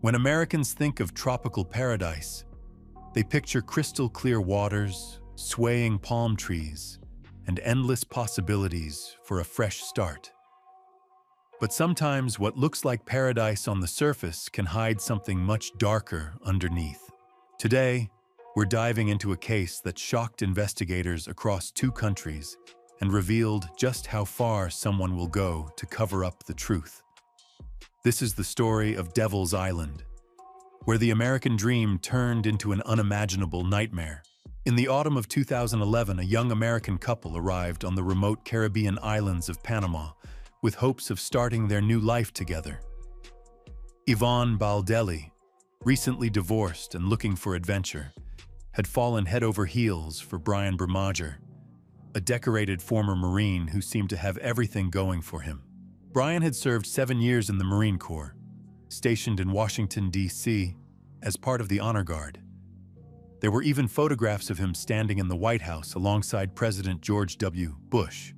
When Americans think of tropical paradise, they picture crystal clear waters, swaying palm trees, and endless possibilities for a fresh start. But sometimes what looks like paradise on the surface can hide something much darker underneath. Today, we're diving into a case that shocked investigators across 2 countries and revealed just how far someone will go to cover up the truth. This is the story of Devil's Island, where the American dream turned into an unimaginable nightmare. In the autumn of 2011, a young American couple arrived on the remote Caribbean islands of Panama with hopes of starting their new life together. Yvonne Baldelli, recently divorced and looking for adventure, had fallen head over heels for Brian Bermager, a decorated former Marine who seemed to have everything going for him. Brian had served 7 years in the Marine Corps, stationed in Washington, D.C., as part of the Honor Guard. There were even photographs of him standing in the White House alongside President George W. Bush.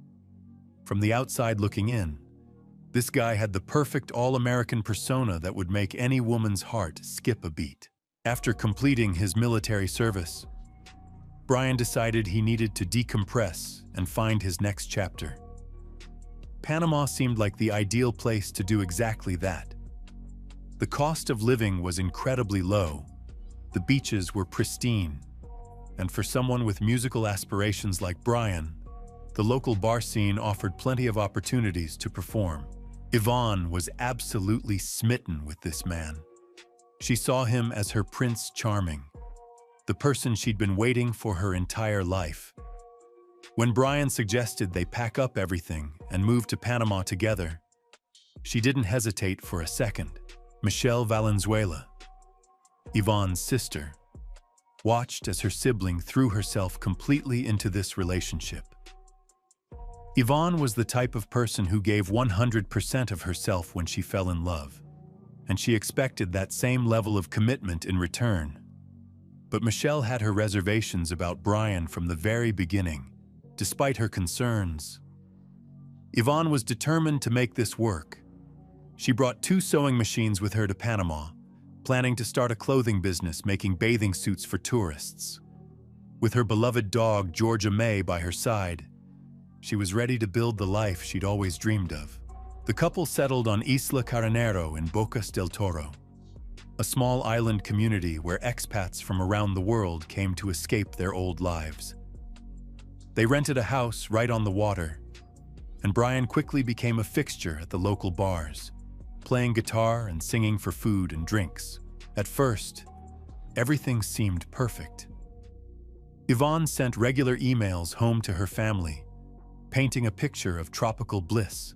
From the outside looking in, this guy had the perfect all-American persona that would make any woman's heart skip a beat. After completing his military service, Brian decided he needed to decompress and find his next chapter. Panama seemed like the ideal place to do exactly that. The cost of living was incredibly low, the beaches were pristine, and for someone with musical aspirations like Brian, the local bar scene offered plenty of opportunities to perform. Yvonne was absolutely smitten with this man. She saw him as her Prince Charming, the person she'd been waiting for her entire life. When Brian suggested they pack up everything and move to Panama together, she didn't hesitate for a second. Michelle Valenzuela, Yvonne's sister, watched as her sibling threw herself completely into this relationship. Yvonne was the type of person who gave 100% of herself when she fell in love, and she expected that same level of commitment in return. But Michelle had her reservations about Brian from the very beginning, despite her concerns. Yvonne was determined to make this work. She brought 2 sewing machines with her to Panama, planning to start a clothing business making bathing suits for tourists. With her beloved dog, Georgia May, by her side, she was ready to build the life she'd always dreamed of. The couple settled on Isla Caranero in Bocas del Toro, a small island community where expats from around the world came to escape their old lives. They rented a house right on the water, and Brian quickly became a fixture at the local bars, playing guitar and singing for food and drinks. At first, everything seemed perfect. Yvonne sent regular emails home to her family, painting a picture of tropical bliss.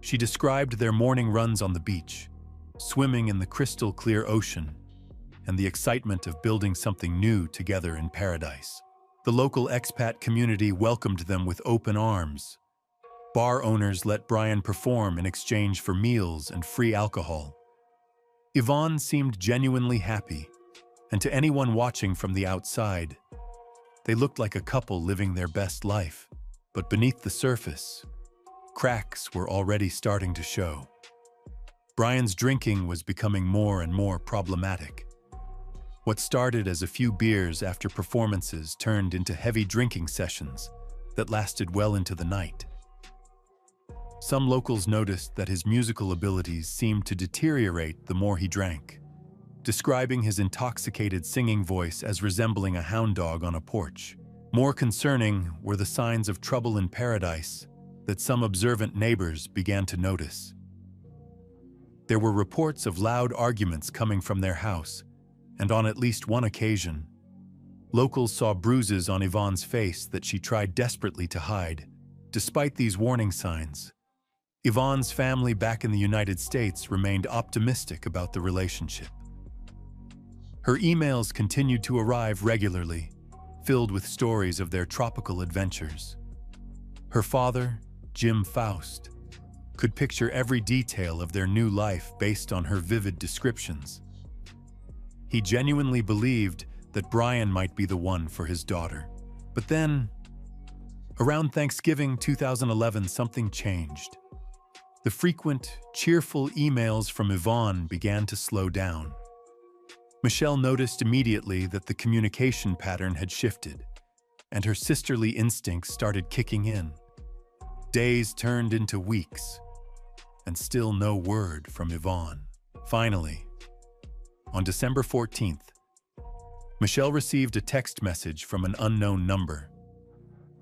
She described their morning runs on the beach, swimming in the crystal-clear ocean, and the excitement of building something new together in paradise. The local expat community welcomed them with open arms. Bar owners let Brian perform in exchange for meals and free alcohol. Yvonne seemed genuinely happy, and to anyone watching from the outside, they looked like a couple living their best life. But beneath the surface, cracks were already starting to show. Brian's drinking was becoming more and more problematic. What started as a few beers after performances turned into heavy drinking sessions that lasted well into the night. Some locals noticed that his musical abilities seemed to deteriorate the more he drank, describing his intoxicated singing voice as resembling a hound dog on a porch. More concerning were the signs of trouble in paradise that some observant neighbors began to notice. There were reports of loud arguments coming from their house, and on at least one occasion, locals saw bruises on Yvonne's face that she tried desperately to hide. Despite these warning signs, Yvonne's family back in the United States remained optimistic about the relationship. Her emails continued to arrive regularly, filled with stories of their tropical adventures. Her father, Jim Faust, could picture every detail of their new life based on her vivid descriptions. He genuinely believed that Brian might be the one for his daughter. But then, around Thanksgiving 2011, something changed. The frequent, cheerful emails from Yvonne began to slow down. Michelle noticed immediately that the communication pattern had shifted, and her sisterly instincts started kicking in. Days turned into weeks, and still no word from Yvonne. Finally, on December 14th, Michelle received a text message from an unknown number.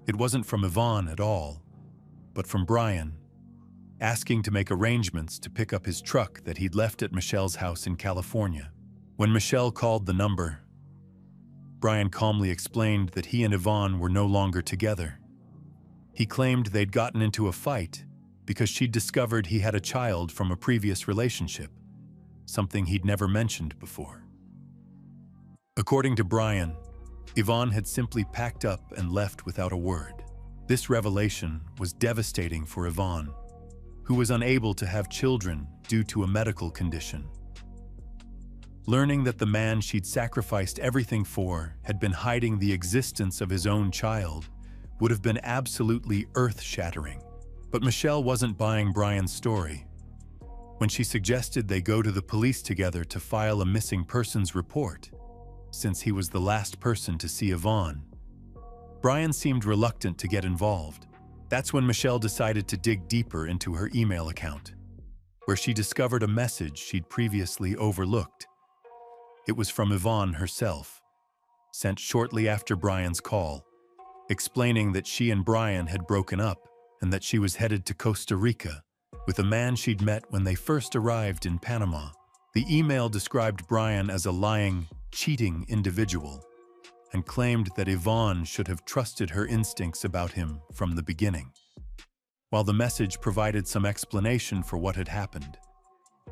It wasn't from Yvonne at all, but from Brian, asking to make arrangements to pick up his truck that he'd left at Michelle's house in California. When Michelle called the number, Brian calmly explained that he and Yvonne were no longer together. He claimed they'd gotten into a fight because she'd discovered he had a child from a previous relationship, something he'd never mentioned before. According to Brian, Yvonne had simply packed up and left without a word. This revelation was devastating for Yvonne, who was unable to have children due to a medical condition. Learning that the man she'd sacrificed everything for had been hiding the existence of his own child would have been absolutely earth-shattering. But Michelle wasn't buying Brian's story. When she suggested they go to the police together to file a missing persons report, since he was the last person to see Yvonne, Brian seemed reluctant to get involved. That's when Michelle decided to dig deeper into her email account, where she discovered a message she'd previously overlooked. It was from Yvonne herself, sent shortly after Brian's call, explaining that she and Brian had broken up and that she was headed to Costa Rica with a man she'd met when they first arrived in Panama. The email described Brian as a lying, cheating individual and claimed that Yvonne should have trusted her instincts about him from the beginning. While the message provided some explanation for what had happened,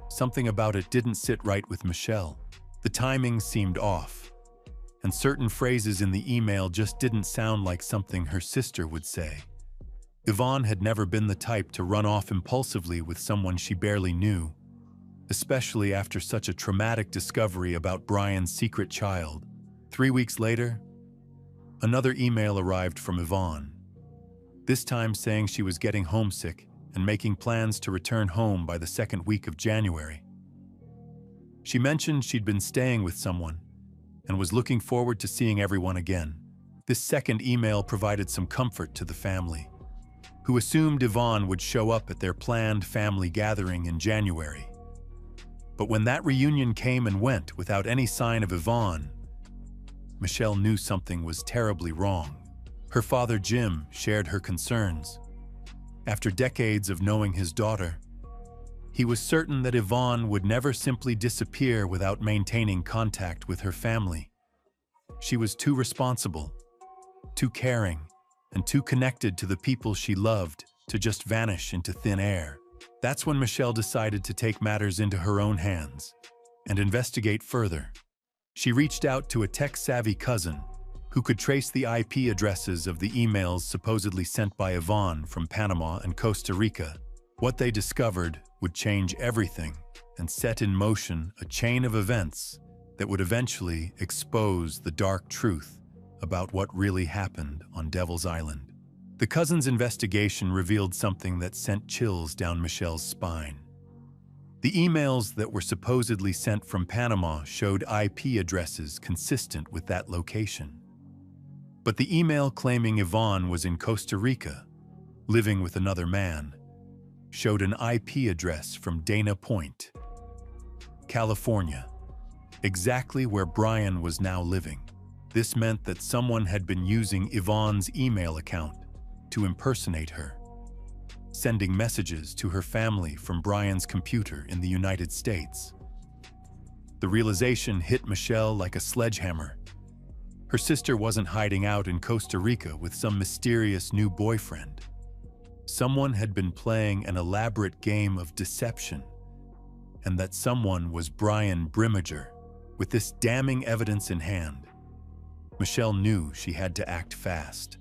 something about it didn't sit right with Michelle. The timing seemed off, and certain phrases in the email just didn't sound like something her sister would say. Yvonne had never been the type to run off impulsively with someone she barely knew, especially after such a traumatic discovery about Brian's secret child. 3 weeks later, another email arrived from Yvonne, this time saying she was getting homesick and making plans to return home by the second week of January. She mentioned she'd been staying with someone and was looking forward to seeing everyone again. This second email provided some comfort to the family, who assumed Yvonne would show up at their planned family gathering in January. But when that reunion came and went without any sign of Yvonne, Michelle knew something was terribly wrong. Her father, Jim, shared her concerns. After decades of knowing his daughter, he was certain that Yvonne would never simply disappear without maintaining contact with her family. She was too responsible, too caring, and too connected to the people she loved to just vanish into thin air. That's when Michelle decided to take matters into her own hands and investigate further. She reached out to a tech-savvy cousin who could trace the IP addresses of the emails supposedly sent by Yvonne from Panama and Costa Rica. What they discovered would change everything and set in motion a chain of events that would eventually expose the dark truth about what really happened on Devil's Island. The cousin's investigation revealed something that sent chills down Michelle's spine. The emails that were supposedly sent from Panama showed IP addresses consistent with that location. But the email claiming Yvonne was in Costa Rica, living with another man, showed an IP address from Dana Point, California, exactly where Brian was now living. This meant that someone had been using Yvonne's email account to impersonate her, sending messages to her family from Brian's computer in the United States. The realization hit Michelle like a sledgehammer. Her sister wasn't hiding out in Costa Rica with some mysterious new boyfriend. Someone had been playing an elaborate game of deception, and that someone was Brian Brimmager. With this damning evidence in hand, Michelle knew she had to act fast.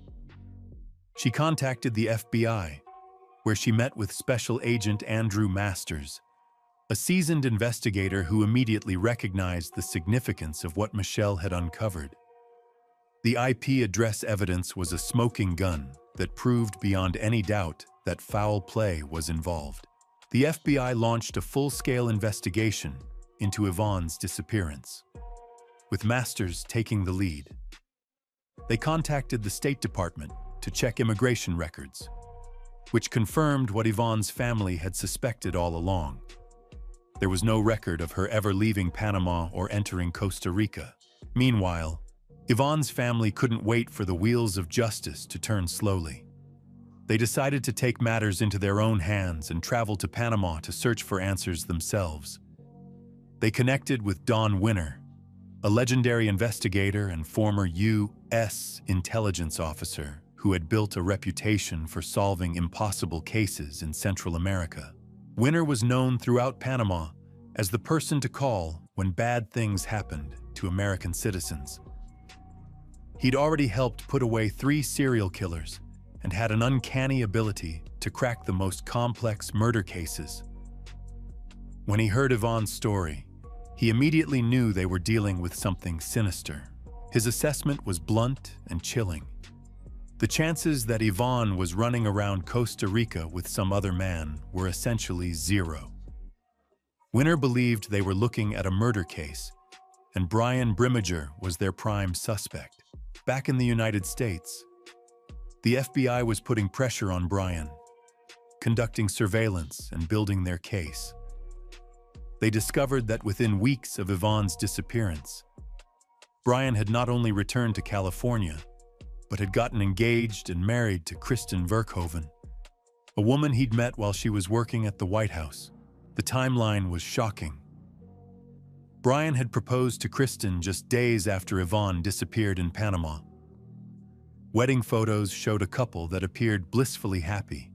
She contacted the FBI, where she met with Special Agent Andrew Masters, a seasoned investigator who immediately recognized the significance of what Michelle had uncovered. The IP address evidence was a smoking gun that proved beyond any doubt that foul play was involved. The FBI launched a full-scale investigation into Yvonne's disappearance, with Masters taking the lead. They contacted the State Department to check immigration records, which confirmed what Yvonne's family had suspected all along. There was no record of her ever leaving Panama or entering Costa Rica. Meanwhile, Yvonne's family couldn't wait for the wheels of justice to turn slowly. They decided to take matters into their own hands and travel to Panama to search for answers themselves. They connected with Don Winner, a legendary investigator and former U.S. intelligence officer who had built a reputation for solving impossible cases in Central America. Winner was known throughout Panama as the person to call when bad things happened to American citizens. He'd already helped put away 3 serial killers and had an uncanny ability to crack the most complex murder cases. When he heard Yvonne's story, he immediately knew they were dealing with something sinister. His assessment was blunt and chilling. The chances that Yvonne was running around Costa Rica with some other man were essentially zero. Winner believed they were looking at a murder case, and Brian Brimmager was their prime suspect. Back in the United States, the FBI was putting pressure on Brian, conducting surveillance and building their case. They discovered that within weeks of Yvonne's disappearance, Brian had not only returned to California, but had gotten engaged and married to Kristen Verkhoven, a woman he'd met while she was working at the White House. The timeline was shocking. Brian had proposed to Kristen just days after Yvonne disappeared in Panama. Wedding photos showed a couple that appeared blissfully happy,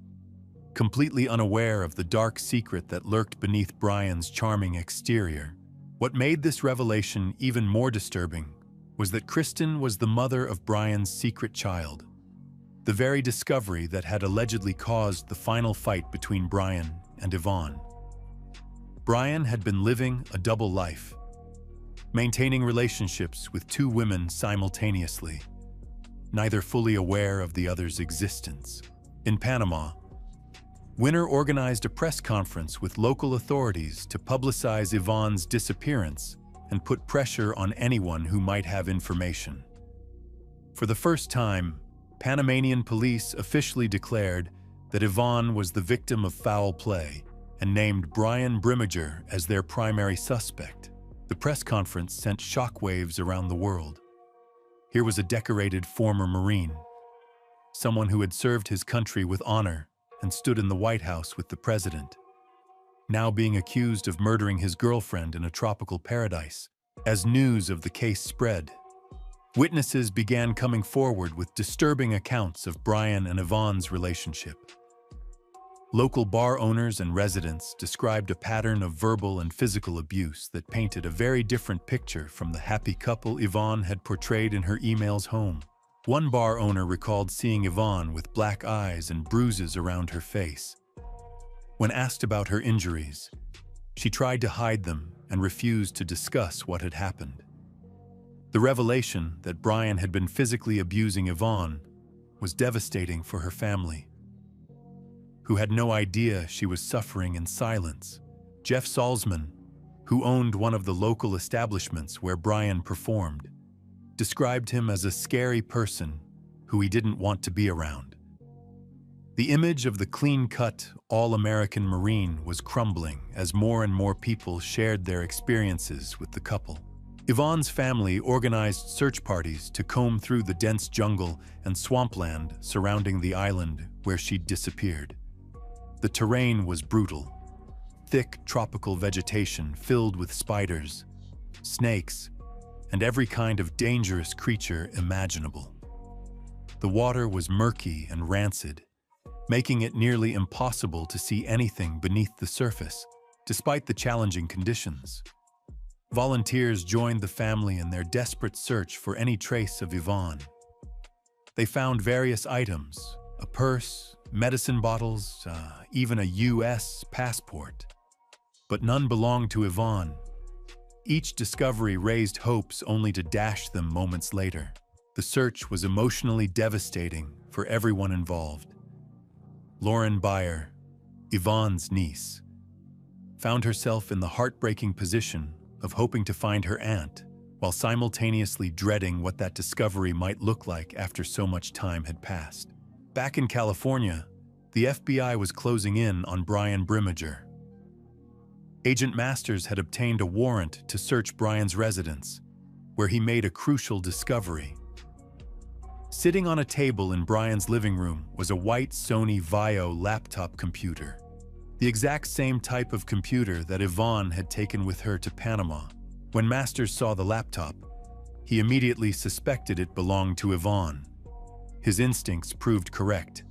completely unaware of the dark secret that lurked beneath Brian's charming exterior. What made this revelation even more disturbing was that Kristen was the mother of Brian's secret child, the very discovery that had allegedly caused the final fight between Brian and Yvonne. Brian had been living a double life, maintaining relationships with 2 women simultaneously, neither fully aware of the other's existence. In Panama, Winner organized a press conference with local authorities to publicize Yvonne's disappearance and put pressure on anyone who might have information. For the first time, Panamanian police officially declared that Yvonne was the victim of foul play and named Brian Brimmager as their primary suspect. The press conference sent shockwaves around the world. Here was a decorated former Marine, someone who had served his country with honor and stood in the White House with the president, now being accused of murdering his girlfriend in a tropical paradise. As news of the case spread, witnesses began coming forward with disturbing accounts of Brian and Yvonne's relationship. Local bar owners and residents described a pattern of verbal and physical abuse that painted a very different picture from the happy couple Yvonne had portrayed in her emails home. One bar owner recalled seeing Yvonne with black eyes and bruises around her face. When asked about her injuries, she tried to hide them and refused to discuss what had happened. The revelation that Brian had been physically abusing Yvonne was devastating for her family, who had no idea she was suffering in silence. Jeff Salzman, who owned one of the local establishments where Brian performed, described him as a scary person who he didn't want to be around. The image of the clean-cut, all-American Marine was crumbling as more and more people shared their experiences with the couple. Yvonne's family organized search parties to comb through the dense jungle and swampland surrounding the island where she'd disappeared. The terrain was brutal. Thick tropical vegetation filled with spiders, snakes, and every kind of dangerous creature imaginable. The water was murky and rancid, making it nearly impossible to see anything beneath the surface, despite the challenging conditions. Volunteers joined the family in their desperate search for any trace of Yvonne. They found various items, a purse, medicine bottles, even a U.S. passport. But none belonged to Yvonne. Each discovery raised hopes only to dash them moments later. The search was emotionally devastating for everyone involved. Lauren Beyer, Yvonne's niece, found herself in the heartbreaking position of hoping to find her aunt, while simultaneously dreading what that discovery might look like after so much time had passed. Back in California, the FBI was closing in on Brian Brimmager. Agent Masters had obtained a warrant to search Brian's residence, where he made a crucial discovery. Sitting on a table in Brian's living room was a white Sony Vaio laptop computer, the exact same type of computer that Yvonne had taken with her to Panama. When Masters saw the laptop, he immediately suspected it belonged to Yvonne. His instincts proved correct.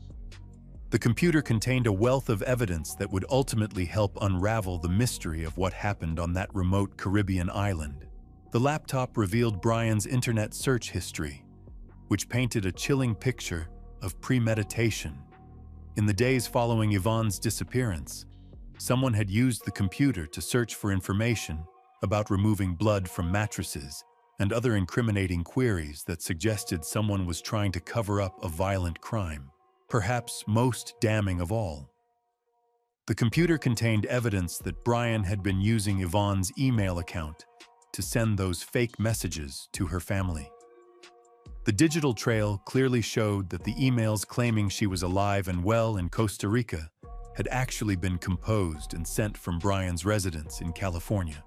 The computer contained a wealth of evidence that would ultimately help unravel the mystery of what happened on that remote Caribbean island. The laptop revealed Brian's internet search history, which painted a chilling picture of premeditation. In the days following Yvonne's disappearance, someone had used the computer to search for information about removing blood from mattresses and other incriminating queries that suggested someone was trying to cover up a violent crime. Perhaps most damning of all, the computer contained evidence that Brian had been using Yvonne's email account to send those fake messages to her family. The digital trail clearly showed that the emails claiming she was alive and well in Costa Rica had actually been composed and sent from Brian's residence in California.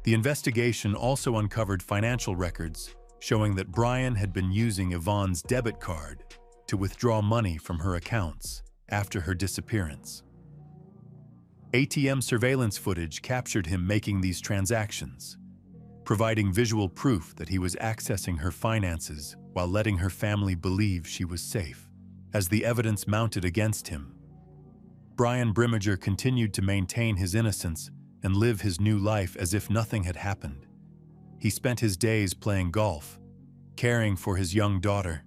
The investigation also uncovered financial records showing that Brian had been using Yvonne's debit card to withdraw money from her accounts after her disappearance. ATM surveillance footage captured him making these transactions, providing visual proof that he was accessing her finances while letting her family believe she was safe. As the evidence mounted against him, Brian Brimmager continued to maintain his innocence and live his new life as if nothing had happened. He spent his days playing golf, caring for his young daughter,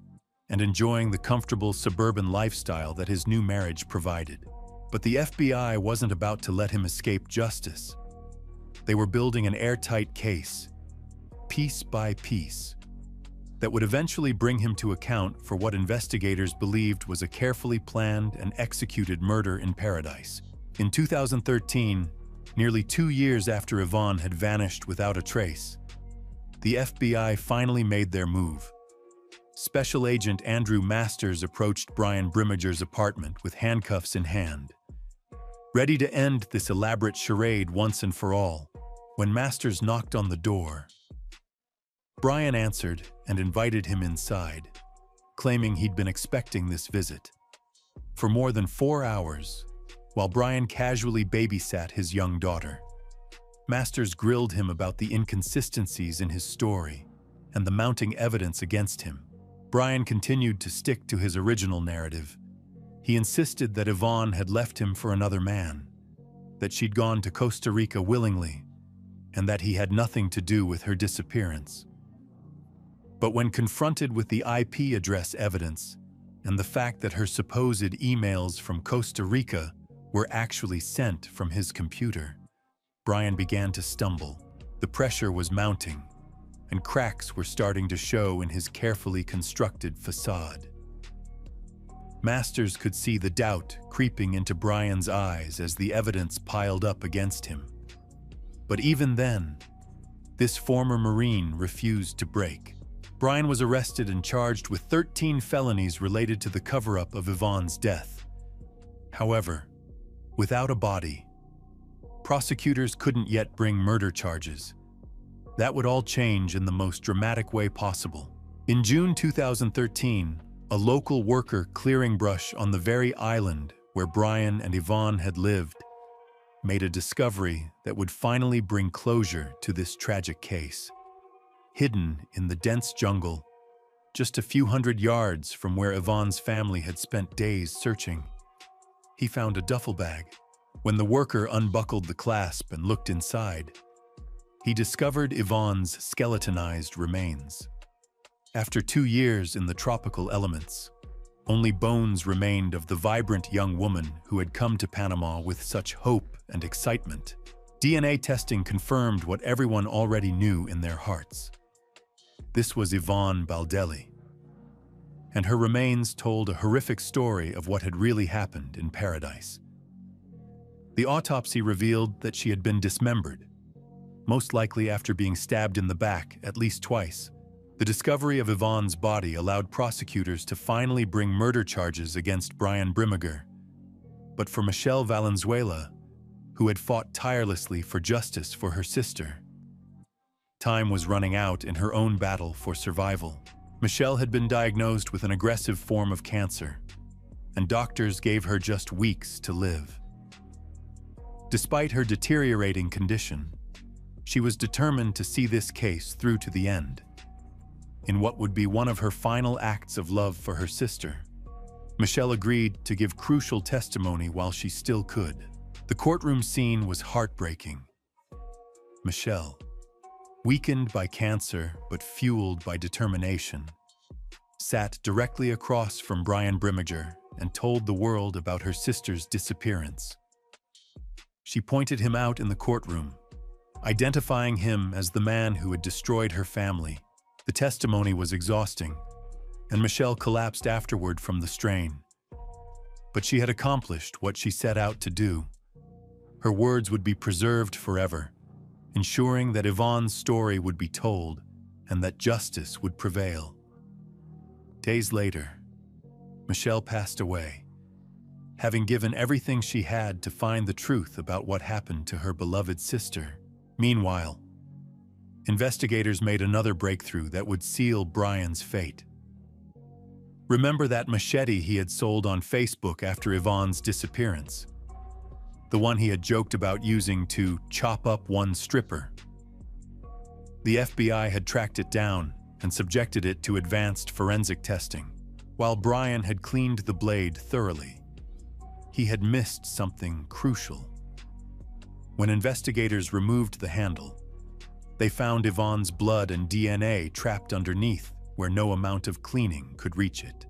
and enjoying the comfortable suburban lifestyle that his new marriage provided. But the FBI wasn't about to let him escape justice. They were building an airtight case, piece by piece, that would eventually bring him to account for what investigators believed was a carefully planned and executed murder in paradise. In 2013, nearly 2 years after Yvonne had vanished without a trace, the FBI finally made their move. Special Agent Andrew Masters approached Brian Brimmager's apartment with handcuffs in hand, ready to end this elaborate charade once and for all. When Masters knocked on the door, Brian answered and invited him inside, claiming he'd been expecting this visit. For more than 4 hours, while Brian casually babysat his young daughter, Masters grilled him about the inconsistencies in his story and the mounting evidence against him. Brian continued to stick to his original narrative. He insisted that Yvonne had left him for another man, that she'd gone to Costa Rica willingly, and that he had nothing to do with her disappearance. But when confronted with the IP address evidence and the fact that her supposed emails from Costa Rica were actually sent from his computer, Brian began to stumble. The pressure was mounting, and cracks were starting to show in his carefully constructed facade. Masters could see the doubt creeping into Brian's eyes as the evidence piled up against him. But even then, this former Marine refused to break. Brian was arrested and charged with 13 felonies related to the cover-up of Yvonne's death. However, without a body, prosecutors couldn't yet bring murder charges. That would all change in the most dramatic way possible. In June 2013, a local worker clearing brush on the very island where Brian and Yvonne had lived made a discovery that would finally bring closure to this tragic case. Hidden in the dense jungle, just a few hundred yards from where Yvonne's family had spent days searching, he found a duffel bag. When the worker unbuckled the clasp and looked inside, he discovered Yvonne's skeletonized remains. After 2 years in the tropical elements, only bones remained of the vibrant young woman who had come to Panama with such hope and excitement. DNA testing confirmed what everyone already knew in their hearts. This was Yvonne Baldelli, and her remains told a horrific story of what had really happened in paradise. The autopsy revealed that she had been dismembered, most likely after being stabbed in the back at least twice. The discovery of Yvonne's body allowed prosecutors to finally bring murder charges against Brian Brimmiger. But for Michelle Valenzuela, who had fought tirelessly for justice for her sister, time was running out in her own battle for survival. Michelle had been diagnosed with an aggressive form of cancer, and doctors gave her just weeks to live. Despite her deteriorating condition, she was determined to see this case through to the end. In what would be one of her final acts of love for her sister, Michelle agreed to give crucial testimony while she still could. The courtroom scene was heartbreaking. Michelle, weakened by cancer but fueled by determination, sat directly across from Brian Brimmiger and told the world about her sister's disappearance. She pointed him out in the courtroom, identifying him as the man who had destroyed her family. The testimony was exhausting, and Michelle collapsed afterward from the strain. But she had accomplished what she set out to do. Her words would be preserved forever, ensuring that Yvonne's story would be told and that justice would prevail. Days later, Michelle passed away, having given everything she had to find the truth about what happened to her beloved sister. Meanwhile, investigators made another breakthrough that would seal Brian's fate. Remember that machete he had sold on Facebook after Yvonne's disappearance? The one he had joked about using to chop up one stripper. The FBI had tracked it down and subjected it to advanced forensic testing. While Brian had cleaned the blade thoroughly, he had missed something crucial. When investigators removed the handle, they found Yvonne's blood and DNA trapped underneath, where no amount of cleaning could reach it.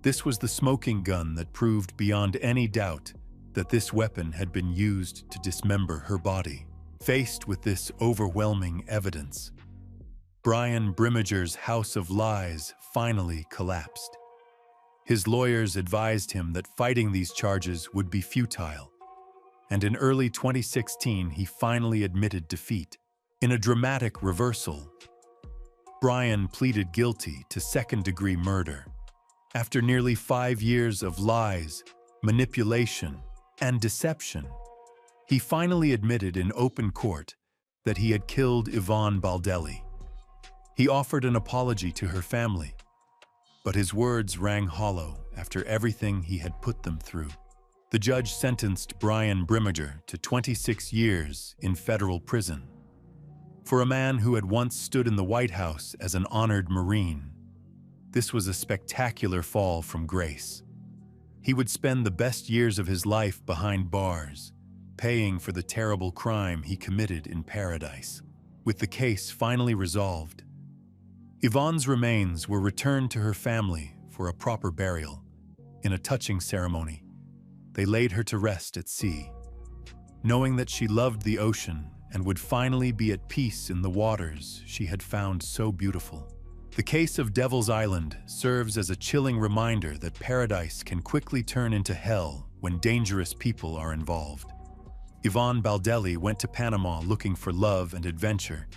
This was the smoking gun that proved beyond any doubt that this weapon had been used to dismember her body. Faced with this overwhelming evidence, Brian Brimmiger's house of lies finally collapsed. His lawyers advised him that fighting these charges would be futile, and in early 2016 he finally admitted defeat. In a dramatic reversal, Brian pleaded guilty to second-degree murder. After nearly 5 years of lies, manipulation, and deception, he finally admitted in open court that he had killed Yvonne Baldelli. He offered an apology to her family, but his words rang hollow after everything he had put them through. The judge sentenced Brian Brimmiger to 26 years in federal prison. For a man who had once stood in the White House as an honored Marine, this was a spectacular fall from grace. He would spend the best years of his life behind bars, paying for the terrible crime he committed in paradise. With the case finally resolved, Yvonne's remains were returned to her family for a proper burial. In a touching ceremony, they laid her to rest at sea, knowing that she loved the ocean and would finally be at peace in the waters she had found so beautiful. The case of Devil's Island serves as a chilling reminder that paradise can quickly turn into hell when dangerous people are involved. Yvonne Baldelli went to Panama looking for love and adventure,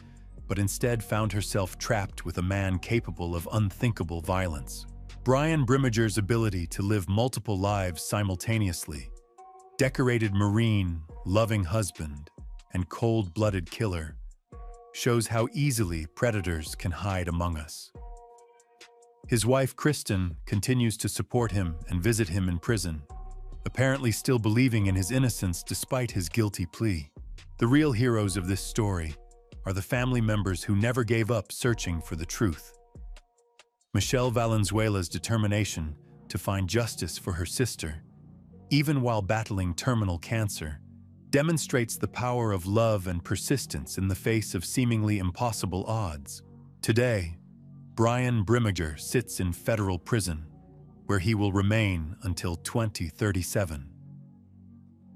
but instead found herself trapped with a man capable of unthinkable violence. Brian Brimmiger's ability to live multiple lives simultaneously, decorated Marine, loving husband, and cold-blooded killer, shows how easily predators can hide among us. His wife, Kristen, continues to support him and visit him in prison, apparently still believing in his innocence despite his guilty plea. The real heroes of this story are the family members who never gave up searching for the truth. Michelle Valenzuela's determination to find justice for her sister, even while battling terminal cancer, demonstrates the power of love and persistence in the face of seemingly impossible odds. Today, Brian Brimmiger sits in federal prison, where he will remain until 2037.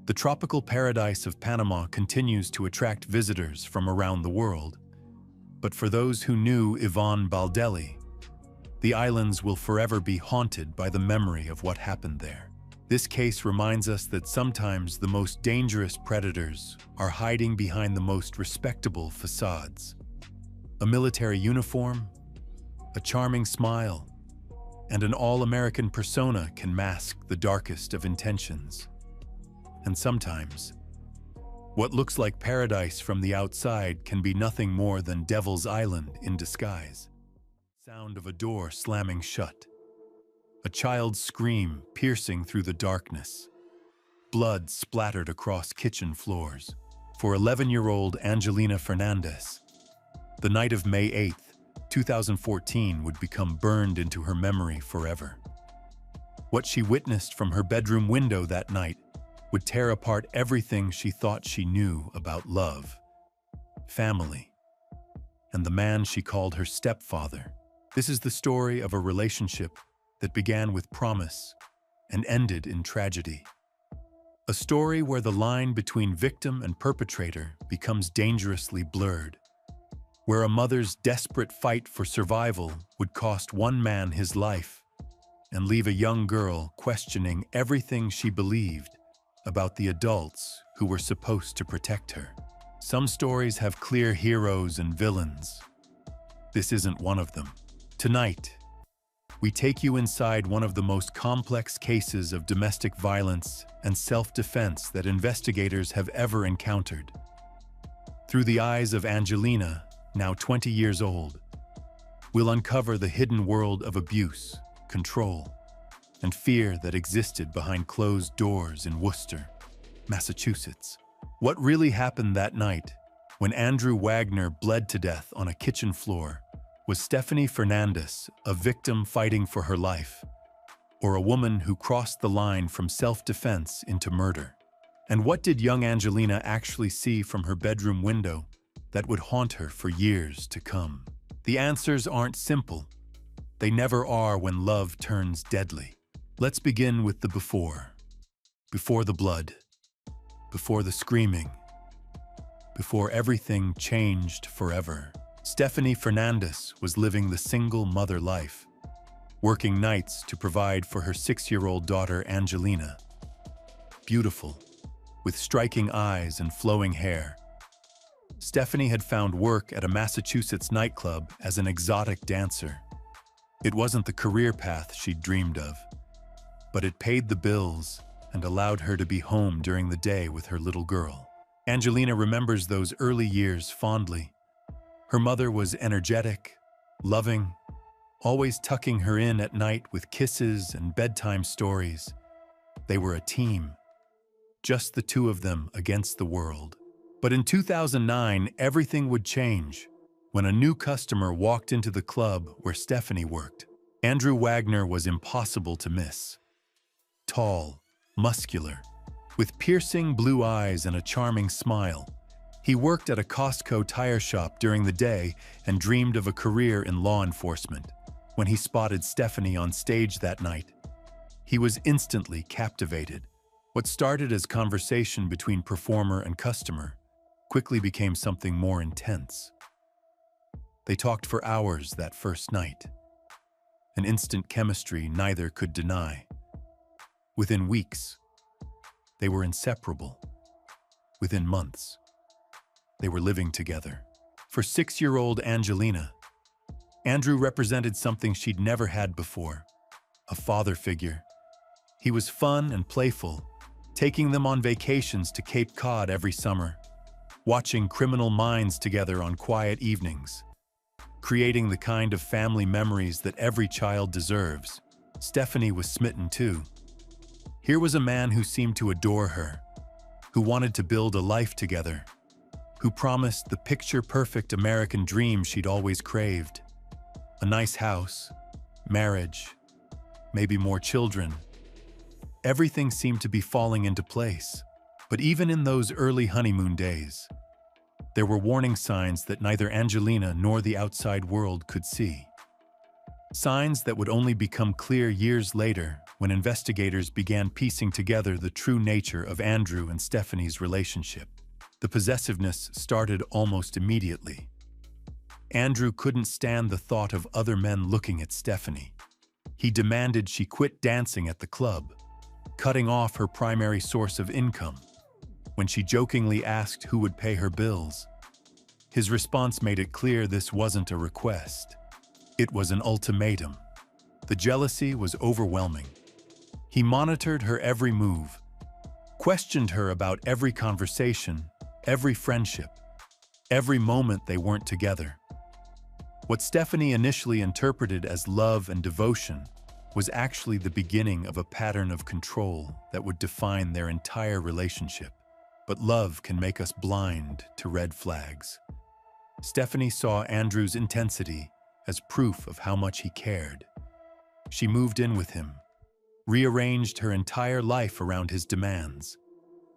The tropical paradise of Panama continues to attract visitors from around the world, but for those who knew Yvonne Baldelli, the islands will forever be haunted by the memory of what happened there. This case reminds us that sometimes the most dangerous predators are hiding behind the most respectable facades. A military uniform, a charming smile, and an all-American persona can mask the darkest of intentions. And sometimes, what looks like paradise from the outside can be nothing more than Devil's Island in disguise. Sound of a door slamming shut. A child's scream piercing through the darkness. Blood splattered across kitchen floors. For 11-year-old Angelina Fernandez, the night of May 8th, 2014 would become burned into her memory forever. What she witnessed from her bedroom window that night would tear apart everything she thought she knew about love, family, and the man she called her stepfather. This is the story of a relationship that began with promise and ended in tragedy. A story where the line between victim and perpetrator becomes dangerously blurred, where a mother's desperate fight for survival would cost one man his life and leave a young girl questioning everything she believed about the adults who were supposed to protect her. Some stories have clear heroes and villains. This isn't one of them. Tonight, we take you inside one of the most complex cases of domestic violence and self-defense that investigators have ever encountered. Through the eyes of Angelina, now 20 years old, we'll uncover the hidden world of abuse, control, and fear that existed behind closed doors in Worcester, Massachusetts. What really happened that night, when Andrew Wagner bled to death on a kitchen floor, was Stephanie Fernandez a victim fighting for her life, or a woman who crossed the line from self-defense into murder? And what did young Angelina actually see from her bedroom window that would haunt her for years to come? The answers aren't simple. They never are when love turns deadly. Let's begin with the before. Before the blood. Before the screaming. Before everything changed forever. Stephanie Fernandez was living the single mother life, working nights to provide for her 6-year-old daughter Angelina. Beautiful, with striking eyes and flowing hair, Stephanie had found work at a Massachusetts nightclub as an exotic dancer. It wasn't the career path she'd dreamed of, but it paid the bills and allowed her to be home during the day with her little girl. Angelina remembers those early years fondly. Her mother was energetic, loving, always tucking her in at night with kisses and bedtime stories. They were a team, just the two of them against the world. But in 2009, everything would change when a new customer walked into the club where Stephanie worked. Andrew Wagner was impossible to miss. Tall, muscular, with piercing blue eyes and a charming smile. He worked at a Costco tire shop during the day and dreamed of a career in law enforcement. When he spotted Stephanie on stage that night, he was instantly captivated. What started as conversation between performer and customer quickly became something more intense. They talked for hours that first night, an instant chemistry neither could deny. Within weeks, they were inseparable. Within months, they were living together. For 6-year-old Angelina, Andrew represented something she'd never had before, a father figure. He was fun and playful, taking them on vacations to Cape Cod every summer, watching Criminal Minds together on quiet evenings, creating the kind of family memories that every child deserves. Stephanie was smitten too. Here was a man who seemed to adore her, who wanted to build a life together, who promised the picture-perfect American dream she'd always craved. A nice house, marriage, maybe more children. Everything seemed to be falling into place. But even in those early honeymoon days, there were warning signs that neither Angelina nor the outside world could see. Signs that would only become clear years later when investigators began piecing together the true nature of Andrew and Stephanie's relationship. The possessiveness started almost immediately. Andrew couldn't stand the thought of other men looking at Stephanie. He demanded she quit dancing at the club, cutting off her primary source of income. When she jokingly asked who would pay her bills, his response made it clear this wasn't a request. It was an ultimatum. The jealousy was overwhelming. He monitored her every move, questioned her about every conversation, every friendship, every moment they weren't together. What Stephanie initially interpreted as love and devotion was actually the beginning of a pattern of control that would define their entire relationship. But love can make us blind to red flags. Stephanie saw Andrew's intensity as proof of how much he cared. She moved in with him, rearranged her entire life around his demands,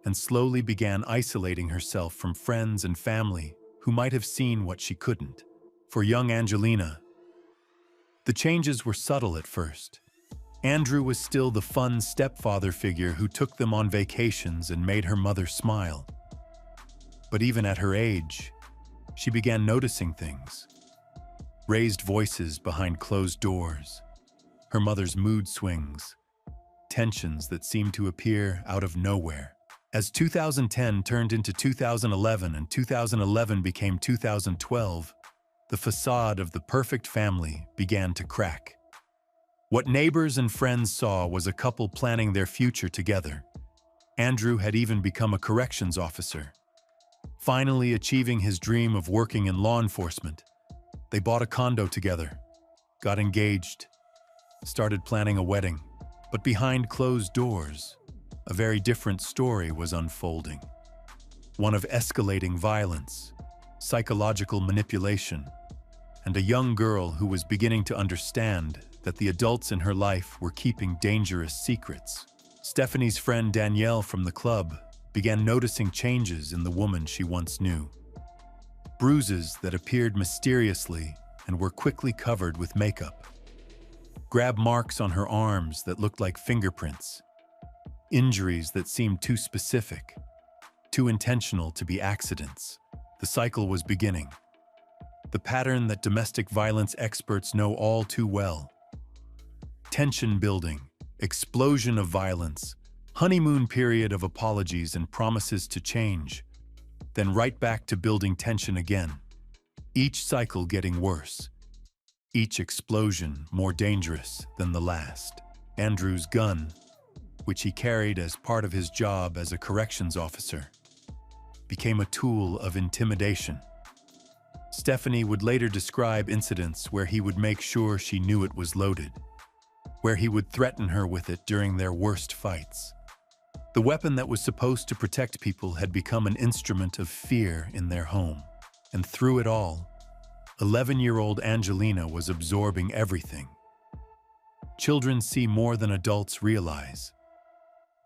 and slowly began isolating herself from friends and family who might have seen what she couldn't. For young Angelina, the changes were subtle at first. Andrew was still the fun stepfather figure who took them on vacations and made her mother smile. But even at her age, she began noticing things. Raised voices behind closed doors, her mother's mood swings, tensions that seemed to appear out of nowhere. As 2010 turned into 2011 and 2011 became 2012, the facade of the perfect family began to crack. What neighbors and friends saw was a couple planning their future together. Andrew had even become a corrections officer, finally achieving his dream of working in law enforcement. They bought a condo together, got engaged, started planning a wedding. But behind closed doors, a very different story was unfolding. One of escalating violence, psychological manipulation, and a young girl who was beginning to understand that the adults in her life were keeping dangerous secrets. Stephanie's friend Danielle from the club began noticing changes in the woman she once knew. Bruises that appeared mysteriously and were quickly covered with makeup. Grab marks on her arms that looked like fingerprints. Injuries that seemed too specific, too intentional to be accidents. The cycle was beginning. The pattern that domestic violence experts know all too well. Tension building, explosion of violence, honeymoon period of apologies and promises to change, then right back to building tension again. Each cycle getting worse. Each explosion more dangerous than the last. Andrew's gun, which he carried as part of his job as a corrections officer, became a tool of intimidation. Stephanie would later describe incidents where he would make sure she knew it was loaded, where he would threaten her with it during their worst fights. The weapon that was supposed to protect people had become an instrument of fear in their home. And through it all, 11-year-old Angelina was absorbing everything. Children see more than adults realize.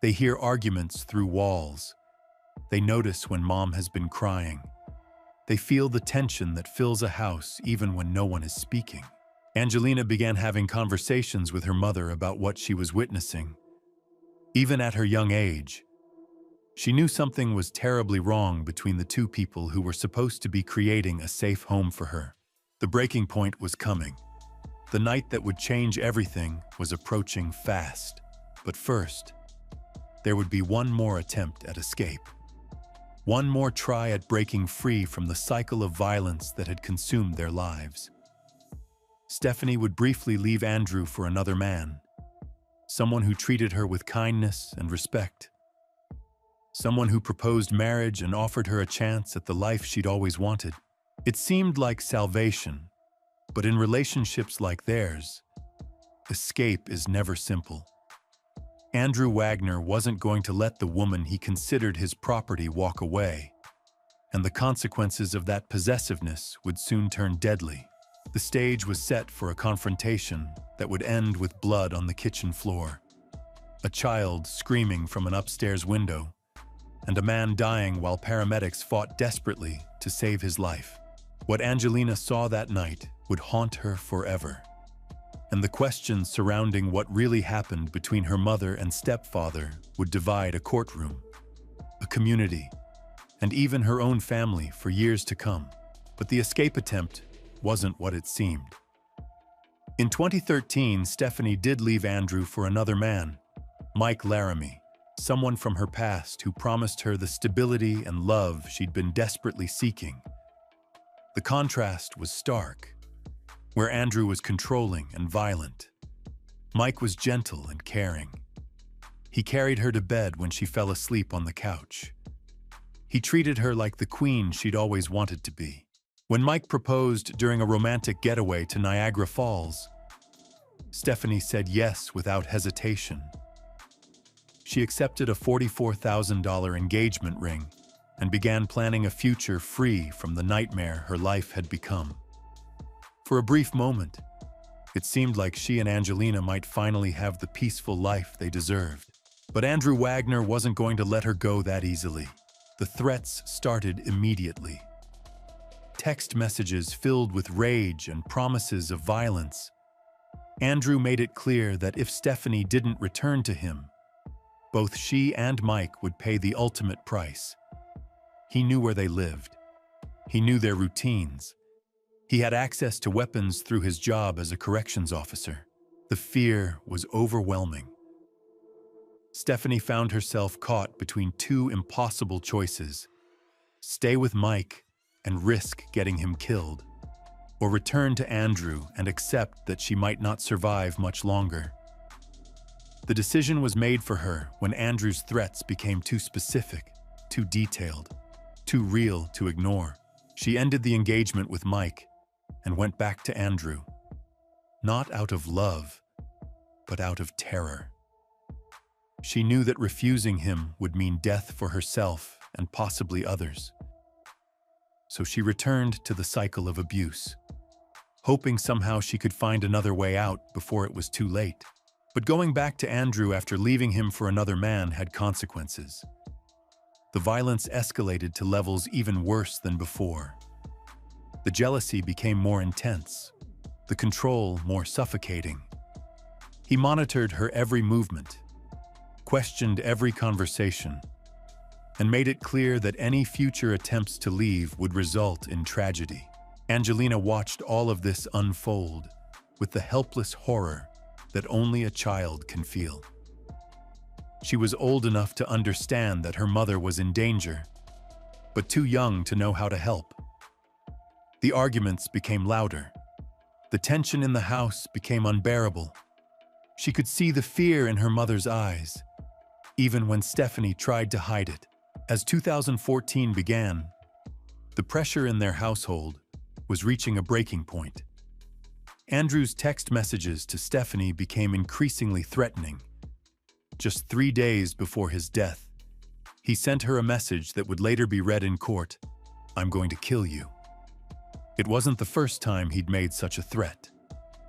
They hear arguments through walls. They notice when mom has been crying. They feel the tension that fills a house even when no one is speaking. Angelina began having conversations with her mother about what she was witnessing. Even at her young age, she knew something was terribly wrong between the two people who were supposed to be creating a safe home for her. The breaking point was coming. The night that would change everything was approaching fast. But first, there would be one more attempt at escape. One more try at breaking free from the cycle of violence that had consumed their lives. Stephanie would briefly leave Andrew for another man, someone who treated her with kindness and respect, someone who proposed marriage and offered her a chance at the life she'd always wanted. It seemed like salvation, but in relationships like theirs, escape is never simple. Andrew Wagner wasn't going to let the woman he considered his property walk away, and the consequences of that possessiveness would soon turn deadly. The stage was set for a confrontation that would end with blood on the kitchen floor, a child screaming from an upstairs window, and a man dying while paramedics fought desperately to save his life. What Angelina saw that night would haunt her forever. And the questions surrounding what really happened between her mother and stepfather would divide a courtroom, a community, and even her own family for years to come. But the escape attempt wasn't what it seemed. In 2013, Stephanie did leave Andrew for another man, Mike Laramie, someone from her past who promised her the stability and love she'd been desperately seeking. The contrast was stark. Where Andrew was controlling and violent, Mike was gentle and caring. He carried her to bed when she fell asleep on the couch. He treated her like the queen she'd always wanted to be. When Mike proposed during a romantic getaway to Niagara Falls, Stephanie said yes without hesitation. She accepted a $44,000 engagement ring and began planning a future free from the nightmare her life had become. For a brief moment, it seemed like she and Angelina might finally have the peaceful life they deserved. But Andrew Wagner wasn't going to let her go that easily. The threats started immediately. Text messages filled with rage and promises of violence. Andrew made it clear that if Stephanie didn't return to him, both she and Mike would pay the ultimate price. He knew where they lived. He knew their routines. He had access to weapons through his job as a corrections officer. The fear was overwhelming. Stephanie found herself caught between two impossible choices: stay with Mike and risk getting him killed, or return to Andrew and accept that she might not survive much longer. The decision was made for her when Andrew's threats became too specific, too detailed, too real to ignore. She ended the engagement with Mike and went back to Andrew, not out of love, but out of terror. She knew that refusing him would mean death for herself and possibly others. So she returned to the cycle of abuse, hoping somehow she could find another way out before it was too late. But going back to Andrew after leaving him for another man had consequences. The violence escalated to levels even worse than before. The jealousy became more intense, the control more suffocating. He monitored her every movement, questioned every conversation, and made it clear that any future attempts to leave would result in tragedy. Angelina watched all of this unfold with the helpless horror that only a child can feel. She was old enough to understand that her mother was in danger, but too young to know how to help. The arguments became louder. The tension in the house became unbearable. She could see the fear in her mother's eyes, even when Stephanie tried to hide it. As 2014 began, the pressure in their household was reaching a breaking point. Andrew's text messages to Stephanie became increasingly threatening. Just 3 days before his death, he sent her a message that would later be read in court: "I'm going to kill you." It wasn't the first time he'd made such a threat,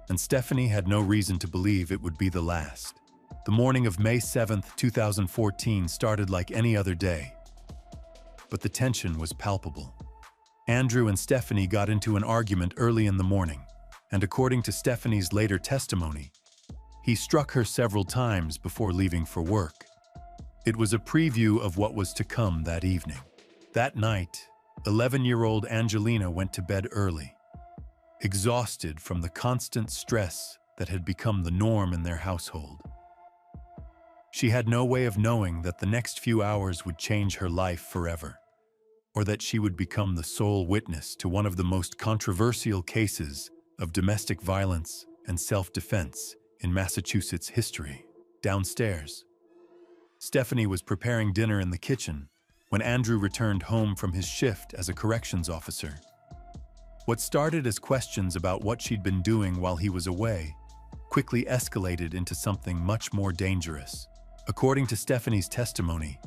and Stephanie had no reason to believe it would be the last. The morning of May 7, 2014 started like any other day, but the tension was palpable. Andrew and Stephanie got into an argument early in the morning, and according to Stephanie's later testimony, he struck her several times before leaving for work. It was a preview of what was to come that evening. That night, 11-year-old Angelina went to bed early, exhausted from the constant stress that had become the norm in their household. She had no way of knowing that the next few hours would change her life forever, or that she would become the sole witness to one of the most controversial cases of domestic violence and self-defense in Massachusetts history. Downstairs, Stephanie was preparing dinner in the kitchen when Andrew returned home from his shift as a corrections officer. What started as questions about what she'd been doing while he was away quickly escalated into something much more dangerous. According to Stephanie's testimony,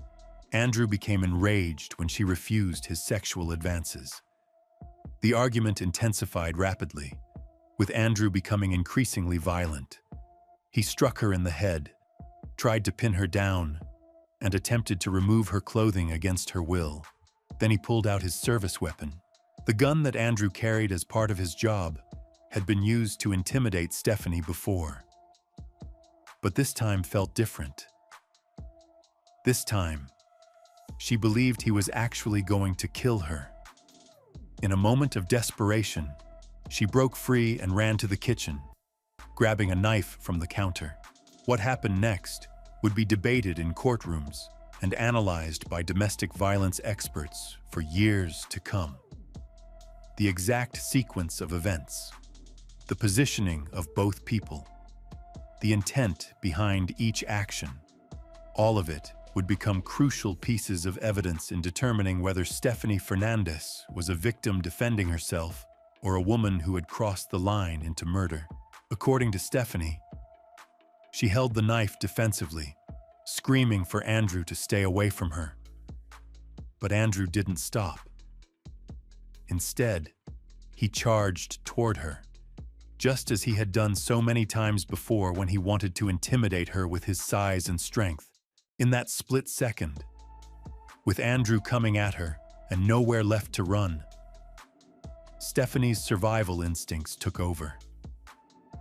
Andrew became enraged when she refused his sexual advances. The argument intensified rapidly, with Andrew becoming increasingly violent. He struck her in the head, tried to pin her down, and attempted to remove her clothing against her will. Then he pulled out his service weapon. The gun that Andrew carried as part of his job had been used to intimidate Stephanie before. But this time felt different. This time, she believed he was actually going to kill her. In a moment of desperation, she broke free and ran to the kitchen, grabbing a knife from the counter. What happened next would be debated in courtrooms and analyzed by domestic violence experts for years to come. The exact sequence of events, the positioning of both people, the intent behind each action, all of it would become crucial pieces of evidence in determining whether Stephanie Fernandez was a victim defending herself or a woman who had crossed the line into murder. According to Stephanie, she held the knife defensively, screaming for Andrew to stay away from her. But Andrew didn't stop. Instead, he charged toward her, just as he had done so many times before when he wanted to intimidate her with his size and strength. In that split second, with Andrew coming at her and nowhere left to run, Stephanie's survival instincts took over.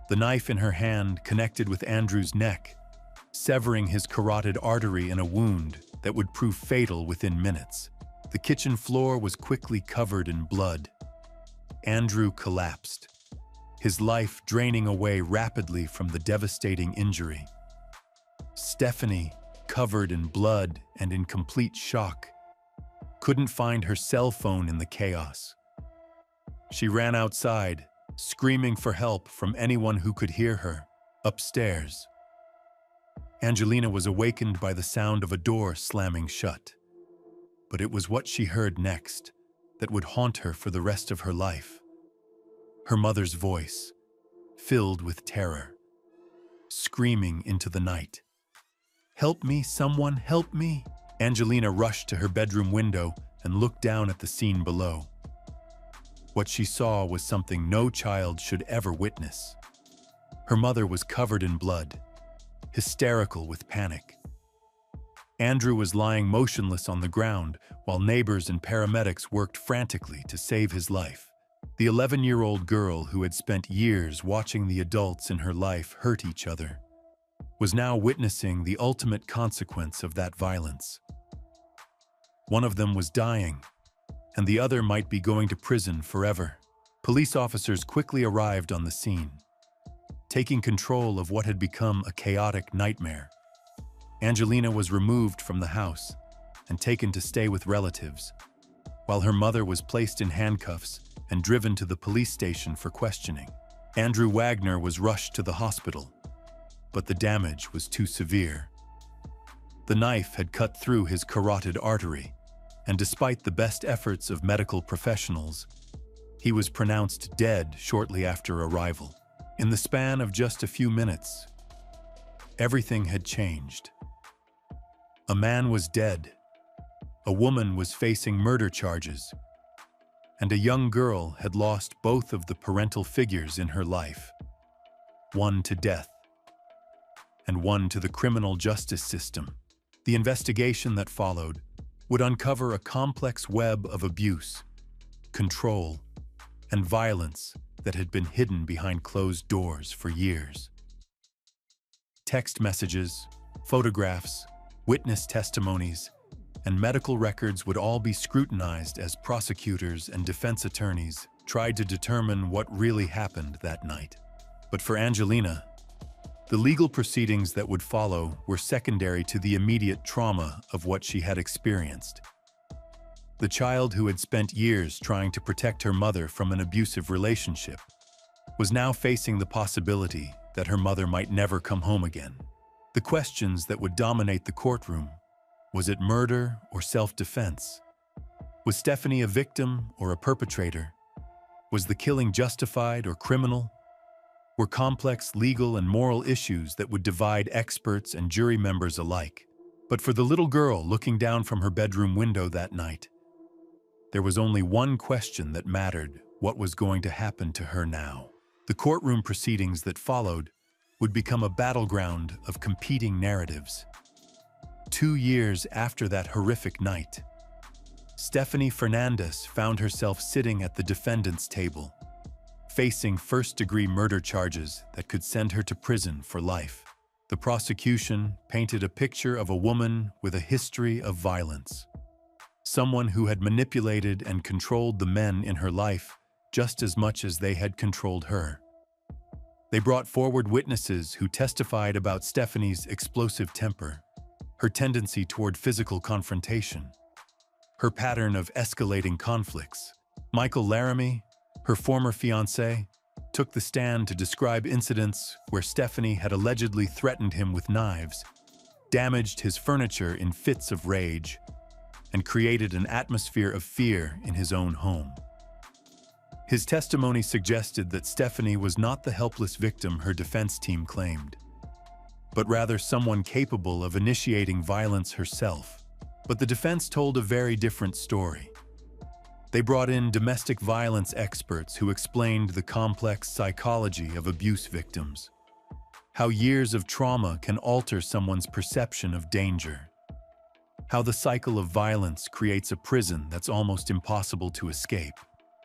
The knife in her hand connected with Andrew's neck, severing his carotid artery in a wound that would prove fatal within minutes. The kitchen floor was quickly covered in blood. Andrew collapsed, his life draining away rapidly from the devastating injury. Stephanie, covered in blood and in complete shock, couldn't find her cell phone in the chaos. She ran outside, screaming for help from anyone who could hear her, upstairs. Angelina was awakened by the sound of a door slamming shut. But it was what she heard next that would haunt her for the rest of her life. Her mother's voice, filled with terror, screaming into the night. "Help me, someone, help me!" Angelina rushed to her bedroom window and looked down at the scene below. What she saw was something no child should ever witness. Her mother was covered in blood, hysterical with panic. Andrew was lying motionless on the ground while neighbors and paramedics worked frantically to save his life. The 11-year-old girl who had spent years watching the adults in her life hurt each other was now witnessing the ultimate consequence of that violence. One of them was dying, and the other might be going to prison forever. Police officers quickly arrived on the scene, taking control of what had become a chaotic nightmare. Angelina was removed from the house and taken to stay with relatives, while her mother was placed in handcuffs and driven to the police station for questioning. Andrew Wagner was rushed to the hospital, but the damage was too severe. The knife had cut through his carotid artery, and despite the best efforts of medical professionals, he was pronounced dead shortly after arrival. In the span of just a few minutes, everything had changed. A man was dead, a woman was facing murder charges, and a young girl had lost both of the parental figures in her life, one to death and one to the criminal justice system. The investigation that followed would uncover a complex web of abuse, control, and violence that had been hidden behind closed doors for years. Text messages, photographs, witness testimonies, and medical records would all be scrutinized as prosecutors and defense attorneys tried to determine what really happened that night. But for Angelina, the legal proceedings that would follow were secondary to the immediate trauma of what she had experienced. The child who had spent years trying to protect her mother from an abusive relationship was now facing the possibility that her mother might never come home again. The questions that would dominate the courtroom: was it murder or self-defense? Was Stephanie a victim or a perpetrator? Was the killing justified or criminal? Were complex legal and moral issues that would divide experts and jury members alike. But for the little girl looking down from her bedroom window that night, there was only one question that mattered: what was going to happen to her now? The courtroom proceedings that followed would become a battleground of competing narratives. 2 years after that horrific night, Stephanie Fernandez found herself sitting at the defendant's table, facing first-degree murder charges that could send her to prison for life. The prosecution painted a picture of a woman with a history of violence, someone who had manipulated and controlled the men in her life just as much as they had controlled her. They brought forward witnesses who testified about Stephanie's explosive temper, her tendency toward physical confrontation, her pattern of escalating conflicts. Michael Laramie, her former fiancé, took the stand to describe incidents where Stephanie had allegedly threatened him with knives, damaged his furniture in fits of rage, and created an atmosphere of fear in his own home. His testimony suggested that Stephanie was not the helpless victim her defense team claimed, but rather someone capable of initiating violence herself. But the defense told a very different story. They brought in domestic violence experts who explained the complex psychology of abuse victims, how years of trauma can alter someone's perception of danger, how the cycle of violence creates a prison that's almost impossible to escape.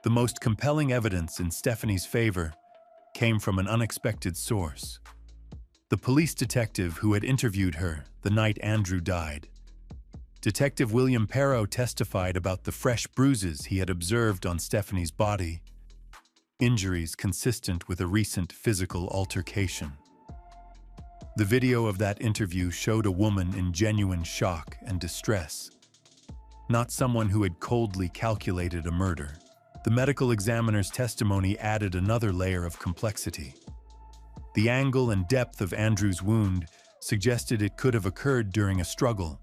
The most compelling evidence in Stephanie's favor came from an unexpected source: the police detective who had interviewed her the night Andrew died. Detective William Perrow testified about the fresh bruises he had observed on Stephanie's body, injuries consistent with a recent physical altercation. The video of that interview showed a woman in genuine shock and distress, not someone who had coldly calculated a murder. The medical examiner's testimony added another layer of complexity. The angle and depth of Andrew's wound suggested it could have occurred during a struggle,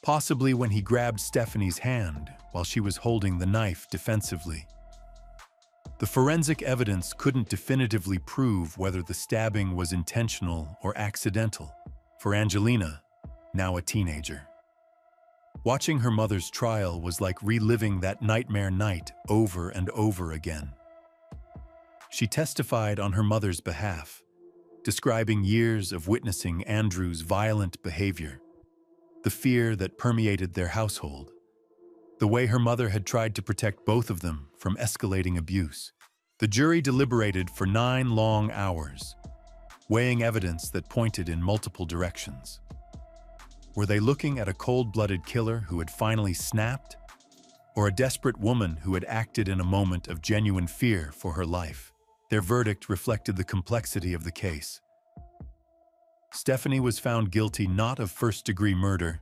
possibly when he grabbed Stephanie's hand while she was holding the knife defensively. The forensic evidence couldn't definitively prove whether the stabbing was intentional or accidental for Angelina, now a teenager. Watching her mother's trial was like reliving that nightmare night over and over again. She testified on her mother's behalf, describing years of witnessing Andrew's violent behavior, the fear that permeated their household, the way her mother had tried to protect both of them from escalating abuse. The jury deliberated for 9 long hours, weighing evidence that pointed in multiple directions. Were they looking at a cold-blooded killer who had finally snapped, or a desperate woman who had acted in a moment of genuine fear for her life? Their verdict reflected the complexity of the case. Stephanie was found guilty not of first-degree murder,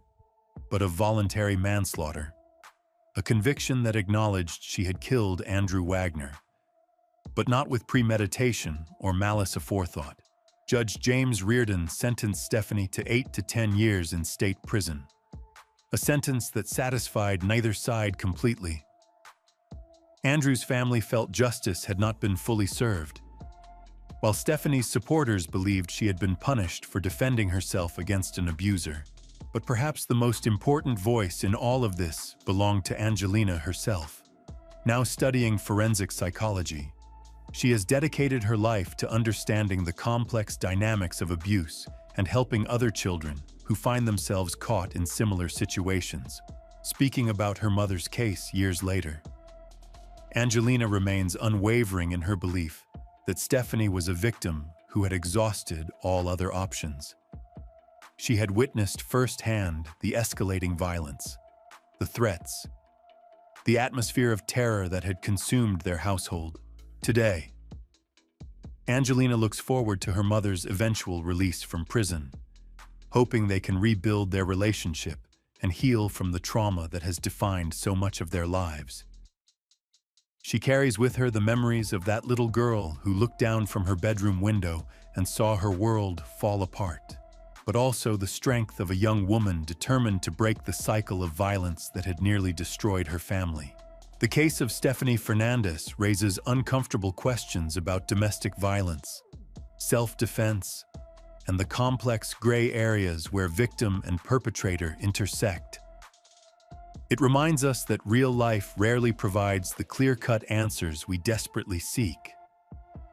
but of voluntary manslaughter, a conviction that acknowledged she had killed Andrew Wagner, but not with premeditation or malice aforethought. Judge James Reardon sentenced Stephanie to 8 to 10 years in state prison, a sentence that satisfied neither side completely. Andrew's family felt justice had not been fully served, while Stephanie's supporters believed she had been punished for defending herself against an abuser. But perhaps the most important voice in all of this belonged to Angelina herself. Now studying forensic psychology, she has dedicated her life to understanding the complex dynamics of abuse and helping other children who find themselves caught in similar situations. Speaking about her mother's case years later, Angelina remains unwavering in her belief that Stephanie was a victim who had exhausted all other options. She had witnessed firsthand the escalating violence, the threats, the atmosphere of terror that had consumed their household. Today, Angelina looks forward to her mother's eventual release from prison, hoping they can rebuild their relationship and heal from the trauma that has defined so much of their lives. She carries with her the memories of that little girl who looked down from her bedroom window and saw her world fall apart, but also the strength of a young woman determined to break the cycle of violence that had nearly destroyed her family. The case of Stephanie Fernandez raises uncomfortable questions about domestic violence, self-defense, and the complex gray areas where victim and perpetrator intersect. It reminds us that real life rarely provides the clear-cut answers we desperately seek,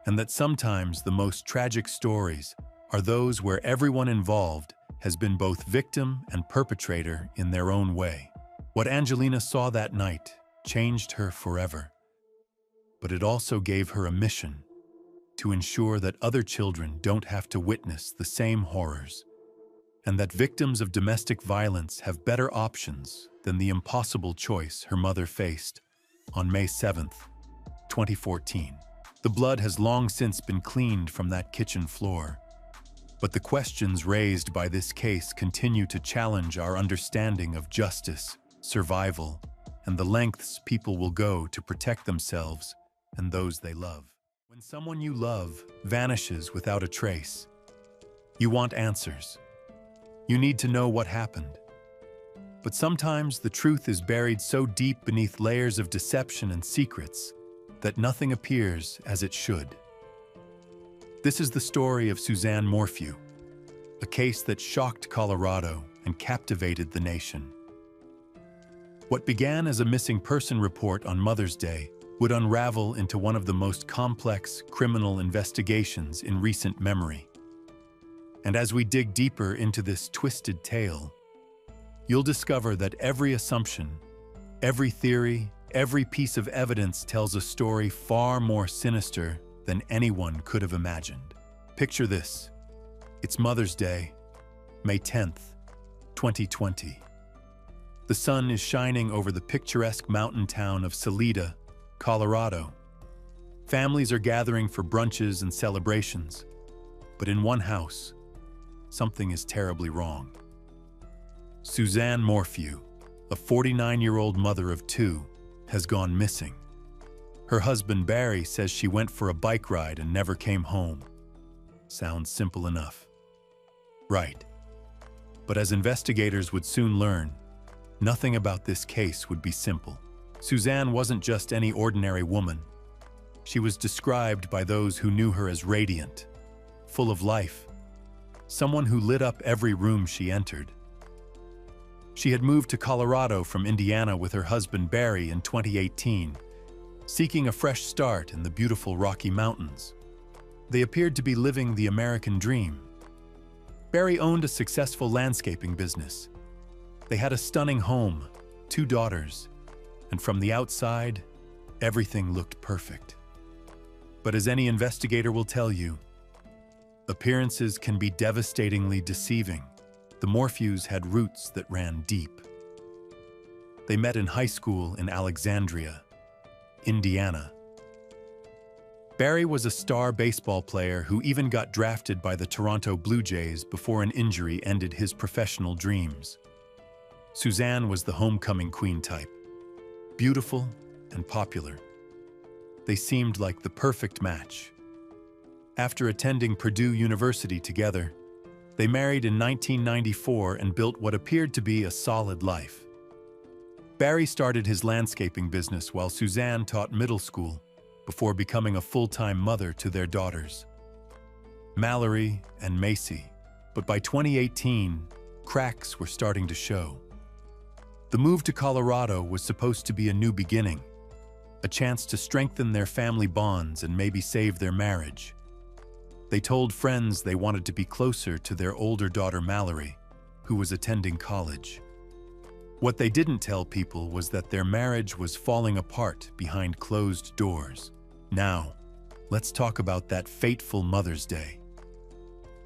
and that sometimes the most tragic stories are those where everyone involved has been both victim and perpetrator in their own way. What Angelina saw that night changed her forever, but it also gave her a mission to ensure that other children don't have to witness the same horrors, and that victims of domestic violence have better options than the impossible choice her mother faced on May 7th, 2014. The blood has long since been cleaned from that kitchen floor. But the questions raised by this case continue to challenge our understanding of justice, survival, and the lengths people will go to protect themselves and those they love. When someone you love vanishes without a trace, you want answers. You need to know what happened. But sometimes the truth is buried so deep beneath layers of deception and secrets that nothing appears as it should. This is the story of Suzanne Morphew, a case that shocked Colorado and captivated the nation. What began as a missing person report on Mother's Day would unravel into one of the most complex criminal investigations in recent memory. And as we dig deeper into this twisted tale, you'll discover that every assumption, every theory, every piece of evidence tells a story far more sinister than anyone could have imagined. Picture this. It's Mother's Day, May 10th, 2020. The sun is shining over the picturesque mountain town of Salida, Colorado. Families are gathering for brunches and celebrations, but in one house, something is terribly wrong. Suzanne Morphew, a 49-year-old mother of two, has gone missing. Her husband Barry says she went for a bike ride and never came home. Sounds simple enough. Right. But as investigators would soon learn, nothing about this case would be simple. Suzanne wasn't just any ordinary woman. She was described by those who knew her as radiant, full of life, someone who lit up every room she entered. She had moved to Colorado from Indiana with her husband Barry in 2018, seeking a fresh start in the beautiful Rocky Mountains. They appeared to be living the American dream. Barry owned a successful landscaping business. They had a stunning home, 2 daughters, and from the outside, everything looked perfect. But as any investigator will tell you, appearances can be devastatingly deceiving. The Morphews had roots that ran deep. They met in high school in Alexandria, Indiana. Barry was a star baseball player who even got drafted by the Toronto Blue Jays before an injury ended his professional dreams. Suzanne was the homecoming queen type, beautiful and popular. They seemed like the perfect match. After attending Purdue University together, they married in 1994 and built what appeared to be a solid life. Barry started his landscaping business while Suzanne taught middle school before becoming a full-time mother to their daughters, Mallory and Macy. But by 2018, cracks were starting to show. The move to Colorado was supposed to be a new beginning, a chance to strengthen their family bonds and maybe save their marriage. They told friends they wanted to be closer to their older daughter Mallory, who was attending college. What they didn't tell people was that their marriage was falling apart behind closed doors. Now, let's talk about that fateful Mother's Day.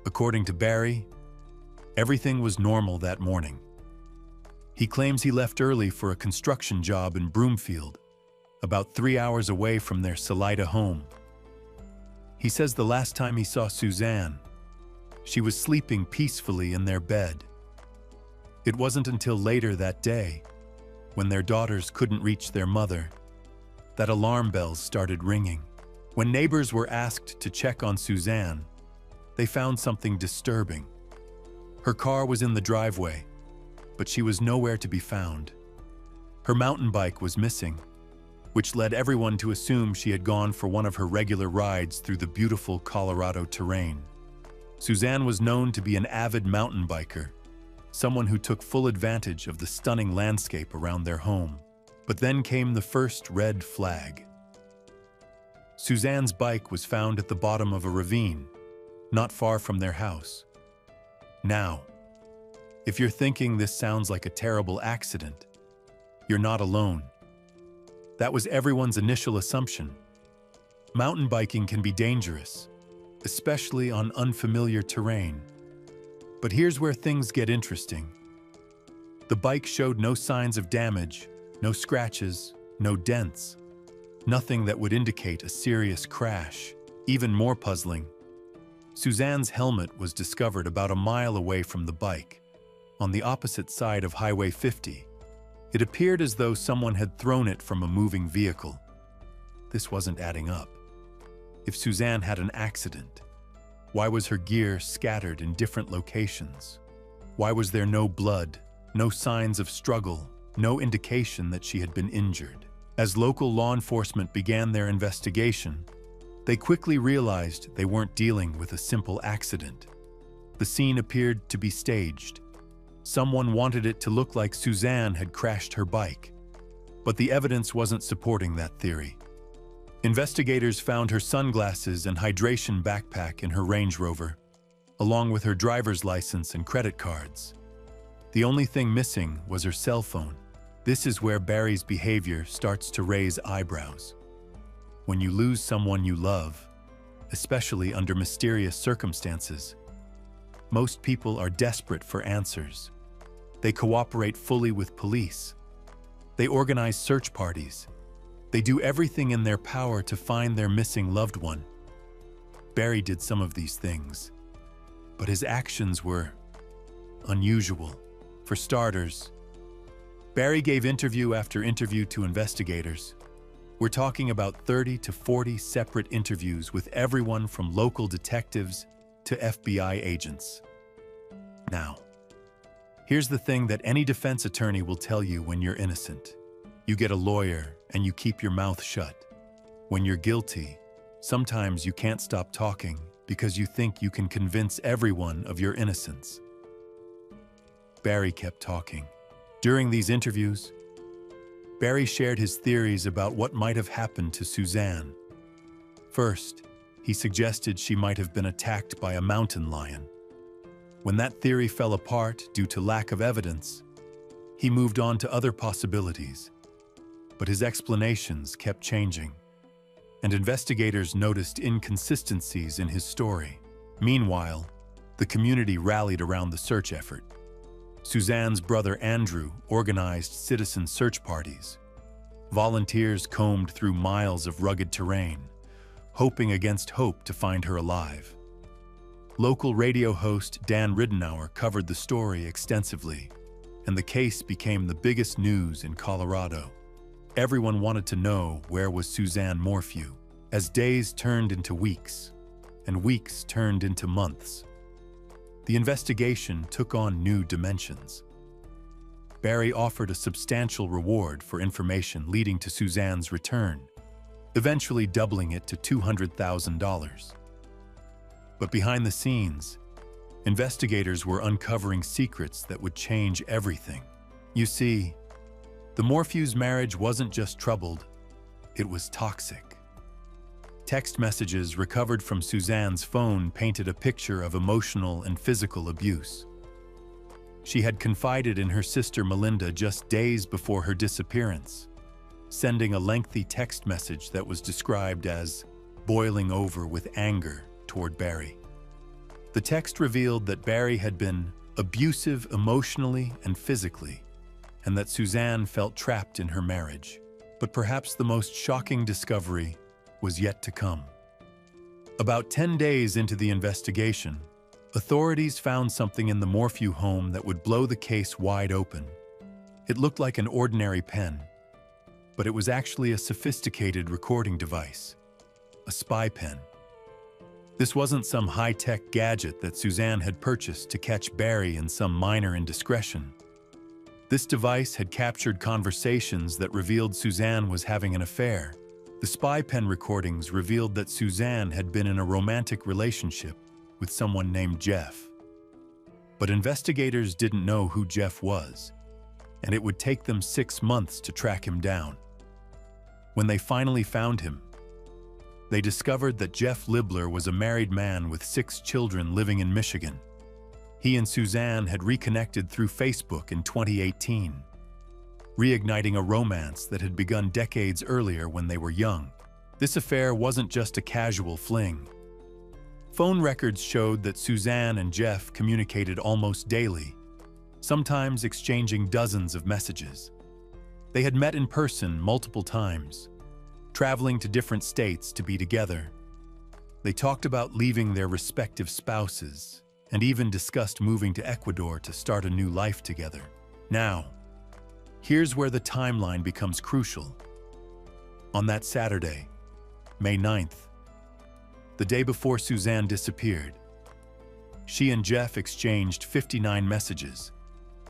According to Barry, everything was normal that morning. He claims he left early for a construction job in Broomfield, about 3 hours away from their Salida home. He says the last time he saw Suzanne, she was sleeping peacefully in their bed. It wasn't until later that day, when their daughters couldn't reach their mother, that alarm bells started ringing. When neighbors were asked to check on Suzanne, they found something disturbing. Her car was in the driveway, but she was nowhere to be found. Her mountain bike was missing, which led everyone to assume she had gone for one of her regular rides through the beautiful Colorado terrain. Suzanne was known to be an avid mountain biker, someone who took full advantage of the stunning landscape around their home. But then came the first red flag. Suzanne's bike was found at the bottom of a ravine, not far from their house. Now, if you're thinking this sounds like a terrible accident, you're not alone. That was everyone's initial assumption. Mountain biking can be dangerous, especially on unfamiliar terrain. But here's where things get interesting. The bike showed no signs of damage, no scratches, no dents. Nothing that would indicate a serious crash. Even more puzzling, Suzanne's helmet was discovered about a mile away from the bike, on the opposite side of Highway 50. It appeared as though someone had thrown it from a moving vehicle. This wasn't adding up. If Suzanne had an accident, why was her gear scattered in different locations? Why was there no blood, no signs of struggle, no indication that she had been injured? As local law enforcement began their investigation, they quickly realized they weren't dealing with a simple accident. The scene appeared to be staged. Someone wanted it to look like Suzanne had crashed her bike, but the evidence wasn't supporting that theory. Investigators found her sunglasses and hydration backpack in her Range Rover, along with her driver's license and credit cards. The only thing missing was her cell phone. This is where Barry's behavior starts to raise eyebrows. When you lose someone you love, especially under mysterious circumstances, most people are desperate for answers. They cooperate fully with police. They organize search parties. They do everything in their power to find their missing loved one. Barry did some of these things, but his actions were unusual. For starters, Barry gave interview after interview to investigators. We're talking about 30 to 40 separate interviews with everyone from local detectives to FBI agents. Now, here's the thing that any defense attorney will tell you when you're innocent. You get a lawyer and you keep your mouth shut. When you're guilty, sometimes you can't stop talking because you think you can convince everyone of your innocence. Barry kept talking. During these interviews, Barry shared his theories about what might have happened to Suzanne. First, he suggested she might have been attacked by a mountain lion. When that theory fell apart due to lack of evidence, he moved on to other possibilities. But his explanations kept changing, and investigators noticed inconsistencies in his story. Meanwhile, the community rallied around the search effort. Suzanne's brother Andrew organized citizen search parties. Volunteers combed through miles of rugged terrain, hoping against hope to find her alive. Local radio host Dan Ridenour covered the story extensively, and the case became the biggest news in Colorado. Everyone wanted to know where was Suzanne Morphew. As days turned into weeks, and weeks turned into months, the investigation took on new dimensions. Barry offered a substantial reward for information leading to Suzanne's return, eventually doubling it to $200,000. But behind the scenes, investigators were uncovering secrets that would change everything. You see, the Morphew's marriage wasn't just troubled, it was toxic. Text messages recovered from Suzanne's phone painted a picture of emotional and physical abuse. She had confided in her sister Melinda just days before her disappearance, sending a lengthy text message that was described as boiling over with anger toward Barry. The text revealed that Barry had been abusive emotionally and physically, and that Suzanne felt trapped in her marriage. But perhaps the most shocking discovery was yet to come. About 10 days into the investigation, authorities found something in the Morphew home that would blow the case wide open. It looked like an ordinary pen, but it was actually a sophisticated recording device, a spy pen. This wasn't some high-tech gadget that Suzanne had purchased to catch Barry in some minor indiscretion. This device had captured conversations that revealed Suzanne was having an affair. The spy pen recordings revealed that Suzanne had been in a romantic relationship with someone named Jeff. But investigators didn't know who Jeff was, and it would take them 6 months to track him down. When they finally found him, they discovered that Jeff Libler was a married man with 6 children living in Michigan. He and Suzanne had reconnected through Facebook in 2018. Reigniting a romance that had begun decades earlier when they were young. This affair wasn't just a casual fling. Phone records showed that Suzanne and Jeff communicated almost daily, sometimes exchanging dozens of messages. They had met in person multiple times, traveling to different states to be together. They talked about leaving their respective spouses and even discussed moving to Ecuador to start a new life together. Now, here's where the timeline becomes crucial. On that Saturday, May 9th, the day before Suzanne disappeared, she and Jeff exchanged 59 messages.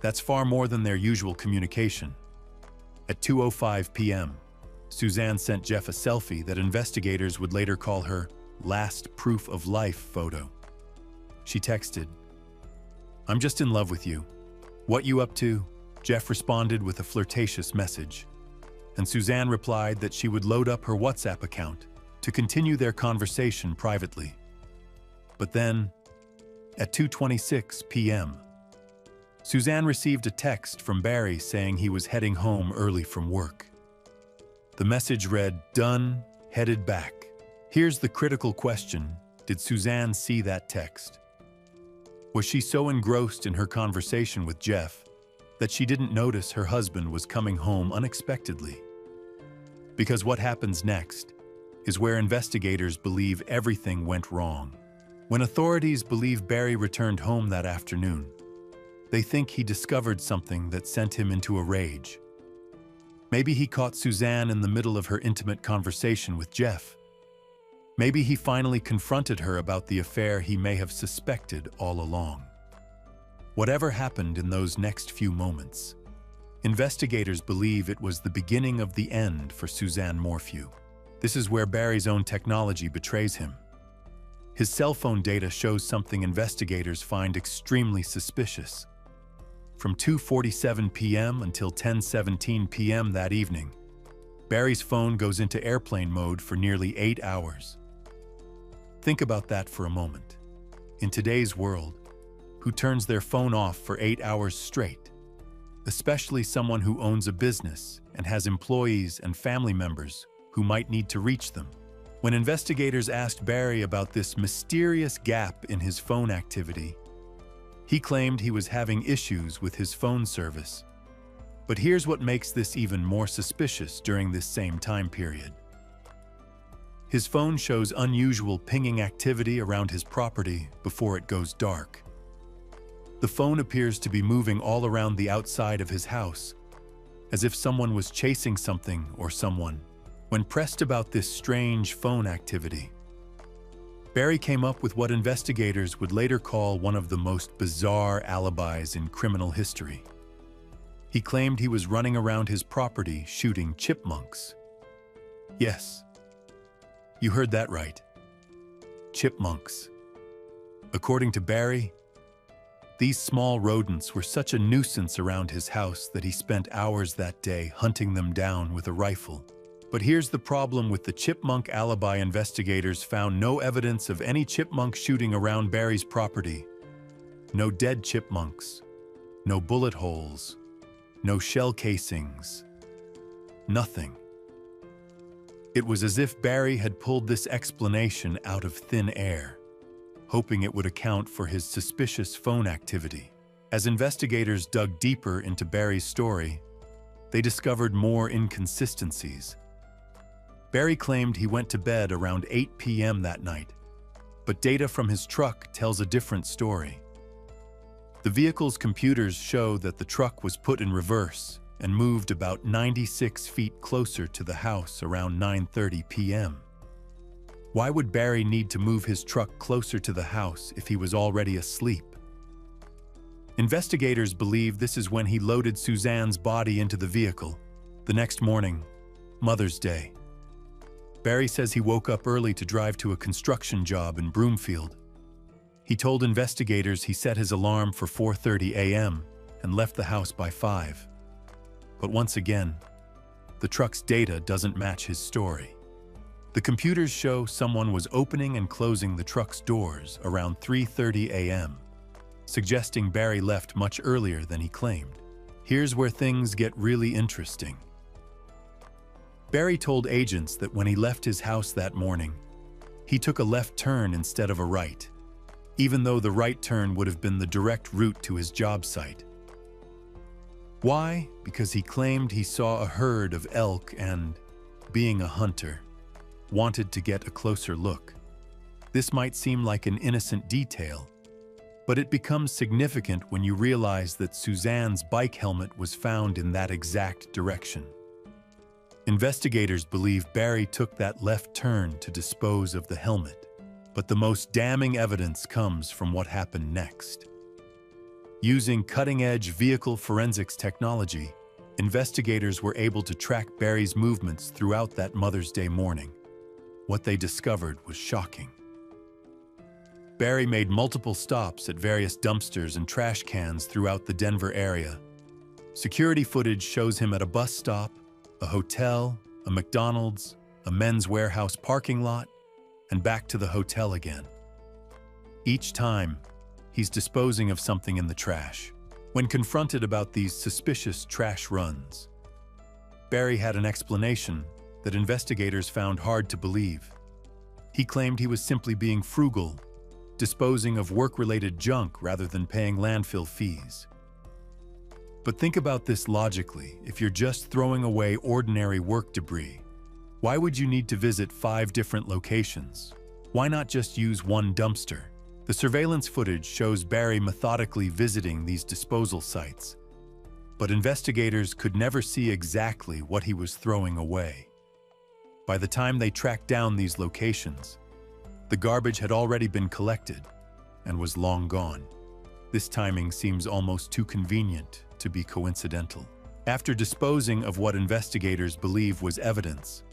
That's far more than their usual communication. At 2:05 p.m., Suzanne sent Jeff a selfie that investigators would later call her last proof of life photo. She texted, "I'm just in love with you. What you up to?" Jeff responded with a flirtatious message, and Suzanne replied that she would load up her WhatsApp account to continue their conversation privately. But then, at 2:26 p.m., Suzanne received a text from Barry saying he was heading home early from work. The message read, "Done, headed back." Here's the critical question: did Suzanne see that text? Was she so engrossed in her conversation with Jeff that she didn't notice her husband was coming home unexpectedly? Because what happens next is where investigators believe everything went wrong. When authorities believe Barry returned home that afternoon, they think he discovered something that sent him into a rage. Maybe he caught Suzanne in the middle of her intimate conversation with Jeff. Maybe he finally confronted her about the affair he may have suspected all along. Whatever happened in those next few moments, investigators believe it was the beginning of the end for Suzanne Morphew. This is where Barry's own technology betrays him. His cell phone data shows something investigators find extremely suspicious. From 2:47 p.m. until 10:17 p.m. that evening, Barry's phone goes into airplane mode for nearly 8 hours. Think about that for a moment. In today's world, who turns their phone off for 8 hours straight? Especially someone who owns a business and has employees and family members who might need to reach them. When investigators asked Barry about this mysterious gap in his phone activity, he claimed he was having issues with his phone service. But here's what makes this even more suspicious during this same time period. His phone shows unusual pinging activity around his property before it goes dark. The phone appears to be moving all around the outside of his house, as if someone was chasing something or someone. When pressed about this strange phone activity, Barry came up with what investigators would later call one of the most bizarre alibis in criminal history. He claimed he was running around his property shooting chipmunks. Yes, you heard that right. Chipmunks. According to Barry, these small rodents were such a nuisance around his house that he spent hours that day hunting them down with a rifle. But here's the problem with the chipmunk alibi: investigators found no evidence of any chipmunk shooting around Barry's property. No dead chipmunks, no bullet holes, no shell casings, nothing. It was as if Barry had pulled this explanation out of thin air, hoping it would account for his suspicious phone activity. As investigators dug deeper into Barry's story, they discovered more inconsistencies. Barry claimed he went to bed around 8 p.m. that night, but data from his truck tells a different story. The vehicle's computers show that the truck was put in reverse and moved about 96 feet closer to the house around 9:30 p.m. Why would Barry need to move his truck closer to the house if he was already asleep? Investigators believe this is when he loaded Suzanne's body into the vehicle. The next morning, Mother's Day, Barry says he woke up early to drive to a construction job in Broomfield. He told investigators he set his alarm for 4:30 a.m. and left the house by 5. But once again, the truck's data doesn't match his story. The computers show someone was opening and closing the truck's doors around 3:30 a.m., suggesting Barry left much earlier than he claimed. Here's where things get really interesting. Barry told agents that when he left his house that morning, he took a left turn instead of a right, even though the right turn would have been the direct route to his job site. Why? Because he claimed he saw a herd of elk and being a hunter, wanted to get a closer look. This might seem like an innocent detail, but it becomes significant when you realize that Suzanne's bike helmet was found in that exact direction. Investigators believe Barry took that left turn to dispose of the helmet, but the most damning evidence comes from what happened next. Using cutting-edge vehicle forensics technology, investigators were able to track Barry's movements throughout that Mother's Day morning. What they discovered was shocking. Barry made multiple stops at various dumpsters and trash cans throughout the Denver area. Security footage shows him at a bus stop, a hotel, a McDonald's, a Men's Warehouse parking lot, and back to the hotel again. Each time, he's disposing of something in the trash. When confronted about these suspicious trash runs, Barry had an explanation that investigators found hard to believe. He claimed he was simply being frugal, disposing of work-related junk rather than paying landfill fees. But think about this logically. If you're just throwing away ordinary work debris, why would you need to visit 5 different locations? Why not just use one dumpster? The surveillance footage shows Barry methodically visiting these disposal sites, but investigators could never see exactly what he was throwing away. By the time they tracked down these locations, the garbage had already been collected and was long gone. This timing seems almost too convenient to be coincidental. After disposing of what investigators believe was evidence,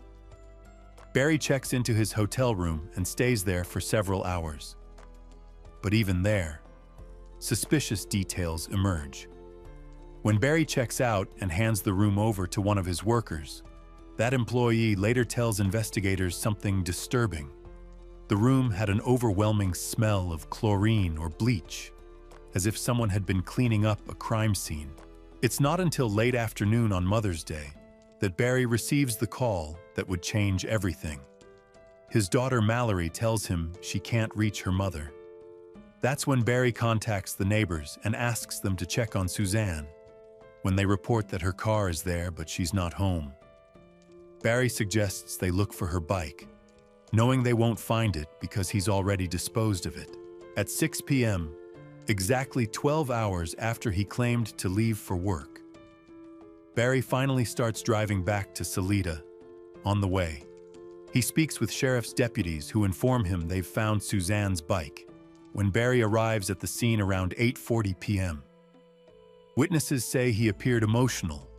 Barry checks into his hotel room and stays there for several hours. But even there, suspicious details emerge. When Barry checks out and hands the room over to one of his workers, that employee later tells investigators something disturbing. The room had an overwhelming smell of chlorine or bleach, as if someone had been cleaning up a crime scene. It's not until late afternoon on Mother's Day that Barry receives the call that would change everything. His daughter Mallory tells him she can't reach her mother. That's when Barry contacts the neighbors and asks them to check on Suzanne. When they report that her car is there but she's not home, Barry suggests they look for her bike, knowing they won't find it because he's already disposed of it. At 6 p.m., exactly 12 hours after he claimed to leave for work, Barry finally starts driving back to Salida. On the way, he speaks with sheriff's deputies who inform him they've found Suzanne's bike. When Barry arrives at the scene around 8:40 p.m., witnesses say he appeared emotional,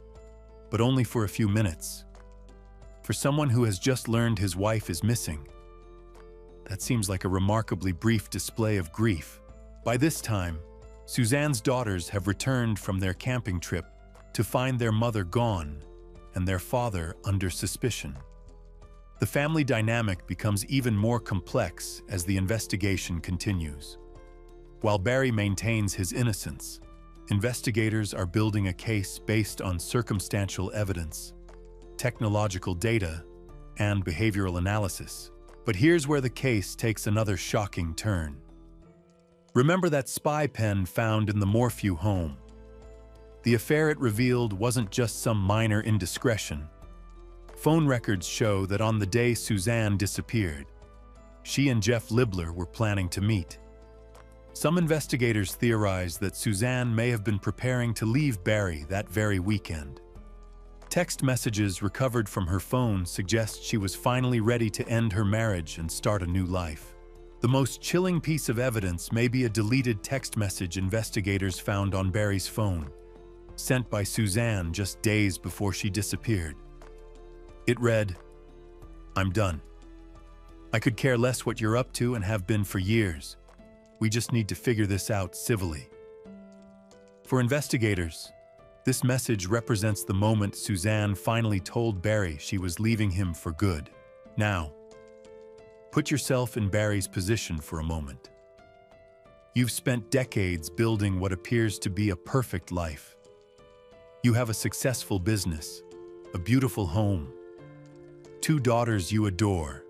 but only for a few minutes. For someone who has just learned his wife is missing, that seems like a remarkably brief display of grief. By this time, Suzanne's daughters have returned from their camping trip to find their mother gone and their father under suspicion. The family dynamic becomes even more complex as the investigation continues. While Barry maintains his innocence, investigators are building a case based on circumstantial evidence, technological data, and behavioral analysis. But here's where the case takes another shocking turn. Remember that spy pen found in the Morphew home? The affair it revealed wasn't just some minor indiscretion. Phone records show that on the day Suzanne disappeared, she and Jeff Libler were planning to meet. Some investigators theorize that Suzanne may have been preparing to leave Barry that very weekend. Text messages recovered from her phone suggest she was finally ready to end her marriage and start a new life. The most chilling piece of evidence may be a deleted text message investigators found on Barry's phone, sent by Suzanne just days before she disappeared. It read, "I'm done. I could care less what you're up to and have been for years. We just need to figure this out civilly." For investigators, this message represents the moment Suzanne finally told Barry she was leaving him for good. Now, put yourself in Barry's position for a moment. You've spent decades building what appears to be a perfect life. You have a successful business, a beautiful home, 2 daughters you adore.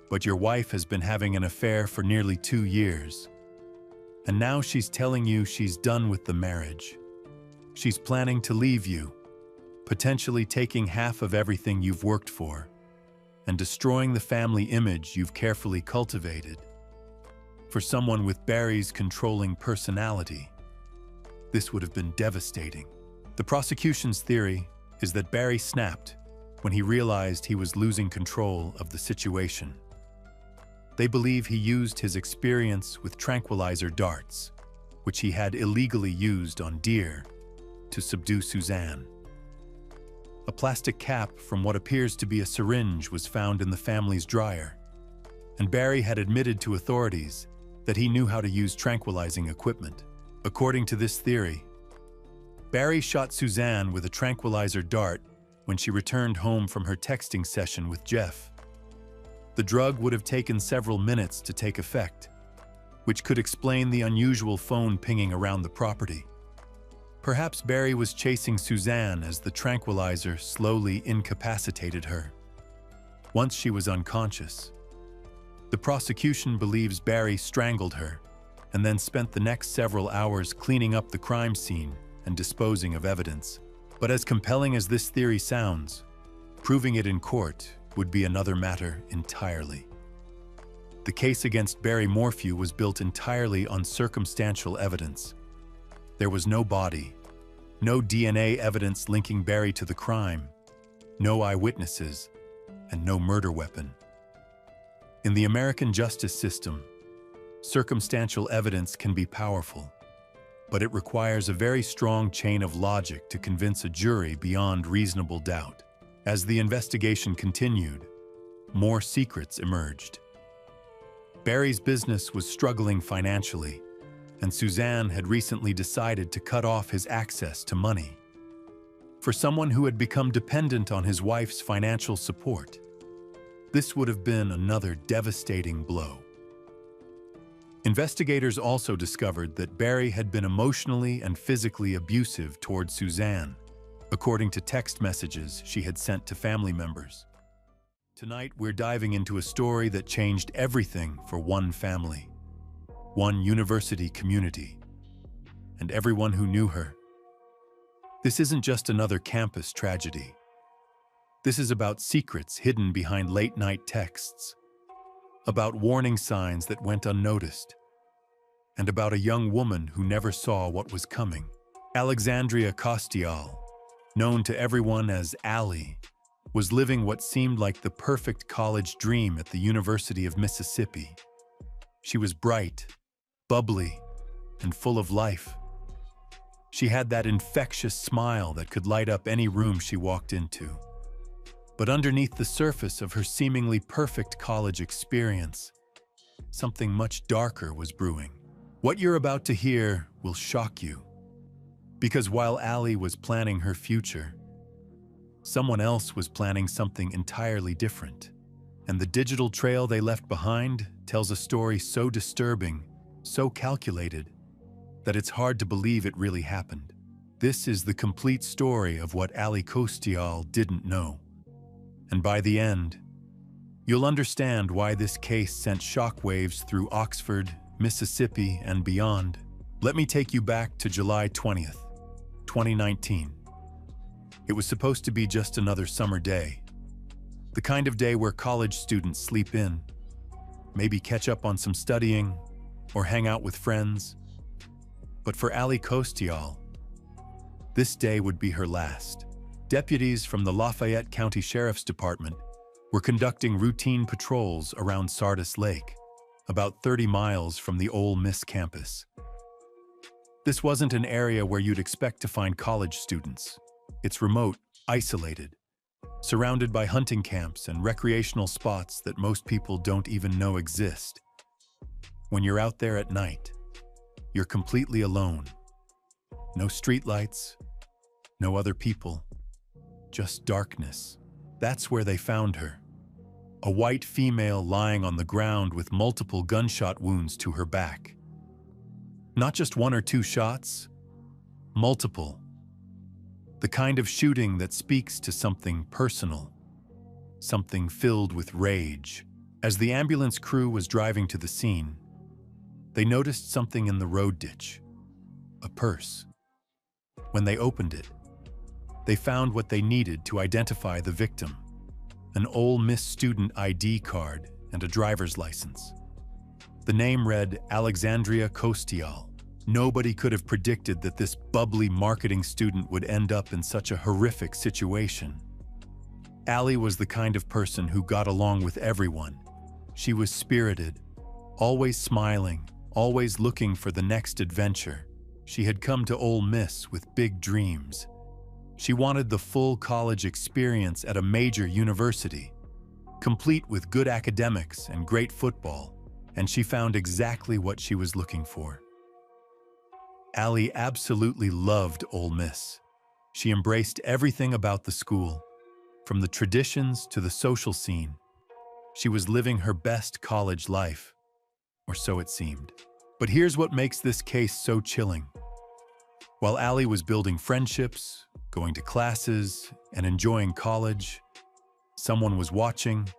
But your wife has been having an affair for nearly 2 years. And now she's telling you she's done with the marriage. She's planning to leave you, potentially taking half of everything you've worked for and destroying the family image you've carefully cultivated. For someone with Barry's controlling personality, this would have been devastating. The prosecution's theory is that Barry snapped when he realized he was losing control of the situation. They believe he used his experience with tranquilizer darts, which he had illegally used on deer, to subdue Suzanne. A plastic cap from what appears to be a syringe was found in the family's dryer, and Barry had admitted to authorities that he knew how to use tranquilizing equipment. According to this theory, Barry shot Suzanne with a tranquilizer dart when she returned home from her texting session with Jeff. The drug would have taken several minutes to take effect, which could explain the unusual phone pinging around the property. Perhaps Barry was chasing Suzanne as the tranquilizer slowly incapacitated her. Once she was unconscious, the prosecution believes Barry strangled her and then spent the next several hours cleaning up the crime scene and disposing of evidence. But as compelling as this theory sounds, proving it in court would be another matter entirely. The case against Barry Morphew was built entirely on circumstantial evidence. There was no body, no DNA evidence linking Barry to the crime, no eyewitnesses, and no murder weapon. In the American justice system, circumstantial evidence can be powerful, but it requires a very strong chain of logic to convince a jury beyond reasonable doubt. As the investigation continued, more secrets emerged. Barry's business was struggling financially, and Suzanne had recently decided to cut off his access to money. For someone who had become dependent on his wife's financial support, this would have been another devastating blow. Investigators also discovered that Barry had been emotionally and physically abusive toward Suzanne, according to text messages she had sent to family members. Tonight, we're diving into a story that changed everything for one family, one university community, and everyone who knew her. This isn't just another campus tragedy. This is about secrets hidden behind late-night texts, about warning signs that went unnoticed, and about a young woman who never saw what was coming. Alexandria Costial, known to everyone as Allie, was living what seemed like the perfect college dream at the University of Mississippi. She was bright, bubbly, and full of life. She had that infectious smile that could light up any room she walked into. But underneath the surface of her seemingly perfect college experience, something much darker was brewing. What you're about to hear will shock you, because while Allie was planning her future, someone else was planning something entirely different. And the digital trail they left behind tells a story so disturbing, so calculated, that it's hard to believe it really happened. This is the complete story of what Allie Costial didn't know. And by the end, you'll understand why this case sent shockwaves through Oxford, Mississippi, and beyond. Let me take you back to July 20th, 2019. It was supposed to be just another summer day, the kind of day where college students sleep in, maybe catch up on some studying, or hang out with friends. But for Allie Costial, this day would be her last. Deputies from the Lafayette County Sheriff's Department were conducting routine patrols around Sardis Lake, about 30 miles from the Ole Miss campus. This wasn't an area where you'd expect to find college students. It's remote, isolated, surrounded by hunting camps and recreational spots that most people don't even know exist. When you're out there at night, you're completely alone. No streetlights, no other people. Just darkness. That's where they found her. A white female lying on the ground with multiple gunshot wounds to her back. Not just one or two shots, multiple. The kind of shooting that speaks to something personal, something filled with rage. As the ambulance crew was driving to the scene, they noticed something in the road ditch, a purse. When they opened it, They found what they needed to identify the victim: an Ole Miss student ID card and a driver's license. The name read Alexandria Kostial. Nobody could have predicted that this bubbly marketing student would end up in such a horrific situation. Allie was the kind of person who got along with everyone. She was spirited, always smiling, always looking for the next adventure. She had come to Ole Miss with big dreams. She wanted the full college experience at a major university, complete with good academics and great football, and she found exactly what she was looking for. Allie absolutely loved Ole Miss. She embraced everything about the school, from the traditions to the social scene. She was living her best college life, or so it seemed. But here's what makes this case so chilling. While Allie was building friendships, going to classes, and enjoying college, someone was watching,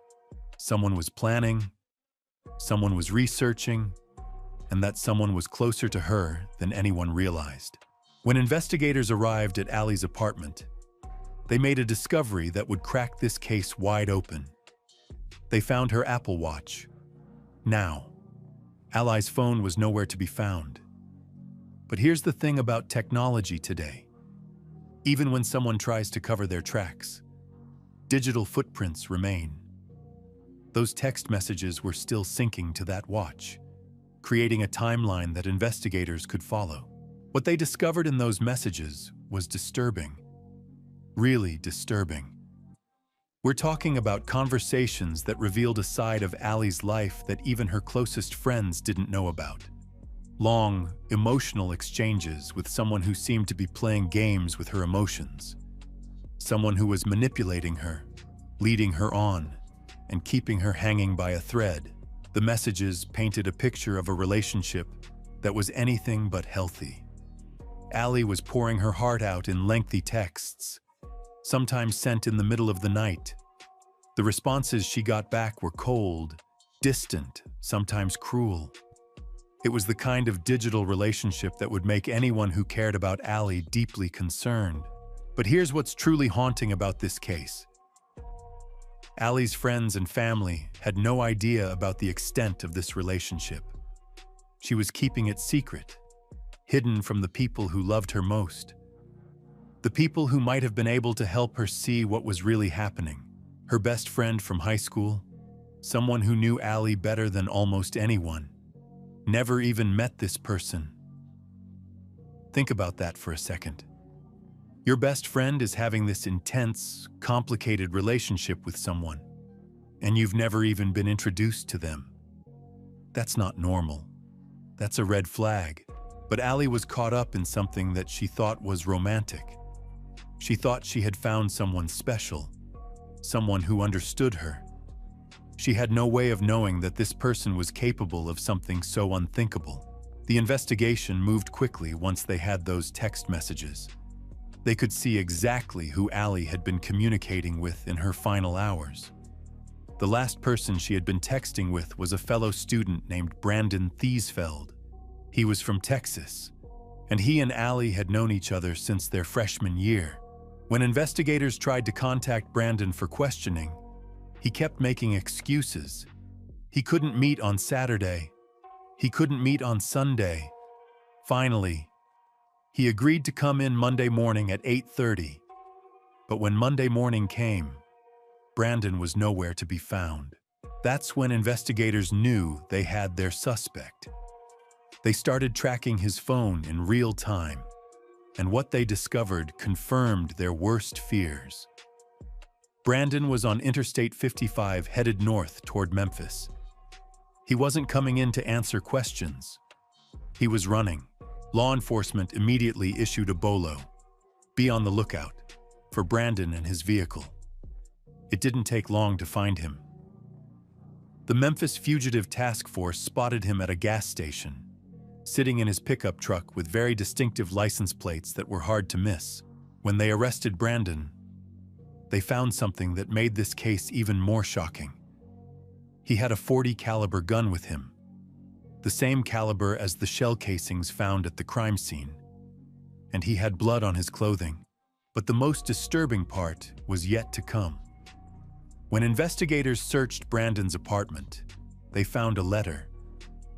someone was planning, someone was researching, and that someone was closer to her than anyone realized. When investigators arrived at Allie's apartment, they made a discovery that would crack this case wide open. They found her Apple Watch. Now, Allie's phone was nowhere to be found. But here's the thing about technology today. Even when someone tries to cover their tracks, digital footprints remain. Those text messages were still syncing to that watch, creating a timeline that investigators could follow. What they discovered in those messages was disturbing, really disturbing. We're talking about conversations that revealed a side of Allie's life that even her closest friends didn't know about. Long, emotional exchanges with someone who seemed to be playing games with her emotions. Someone who was manipulating her, leading her on, and keeping her hanging by a thread. The messages painted a picture of a relationship that was anything but healthy. Allie was pouring her heart out in lengthy texts, sometimes sent in the middle of the night. The responses she got back were cold, distant, sometimes cruel. It was the kind of digital relationship that would make anyone who cared about Allie deeply concerned. But here's what's truly haunting about this case. Allie's friends and family had no idea about the extent of this relationship. She was keeping it secret, hidden from the people who loved her most. The people who might have been able to help her see what was really happening. Her best friend from high school, someone who knew Allie better than almost anyone, never even met this person. Think about that for a second. Your best friend is having this intense, complicated relationship with someone, and you've never even been introduced to them. That's not normal. That's a red flag. But Allie was caught up in something that she thought was romantic. She thought she had found someone special, someone who understood her. She had no way of knowing that this person was capable of something so unthinkable. The investigation moved quickly once they had those text messages. They could see exactly who Allie had been communicating with in her final hours. The last person she had been texting with was a fellow student named Brandon Thiesfeld. He was from Texas, and he and Allie had known each other since their freshman year. When investigators tried to contact Brandon for questioning, he kept making excuses. He couldn't meet on Saturday. He couldn't meet on Sunday. Finally, he agreed to come in Monday morning at 8:30. But when Monday morning came, Brandon was nowhere to be found. That's when investigators knew they had their suspect. They started tracking his phone in real time, and what they discovered confirmed their worst fears. Brandon was on Interstate 55 headed north toward Memphis. He wasn't coming in to answer questions. He was running. Law enforcement immediately issued a BOLO. Be on the lookout for Brandon and his vehicle. It didn't take long to find him. The Memphis Fugitive Task Force spotted him at a gas station, sitting in his pickup truck with very distinctive license plates that were hard to miss. When they arrested Brandon, they found something that made this case even more shocking. He had a .40 caliber gun with him, the same caliber as the shell casings found at the crime scene, and he had blood on his clothing. But the most disturbing part was yet to come. When investigators searched Brandon's apartment, they found a letter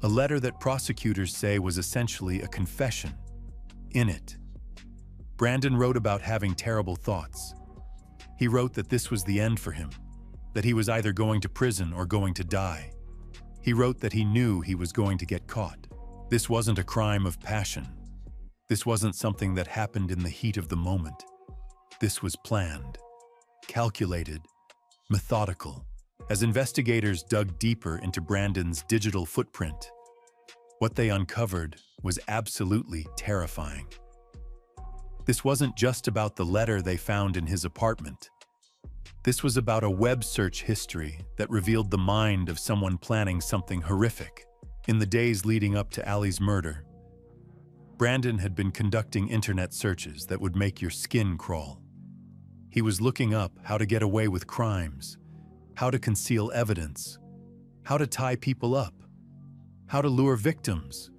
that prosecutors say was essentially a confession. In it, Brandon wrote about having terrible thoughts. He wrote that this was the end for him, that he was either going to prison or going to die. He wrote that he knew he was going to get caught. This wasn't a crime of passion. This wasn't something that happened in the heat of the moment. This was planned, calculated, methodical. As investigators dug deeper into Brandon's digital footprint, what they uncovered was absolutely terrifying. This wasn't just about the letter they found in his apartment. This was about a web search history that revealed the mind of someone planning something horrific. In the days leading up to Ali's murder, Brandon had been conducting internet searches that would make your skin crawl. He was looking up how to get away with crimes, how to conceal evidence, how to tie people up, how to lure victims.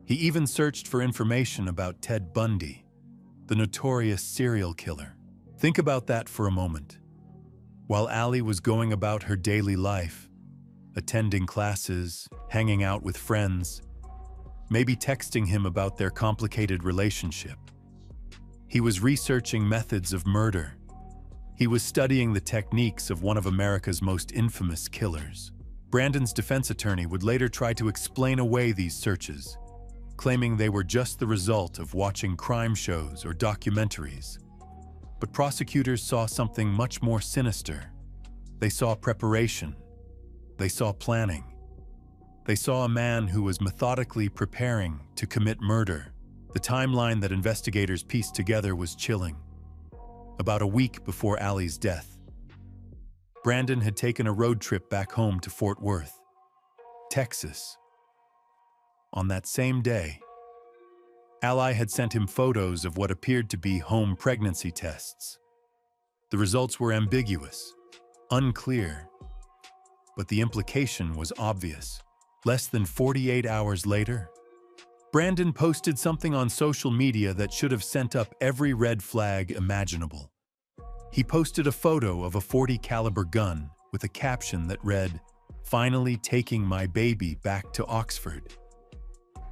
He even searched for information about Ted Bundy, the notorious serial killer. Think about that for a moment. While Ali was going about her daily life, attending classes, hanging out with friends, maybe texting him about their complicated relationship, he was researching methods of murder. He was studying the techniques of one of America's most infamous killers. Brandon's defense attorney would later try to explain away these searches, claiming they were just the result of watching crime shows or documentaries. But prosecutors saw something much more sinister. They saw preparation. They saw planning. They saw a man who was methodically preparing to commit murder. The timeline that investigators pieced together was chilling. About a week before Ali's death, Brandon had taken a road trip back home to Fort Worth, Texas. On that same day, Ali had sent him photos of what appeared to be home pregnancy tests. The results were ambiguous, unclear, but the implication was obvious. Less than 48 hours later, Brandon posted something on social media that should have sent up every red flag imaginable. He posted a photo of a .40 caliber gun with a caption that read, "Finally taking my baby back to Oxford."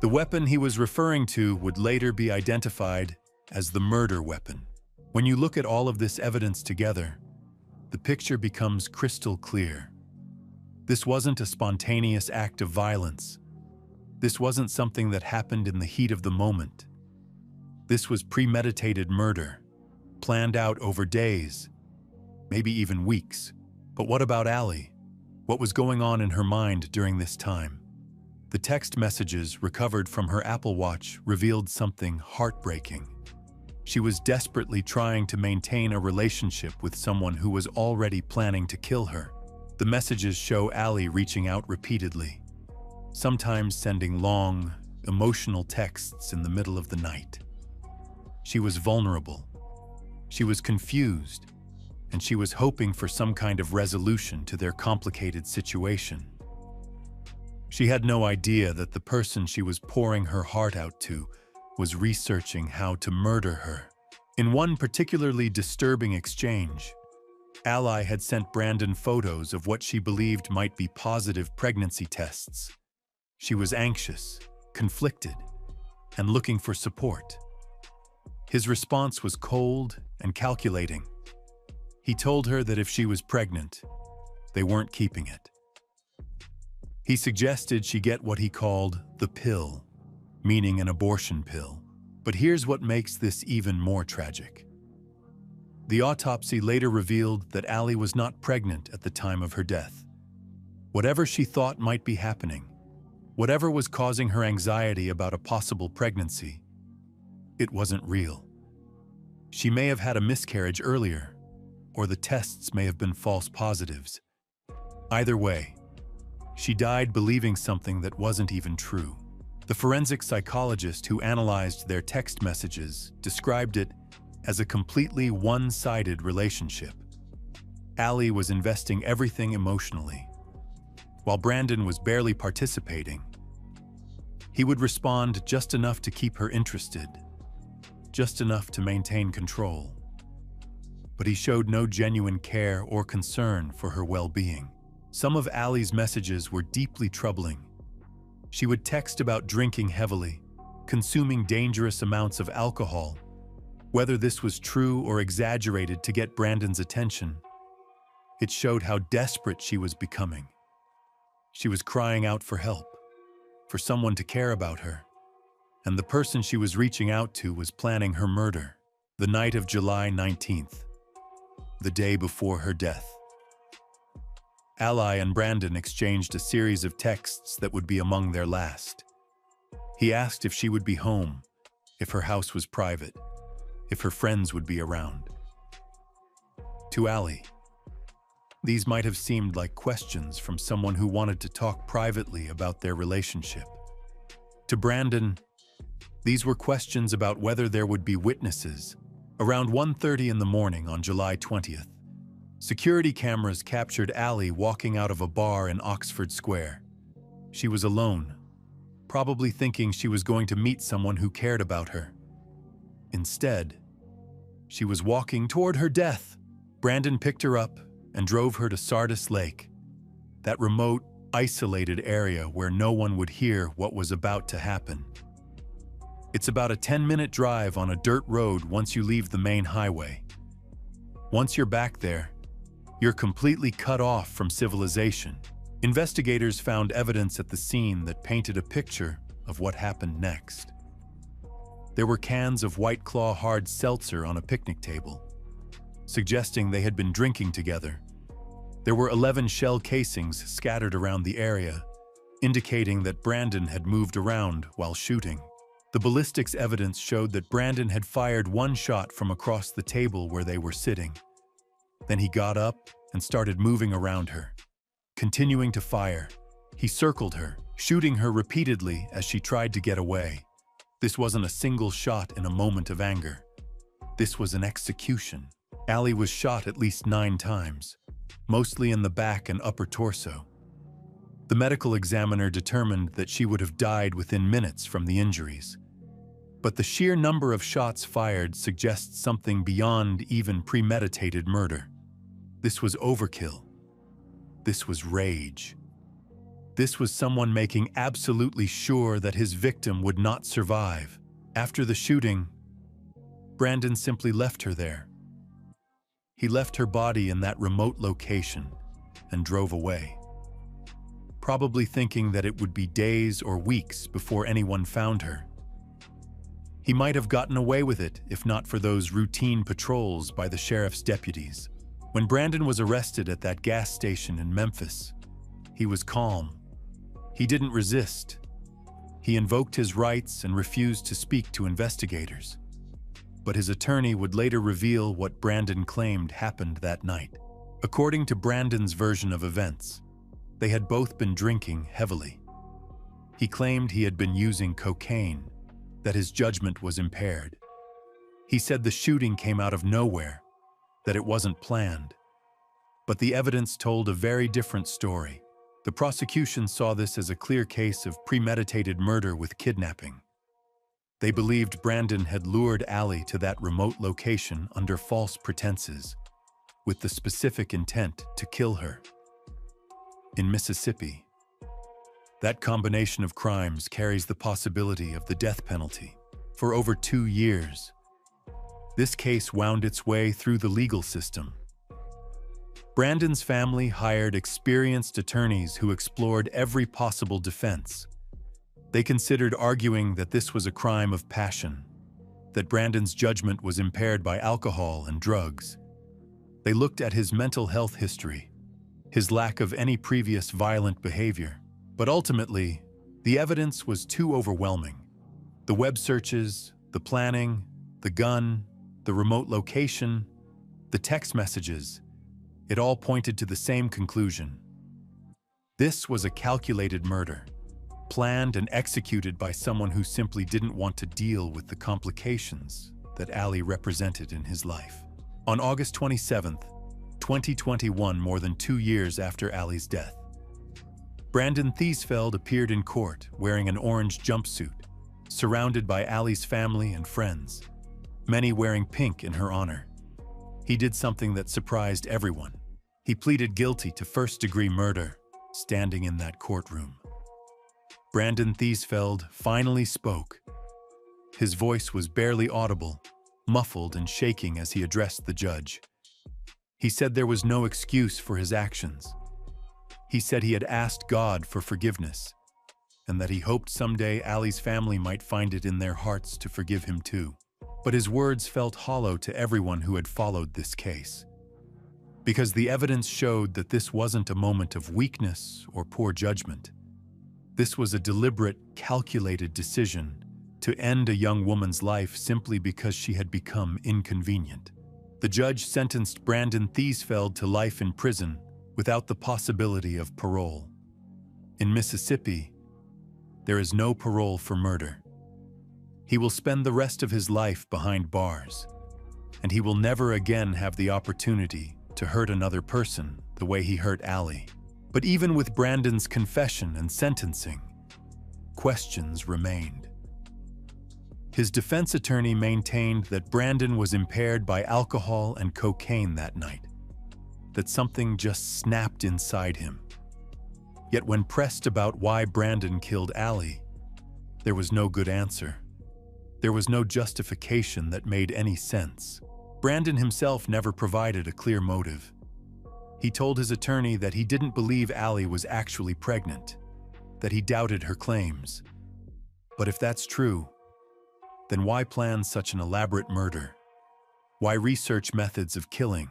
The weapon he was referring to would later be identified as the murder weapon. When you look at all of this evidence together, the picture becomes crystal clear. This wasn't a spontaneous act of violence. This wasn't something that happened in the heat of the moment. This was premeditated murder, planned out over days, maybe even weeks. But what about Ali? What was going on in her mind during this time? The text messages recovered from her Apple Watch revealed something heartbreaking. She was desperately trying to maintain a relationship with someone who was already planning to kill her. The messages show Ali reaching out repeatedly, sometimes sending long, emotional texts in the middle of the night. She was vulnerable. She was confused, and she was hoping for some kind of resolution to their complicated situation. She had no idea that the person she was pouring her heart out to was researching how to murder her. In one particularly disturbing exchange, Ali had sent Brandon photos of what she believed might be positive pregnancy tests. She was anxious, conflicted, and looking for support. His response was cold and calculating. He told her that if she was pregnant, they weren't keeping it. He suggested she get what he called the pill, meaning an abortion pill. But here's what makes this even more tragic. The autopsy later revealed that Ali was not pregnant at the time of her death. Whatever she thought might be happening, whatever was causing her anxiety about a possible pregnancy, it wasn't real. She may have had a miscarriage earlier, or the tests may have been false positives. Either way, she died believing something that wasn't even true. The forensic psychologist who analyzed their text messages described it as a completely one-sided relationship. Ali was investing everything emotionally, while Brandon was barely participating. He would respond just enough to keep her interested, just enough to maintain control. but he showed no genuine care or concern for her well-being. Some of Ali's messages were deeply troubling. She would text about drinking heavily, consuming dangerous amounts of alcohol. Whether this was true or exaggerated to get Brandon's attention, it showed how desperate she was becoming. She was crying out for help, for someone to care about her, and the person she was reaching out to was planning her murder. The night of July 19th, the day before her death, Ali and Brandon exchanged a series of texts that would be among their last. He asked if she would be home, if her house was private, if her friends would be around. To Ali, these might have seemed like questions from someone who wanted to talk privately about their relationship. To Brandon, these were questions about whether there would be witnesses. Around 1:30 in the morning on July 20th, security cameras captured Ali walking out of a bar in Oxford Square. She was alone, probably thinking she was going to meet someone who cared about her. Instead, she was walking toward her death. Brandon picked her up and drove her to Sardis Lake, that remote, isolated area where no one would hear what was about to happen. It's about a 10-minute drive on a dirt road once you leave the main highway. Once you're back there, you're completely cut off from civilization. Investigators found evidence at the scene that painted a picture of what happened next. There were cans of White Claw hard seltzer on a picnic table, suggesting they had been drinking together. There were 11 shell casings scattered around the area, indicating that Brandon had moved around while shooting. The ballistics evidence showed that Brandon had fired one shot from across the table where they were sitting. Then he got up and started moving around her. Continuing to fire, he circled her, shooting her repeatedly as she tried to get away. This wasn't a single shot in a moment of anger. This was an execution. Ali was shot at least 9 times, mostly in the back and upper torso. The medical examiner determined that she would have died within minutes from the injuries. But the sheer number of shots fired suggests something beyond even premeditated murder. This was overkill. This was rage. This was someone making absolutely sure that his victim would not survive. After the shooting, Brandon simply left her there. He left her body in that remote location and drove away, probably thinking that it would be days or weeks before anyone found her. He might have gotten away with it if not for those routine patrols by the sheriff's deputies. When Brandon was arrested at that gas station in Memphis, he was calm. He didn't resist. He invoked his rights and refused to speak to investigators. But his attorney would later reveal what Brandon claimed happened that night. According to Brandon's version of events, they had both been drinking heavily. He claimed he had been using cocaine, that his judgment was impaired. He said the shooting came out of nowhere, that it wasn't planned. But the evidence told a very different story. The prosecution saw this as a clear case of premeditated murder with kidnapping. They believed Brandon had lured Ali to that remote location under false pretenses, with the specific intent to kill her. In Mississippi, that combination of crimes carries the possibility of the death penalty. For over 2 years, this case wound its way through the legal system. Brandon's family hired experienced attorneys who explored every possible defense. They considered arguing that this was a crime of passion, that Brandon's judgment was impaired by alcohol and drugs. They looked at his mental health history, his lack of any previous violent behavior. But ultimately, the evidence was too overwhelming. The web searches, the planning, the gun, the remote location, the text messages, it all pointed to the same conclusion. This was a calculated murder, planned and executed by someone who simply didn't want to deal with the complications that Ali represented in his life. On August 27th, 2021, more than 2 years after Ali's death, Brandon Thiesfeld appeared in court wearing an orange jumpsuit, surrounded by Ali's family and friends, many wearing pink in her honor. He did something that surprised everyone. He pleaded guilty to first-degree murder, standing in that courtroom. Brandon Thiesfeld finally spoke. His voice was barely audible, muffled and shaking as he addressed the judge. He said there was no excuse for his actions. He said he had asked God for forgiveness, and that he hoped someday Allie's family might find it in their hearts to forgive him too. But his words felt hollow to everyone who had followed this case. Because the evidence showed that this wasn't a moment of weakness or poor judgment. This was a deliberate, calculated decision to end a young woman's life simply because she had become inconvenient. The judge sentenced Brandon Thiesfeld to life in prison without the possibility of parole. In Mississippi, there is no parole for murder. He will spend the rest of his life behind bars, and he will never again have the opportunity to hurt another person the way he hurt Allie. But even with Brandon's confession and sentencing, questions remained. His defense attorney maintained that Brandon was impaired by alcohol and cocaine that night, that something just snapped inside him. Yet when pressed about why Brandon killed Allie, there was no good answer. There was no justification that made any sense. Brandon himself never provided a clear motive. He told his attorney that he didn't believe Allie was actually pregnant, that he doubted her claims. But if that's true, then why plan such an elaborate murder? Why research methods of killing?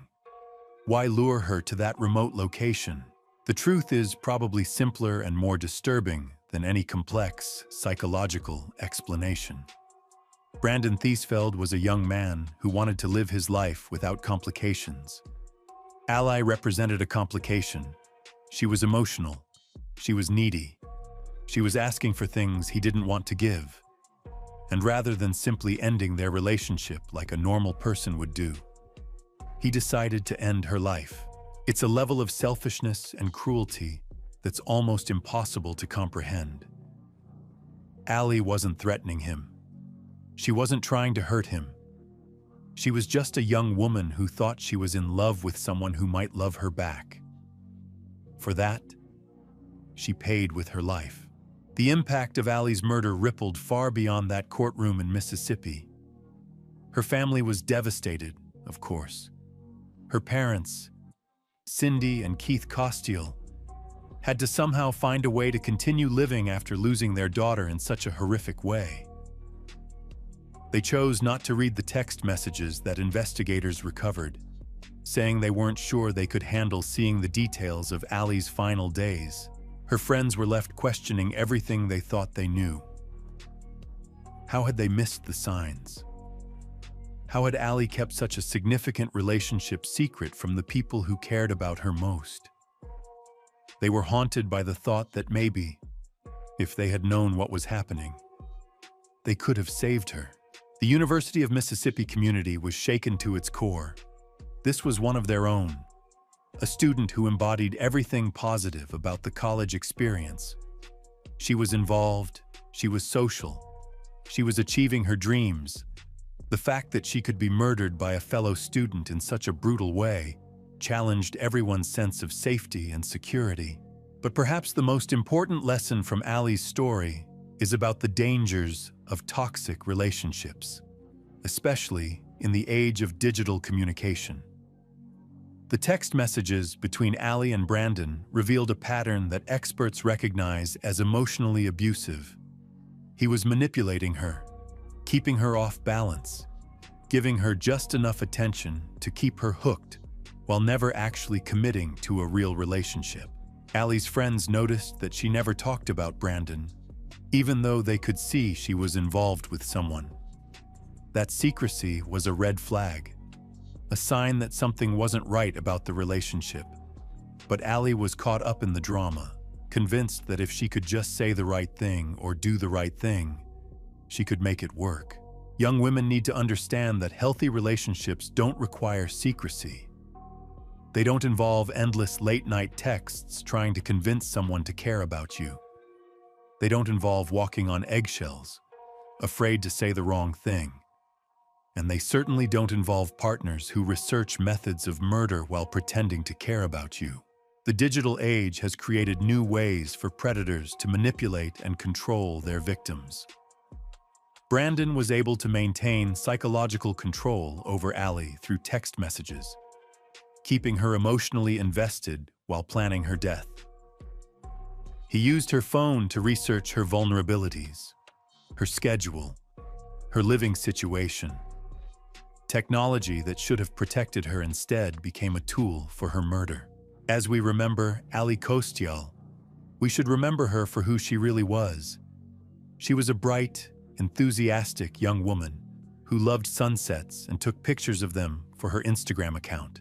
Why lure her to that remote location? The truth is probably simpler and more disturbing than any complex, psychological explanation. Brandon Thiesfeld was a young man who wanted to live his life without complications. Allie represented a complication. She was emotional. She was needy. She was asking for things he didn't want to give. And rather than simply ending their relationship like a normal person would do, he decided to end her life. It's a level of selfishness and cruelty that's almost impossible to comprehend. Allie wasn't threatening him. She wasn't trying to hurt him. She was just a young woman who thought she was in love with someone who might love her back. For that, she paid with her life. The impact of Allie's murder rippled far beyond that courtroom in Mississippi. Her family was devastated, of course. Her parents, Cindy and Keith Costiel, had to somehow find a way to continue living after losing their daughter in such a horrific way. They chose not to read the text messages that investigators recovered, saying they weren't sure they could handle seeing the details of Allie's final days. Her friends were left questioning everything they thought they knew. How had they missed the signs? How had Allie kept such a significant relationship secret from the people who cared about her most? They were haunted by the thought that maybe, if they had known what was happening, they could have saved her. The University of Mississippi community was shaken to its core. This was one of their own, a student who embodied everything positive about the college experience. She was involved, she was social, she was achieving her dreams. The fact that she could be murdered by a fellow student in such a brutal way challenged everyone's sense of safety and security. But perhaps the most important lesson from Allie's story is about the dangers of toxic relationships, especially in the age of digital communication. The text messages between Allie and Brandon revealed a pattern that experts recognize as emotionally abusive. He was manipulating her, keeping her off balance, giving her just enough attention to keep her hooked while never actually committing to a real relationship. Allie's friends noticed that she never talked about Brandon, even though they could see she was involved with someone. That secrecy was a red flag, a sign that something wasn't right about the relationship. But Allie was caught up in the drama, convinced that if she could just say the right thing or do the right thing, she could make it work. Young women need to understand that healthy relationships don't require secrecy. They don't involve endless late-night texts trying to convince someone to care about you. They don't involve walking on eggshells, afraid to say the wrong thing. And they certainly don't involve partners who research methods of murder while pretending to care about you. The digital age has created new ways for predators to manipulate and control their victims. Brandon was able to maintain psychological control over Allie through text messages, keeping her emotionally invested while planning her death. He used her phone to research her vulnerabilities, her schedule, her living situation. Technology that should have protected her instead became a tool for her murder. As we remember Allie Kostial, we should remember her for who she really was. She was a bright, enthusiastic young woman who loved sunsets and took pictures of them for her Instagram account.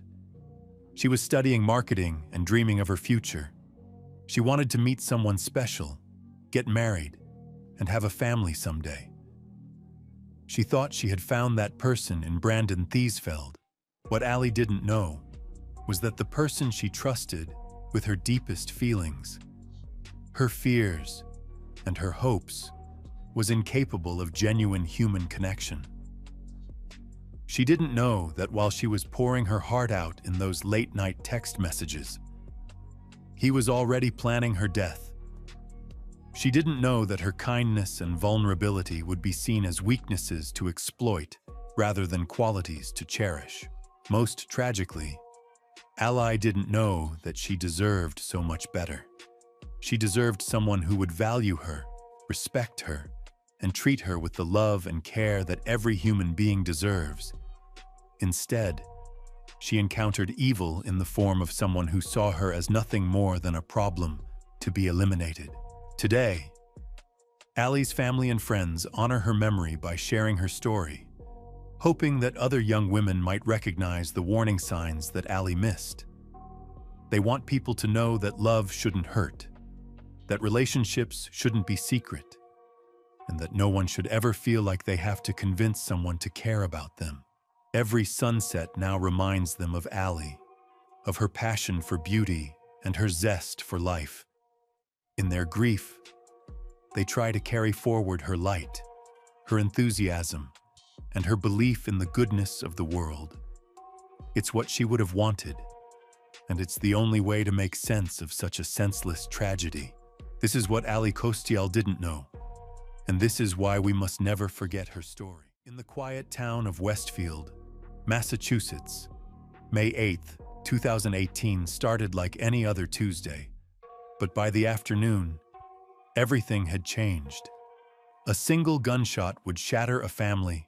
She was studying marketing and dreaming of her future. She wanted to meet someone special, get married, and have a family someday. She thought she had found that person in Brandon Thiesfeld. What Allie didn't know was that the person she trusted with her deepest feelings, her fears, and her hopes was incapable of genuine human connection. She didn't know that while she was pouring her heart out in those late-night text messages, he was already planning her death. She didn't know that her kindness and vulnerability would be seen as weaknesses to exploit rather than qualities to cherish. Most tragically, Allie didn't know that she deserved so much better. She deserved someone who would value her, respect her, and treat her with the love and care that every human being deserves. Instead, she encountered evil in the form of someone who saw her as nothing more than a problem to be eliminated. Today, Allie's family and friends honor her memory by sharing her story, hoping that other young women might recognize the warning signs that Allie missed. They want people to know that love shouldn't hurt, that relationships shouldn't be secret, and that no one should ever feel like they have to convince someone to care about them. Every sunset now reminds them of Allie, of her passion for beauty and her zest for life. In their grief, they try to carry forward her light, her enthusiasm, and her belief in the goodness of the world. It's what she would have wanted, and it's the only way to make sense of such a senseless tragedy. This is what Allie Kostial didn't know, and this is why we must never forget her story. In the quiet town of Westfield, Massachusetts, May 8th, 2018 started like any other Tuesday, but by the afternoon, everything had changed. A single gunshot would shatter a family,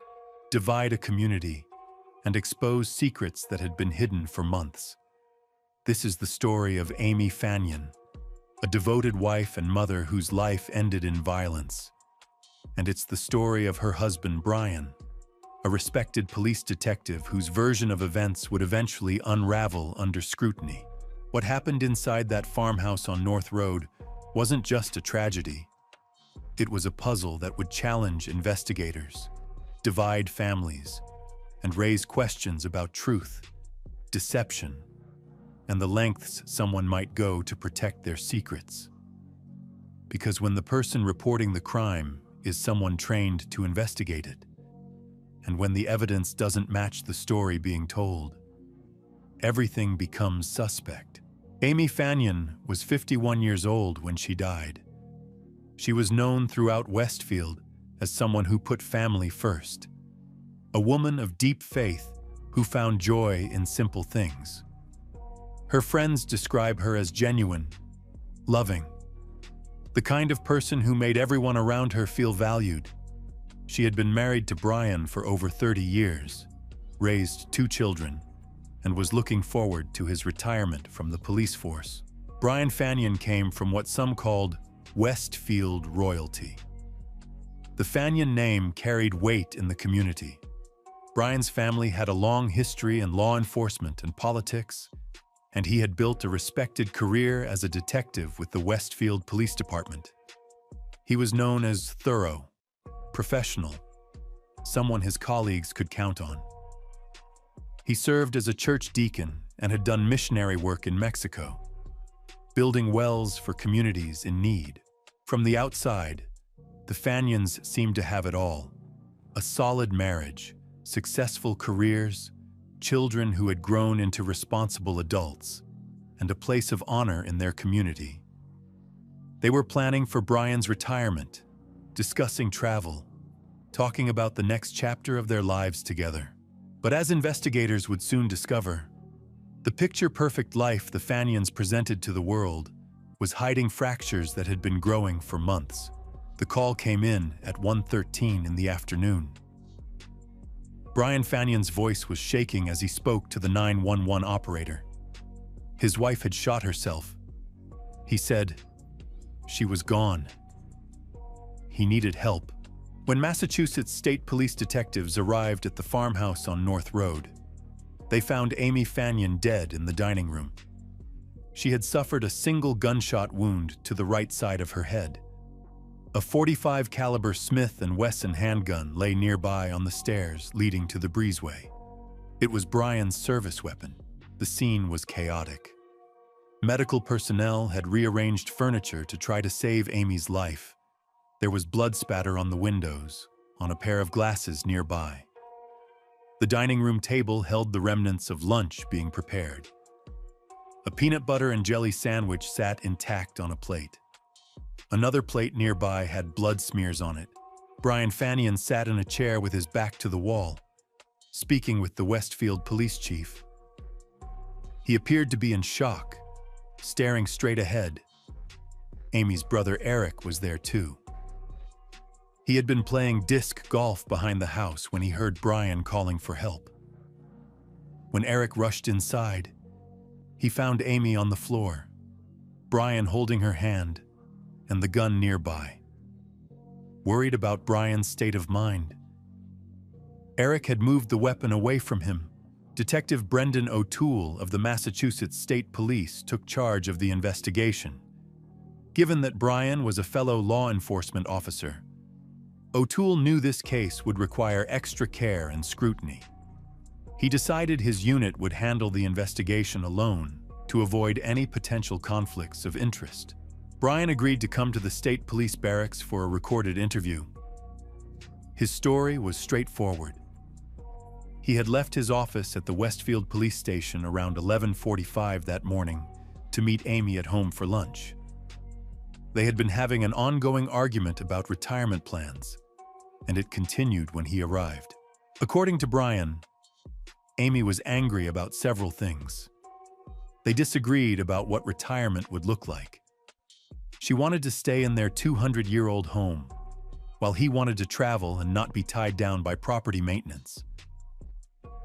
divide a community, and expose secrets that had been hidden for months. This is the story of Amy Fanyon, a devoted wife and mother whose life ended in violence. And it's the story of her husband, Brian, a respected police detective whose version of events would eventually unravel under scrutiny. What happened inside that farmhouse on North Road wasn't just a tragedy. It was a puzzle that would challenge investigators, divide families, and raise questions about truth, deception, and the lengths someone might go to protect their secrets. Because when the person reporting the crime is someone trained to investigate it, and when the evidence doesn't match the story being told, everything becomes suspect. Amy Fanyon was 51 years old when she died. She was known throughout Westfield as someone who put family first, a woman of deep faith who found joy in simple things. Her friends describe her as genuine, loving, the kind of person who made everyone around her feel valued. She had been married to Brian for over 30 years, raised 2 children, and was looking forward to his retirement from the police force. Brian Fanyon came from what some called Westfield royalty. The Fanyon name carried weight in the community. Brian's family had a long history in law enforcement and politics, and he had built a respected career as a detective with the Westfield Police Department. He was known as thorough, professional, someone his colleagues could count on. He served as a church deacon and had done missionary work in Mexico, building wells for communities in need. From the outside, the Fanyons seemed to have it all: a solid marriage, successful careers, children who had grown into responsible adults, and a place of honor in their community. They were planning for Brian's retirement, discussing travel, talking about the next chapter of their lives together. But as investigators would soon discover, the picture-perfect life the Fanians presented to the world was hiding fractures that had been growing for months. The call came in at 1:13 in the afternoon. Brian Fanion's voice was shaking as he spoke to the 911 operator. His wife had shot herself. He said she was gone. He needed help. When Massachusetts State Police detectives arrived at the farmhouse on North Road, they found Amy Fanion dead in the dining room. She had suffered a single gunshot wound to the right side of her head. A .45 caliber Smith & Wesson handgun lay nearby on the stairs leading to the breezeway. It was Brian's service weapon. The scene was chaotic. Medical personnel had rearranged furniture to try to save Amy's life. There was blood spatter on the windows, on a pair of glasses nearby. The dining room table held the remnants of lunch being prepared. A peanut butter and jelly sandwich sat intact on a plate. Another plate nearby had blood smears on it. Brian Fanion sat in a chair with his back to the wall, speaking with the Westfield police chief. He appeared to be in shock, staring straight ahead. Amy's brother Eric was there too. He had been playing disc golf behind the house when he heard Brian calling for help. When Eric rushed inside, he found Amy on the floor, Brian holding her hand, and the gun nearby. Worried about Brian's state of mind, Eric had moved the weapon away from him. Detective Brendan O'Toole of the Massachusetts State Police took charge of the investigation. Given that Brian was a fellow law enforcement officer, O'Toole knew this case would require extra care and scrutiny. He decided his unit would handle the investigation alone to avoid any potential conflicts of interest. Brian agreed to come to the state police barracks for a recorded interview. His story was straightforward. He had left his office at the Westfield police station around 11:45 that morning to meet Amy at home for lunch. They had been having an ongoing argument about retirement plans, and it continued when he arrived. According to Brian, Amy was angry about several things. They disagreed about what retirement would look like. She wanted to stay in their 200-year-old home, while he wanted to travel and not be tied down by property maintenance.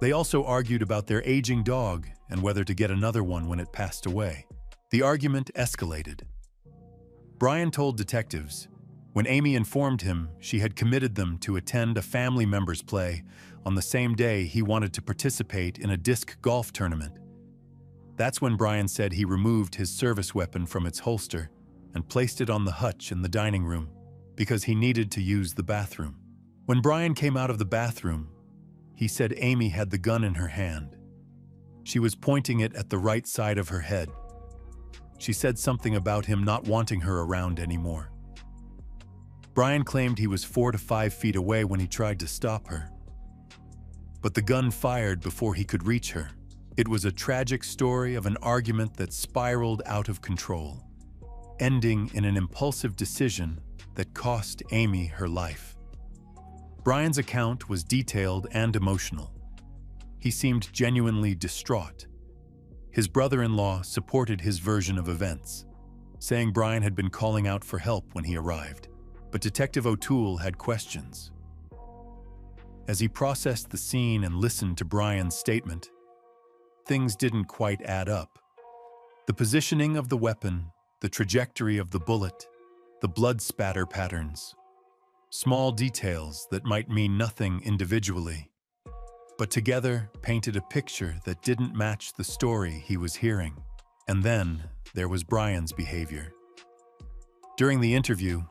They also argued about their aging dog and whether to get another one when it passed away. The argument escalated. Brian told detectives, when Amy informed him she had committed them to attend a family member's play on the same day he wanted to participate in a disc golf tournament. That's when Brian said he removed his service weapon from its holster and placed it on the hutch in the dining room because he needed to use the bathroom. When Brian came out of the bathroom, he said Amy had the gun in her hand. She was pointing it at the right side of her head. She said something about him not wanting her around anymore. Brian claimed he was 4 to 5 feet away when he tried to stop her. But the gun fired before he could reach her. It was a tragic story of an argument that spiraled out of control, ending in an impulsive decision that cost Amy her life. Brian's account was detailed and emotional. He seemed genuinely distraught. His brother-in-law supported his version of events, saying Brian had been calling out for help when he arrived. But Detective O'Toole had questions. As he processed the scene and listened to Brian's statement, things didn't quite add up. The positioning of the weapon, the trajectory of the bullet, the blood spatter patterns, small details that might mean nothing individually, but together painted a picture that didn't match the story he was hearing. And then there was Brian's behavior. During the interview,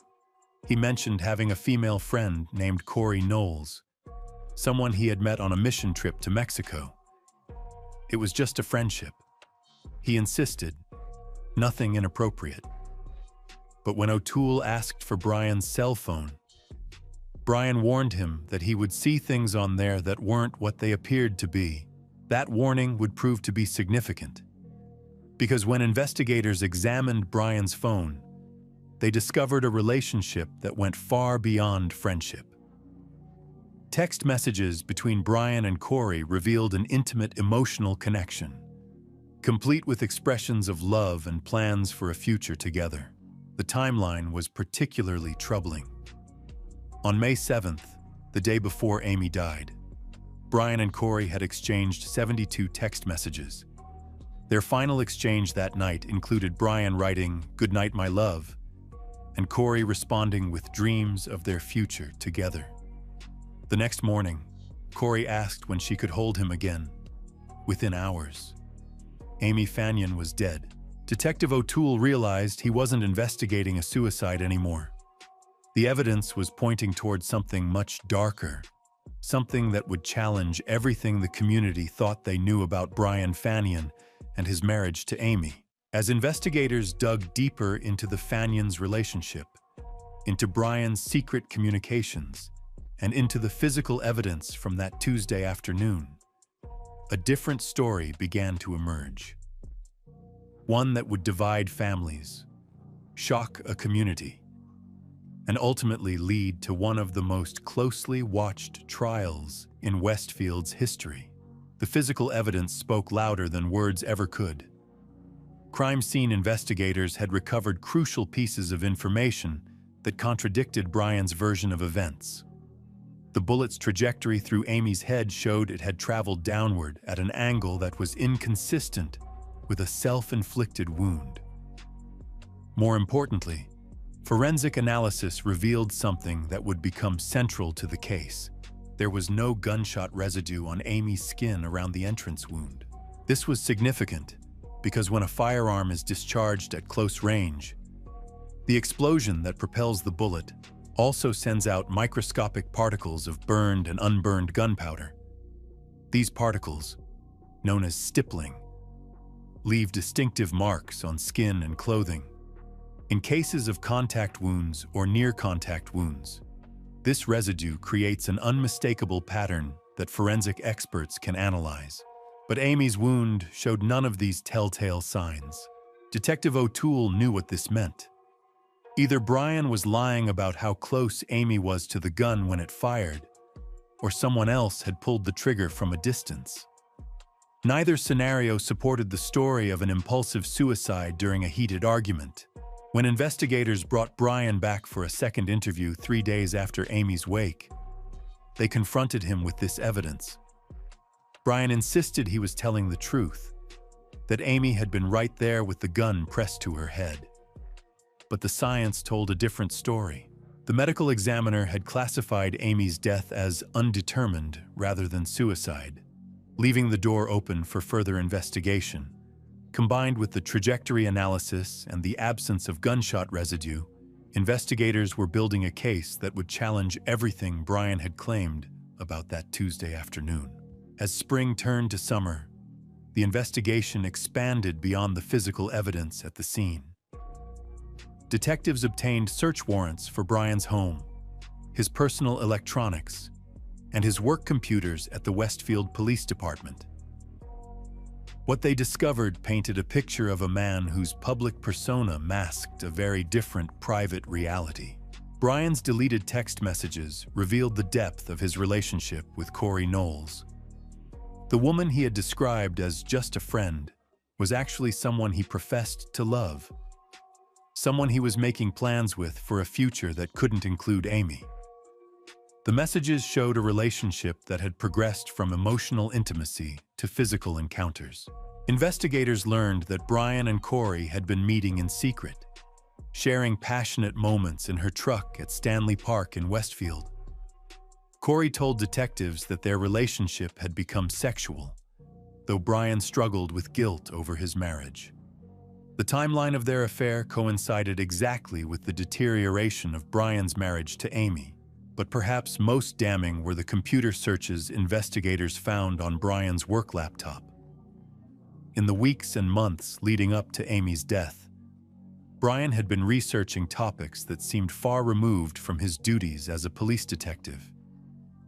he mentioned having a female friend named Corey Knowles, someone he had met on a mission trip to Mexico. It was just a friendship. He insisted, nothing inappropriate. But when O'Toole asked for Brian's cell phone, Brian warned him that he would see things on there that weren't what they appeared to be. That warning would prove to be significant, because when investigators examined Brian's phone, they discovered a relationship that went far beyond friendship. Text messages between Brian and Corey revealed an intimate emotional connection, complete with expressions of love and plans for a future together. The timeline was particularly troubling. On May 7th, the day before Amy died, Brian and Corey had exchanged 72 text messages. Their final exchange that night included Brian writing, "Good night, my love," and Corey responding with dreams of their future together. The next morning, Corey asked when she could hold him again. Within hours, Amy Fanyon was dead. Detective O'Toole realized he wasn't investigating a suicide anymore. The evidence was pointing towards something much darker, something that would challenge everything the community thought they knew about Brian Fanyon and his marriage to Amy. As investigators dug deeper into the Fanyons' relationship, into Brian's secret communications, and into the physical evidence from that Tuesday afternoon, a different story began to emerge. One that would divide families, shock a community, and ultimately lead to one of the most closely watched trials in Westfield's history. The physical evidence spoke louder than words ever could. Crime scene investigators had recovered crucial pieces of information that contradicted Brian's version of events. The bullet's trajectory through Amy's head showed it had traveled downward at an angle that was inconsistent with a self-inflicted wound. More importantly, forensic analysis revealed something that would become central to the case. There was no gunshot residue on Amy's skin around the entrance wound. This was significant because when a firearm is discharged at close range, the explosion that propels the bullet also sends out microscopic particles of burned and unburned gunpowder. These particles, known as stippling, leave distinctive marks on skin and clothing. In cases of contact wounds or near-contact wounds, this residue creates an unmistakable pattern that forensic experts can analyze. But Amy's wound showed none of these telltale signs. Detective O'Toole knew what this meant. Either Brian was lying about how close Amy was to the gun when it fired, or someone else had pulled the trigger from a distance. Neither scenario supported the story of an impulsive suicide during a heated argument. When investigators brought Brian back for a second interview 3 days after Amy's wake, they confronted him with this evidence. Brian insisted he was telling the truth, that Amy had been right there with the gun pressed to her head. But the science told a different story. The medical examiner had classified Amy's death as undetermined rather than suicide, leaving the door open for further investigation. Combined with the trajectory analysis and the absence of gunshot residue, investigators were building a case that would challenge everything Brian had claimed about that Tuesday afternoon. As spring turned to summer, the investigation expanded beyond the physical evidence at the scene. Detectives obtained search warrants for Brian's home, his personal electronics, and his work computers at the Westfield Police Department. What they discovered painted a picture of a man whose public persona masked a very different private reality. Brian's deleted text messages revealed the depth of his relationship with Corey Knowles. The woman he had described as just a friend was actually someone he professed to love, someone he was making plans with for a future that couldn't include Amy. The messages showed a relationship that had progressed from emotional intimacy to physical encounters. Investigators learned that Brian and Corey had been meeting in secret, sharing passionate moments in her truck at Stanley Park in Westfield. Corey told detectives that their relationship had become sexual, though Brian struggled with guilt over his marriage. The timeline of their affair coincided exactly with the deterioration of Brian's marriage to Amy. But perhaps most damning were the computer searches investigators found on Brian's work laptop. In the weeks and months leading up to Amy's death, Brian had been researching topics that seemed far removed from his duties as a police detective.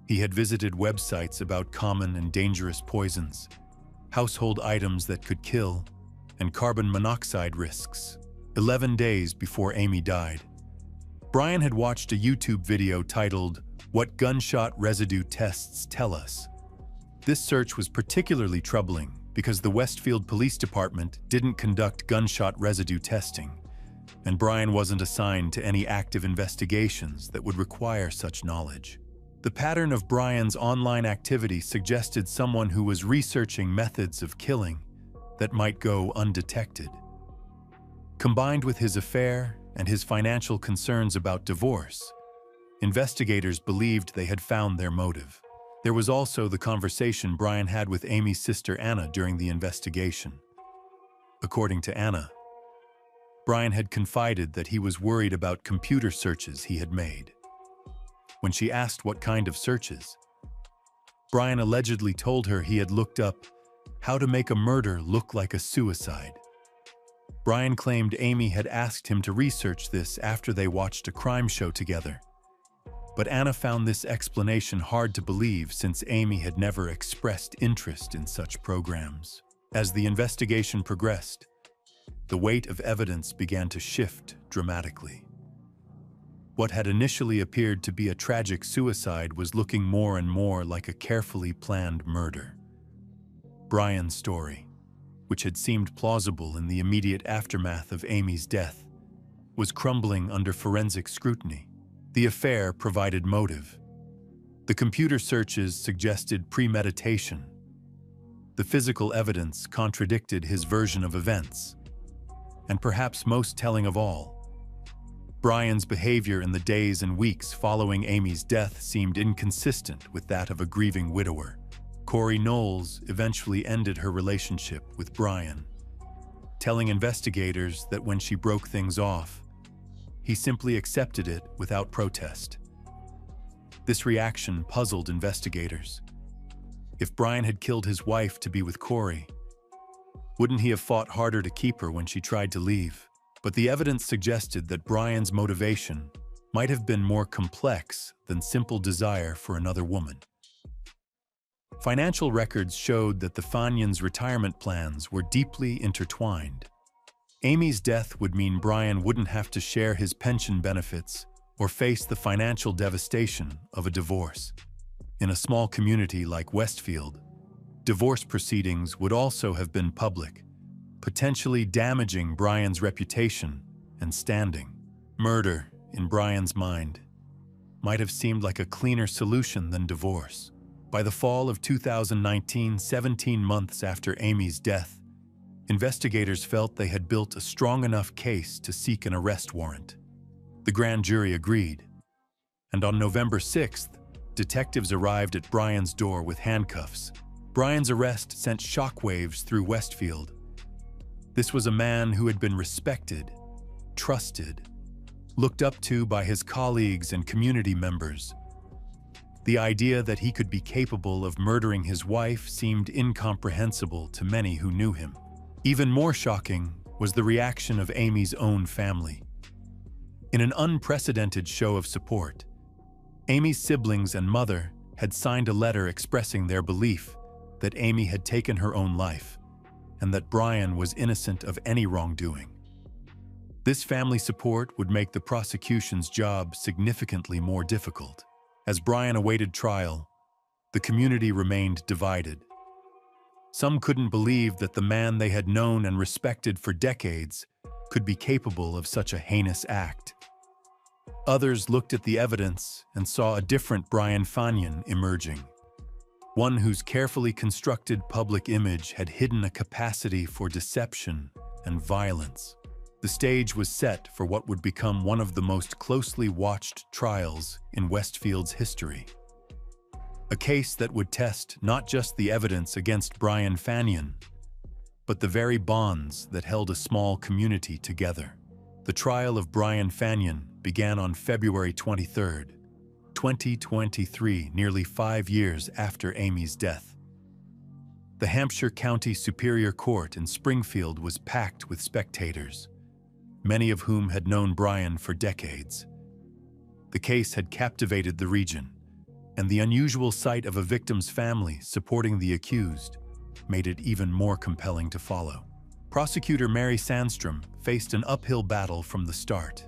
He had visited websites about common and dangerous poisons, household items that could kill, and carbon monoxide risks. 11 days before Amy died, Brian had watched a YouTube video titled, "What Gunshot Residue Tests Tell Us." This search was particularly troubling because the Westfield Police Department didn't conduct gunshot residue testing, and Brian wasn't assigned to any active investigations that would require such knowledge. The pattern of Brian's online activity suggested someone who was researching methods of killing that might go undetected. Combined with his affair and his financial concerns about divorce, investigators believed they had found their motive. There was also the conversation Brian had with Amy's sister Anna during the investigation. According to Anna, Brian had confided that he was worried about computer searches he had made. When she asked what kind of searches, Brian allegedly told her he had looked up how to make a murder look like a suicide. Brian claimed Amy had asked him to research this after they watched a crime show together. But Anna found this explanation hard to believe since Amy had never expressed interest in such programs. As the investigation progressed, the weight of evidence began to shift dramatically. What had initially appeared to be a tragic suicide was looking more and more like a carefully planned murder. Brian's story, which had seemed plausible in the immediate aftermath of Amy's death, was crumbling under forensic scrutiny. The affair provided motive. The computer searches suggested premeditation. The physical evidence contradicted his version of events. And perhaps most telling of all, Brian's behavior in the days and weeks following Amy's death seemed inconsistent with that of a grieving widower. Corey Knowles eventually ended her relationship with Brian, telling investigators that when she broke things off, he simply accepted it without protest. This reaction puzzled investigators. If Brian had killed his wife to be with Corey, wouldn't he have fought harder to keep her when she tried to leave? But the evidence suggested that Brian's motivation might have been more complex than simple desire for another woman. Financial records showed that the Fanyans' retirement plans were deeply intertwined. Amy's death would mean Brian wouldn't have to share his pension benefits or face the financial devastation of a divorce. In a small community like Westfield, divorce proceedings would also have been public, potentially damaging Brian's reputation and standing. Murder, in Brian's mind, might have seemed like a cleaner solution than divorce. By the fall of 2019, 17 months after Amy's death, investigators felt they had built a strong enough case to seek an arrest warrant. The grand jury agreed, and on November 6th, detectives arrived at Brian's door with handcuffs. Brian's arrest sent shockwaves through Westfield. This was a man who had been respected, trusted, looked up to by his colleagues and community members. The idea that he could be capable of murdering his wife seemed incomprehensible to many who knew him. Even more shocking was the reaction of Amy's own family. In an unprecedented show of support, Amy's siblings and mother had signed a letter expressing their belief that Amy had taken her own life and that Brian was innocent of any wrongdoing. This family support would make the prosecution's job significantly more difficult. As Brian awaited trial, the community remained divided. Some couldn't believe that the man they had known and respected for decades could be capable of such a heinous act. Others looked at the evidence and saw a different Brian Fanyan emerging, one whose carefully constructed public image had hidden a capacity for deception and violence. The stage was set for what would become one of the most closely watched trials in Westfield's history. A case that would test not just the evidence against Brian Fanyan, but the very bonds that held a small community together. The trial of Brian Fanyan began on February 23, 2023, nearly 5 years after Amy's death. The Hampshire County Superior Court in Springfield was packed with spectators. many of whom had known Brian for decades. The case had captivated the region, and the unusual sight of a victim's family supporting the accused made it even more compelling to follow. Prosecutor Mary Sandstrom faced an uphill battle from the start.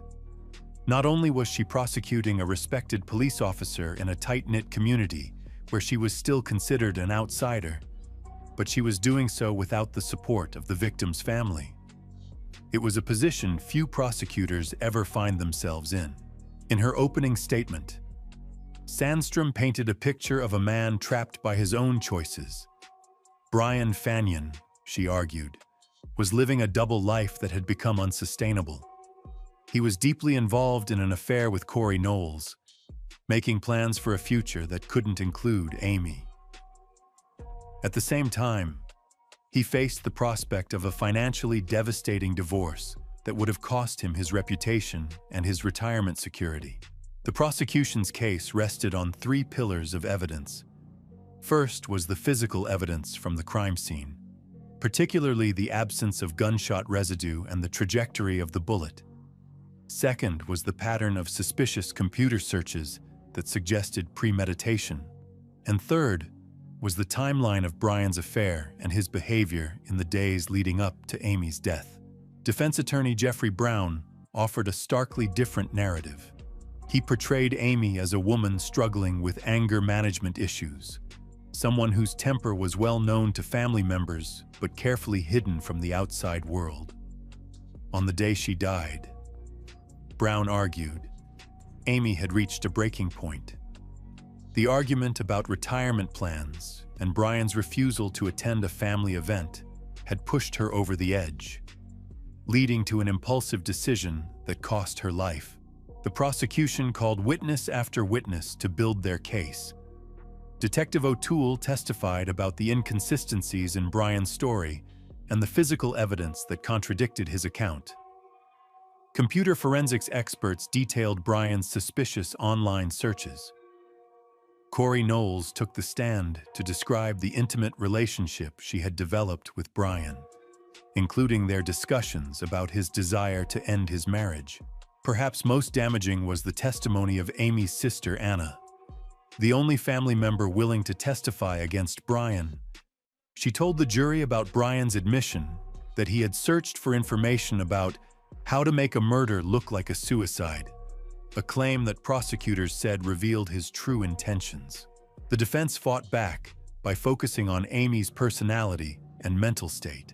Not only was she prosecuting a respected police officer in a tight-knit community where she was still considered an outsider, but she was doing so without the support of the victim's family. It was a position few prosecutors ever find themselves in. In her opening statement, Sandstrom painted a picture of a man trapped by his own choices. Brian Fanyon, she argued, was living a double life that had become unsustainable. He was deeply involved in an affair with Corey Knowles, making plans for a future that couldn't include Amy. At the same time, he faced the prospect of a financially devastating divorce that would have cost him his reputation and his retirement security. The prosecution's case rested on three pillars of evidence. First was the physical evidence from the crime scene, particularly the absence of gunshot residue and the trajectory of the bullet. Second was the pattern of suspicious computer searches that suggested premeditation. And third was the timeline of Brian's affair and his behavior in the days leading up to Amy's death. Defense attorney Jeffrey Brown offered a starkly different narrative. He portrayed Amy as a woman struggling with anger management issues, someone whose temper was well known to family members but carefully hidden from the outside world. On the day she died, Brown argued, Amy had reached a breaking point. The argument about retirement plans and Brian's refusal to attend a family event had pushed her over the edge, leading to an impulsive decision that cost her life. The prosecution called witness after witness to build their case. Detective O'Toole testified about the inconsistencies in Brian's story and the physical evidence that contradicted his account. Computer forensics experts detailed Brian's suspicious online searches. Corey Knowles took the stand to describe the intimate relationship she had developed with Brian, including their discussions about his desire to end his marriage. Perhaps most damaging was the testimony of Amy's sister, Anna, the only family member willing to testify against Brian. She told the jury about Brian's admission that he had searched for information about how to make a murder look like a suicide, a claim that prosecutors said revealed his true intentions. The defense fought back by focusing on Amy's personality and mental state.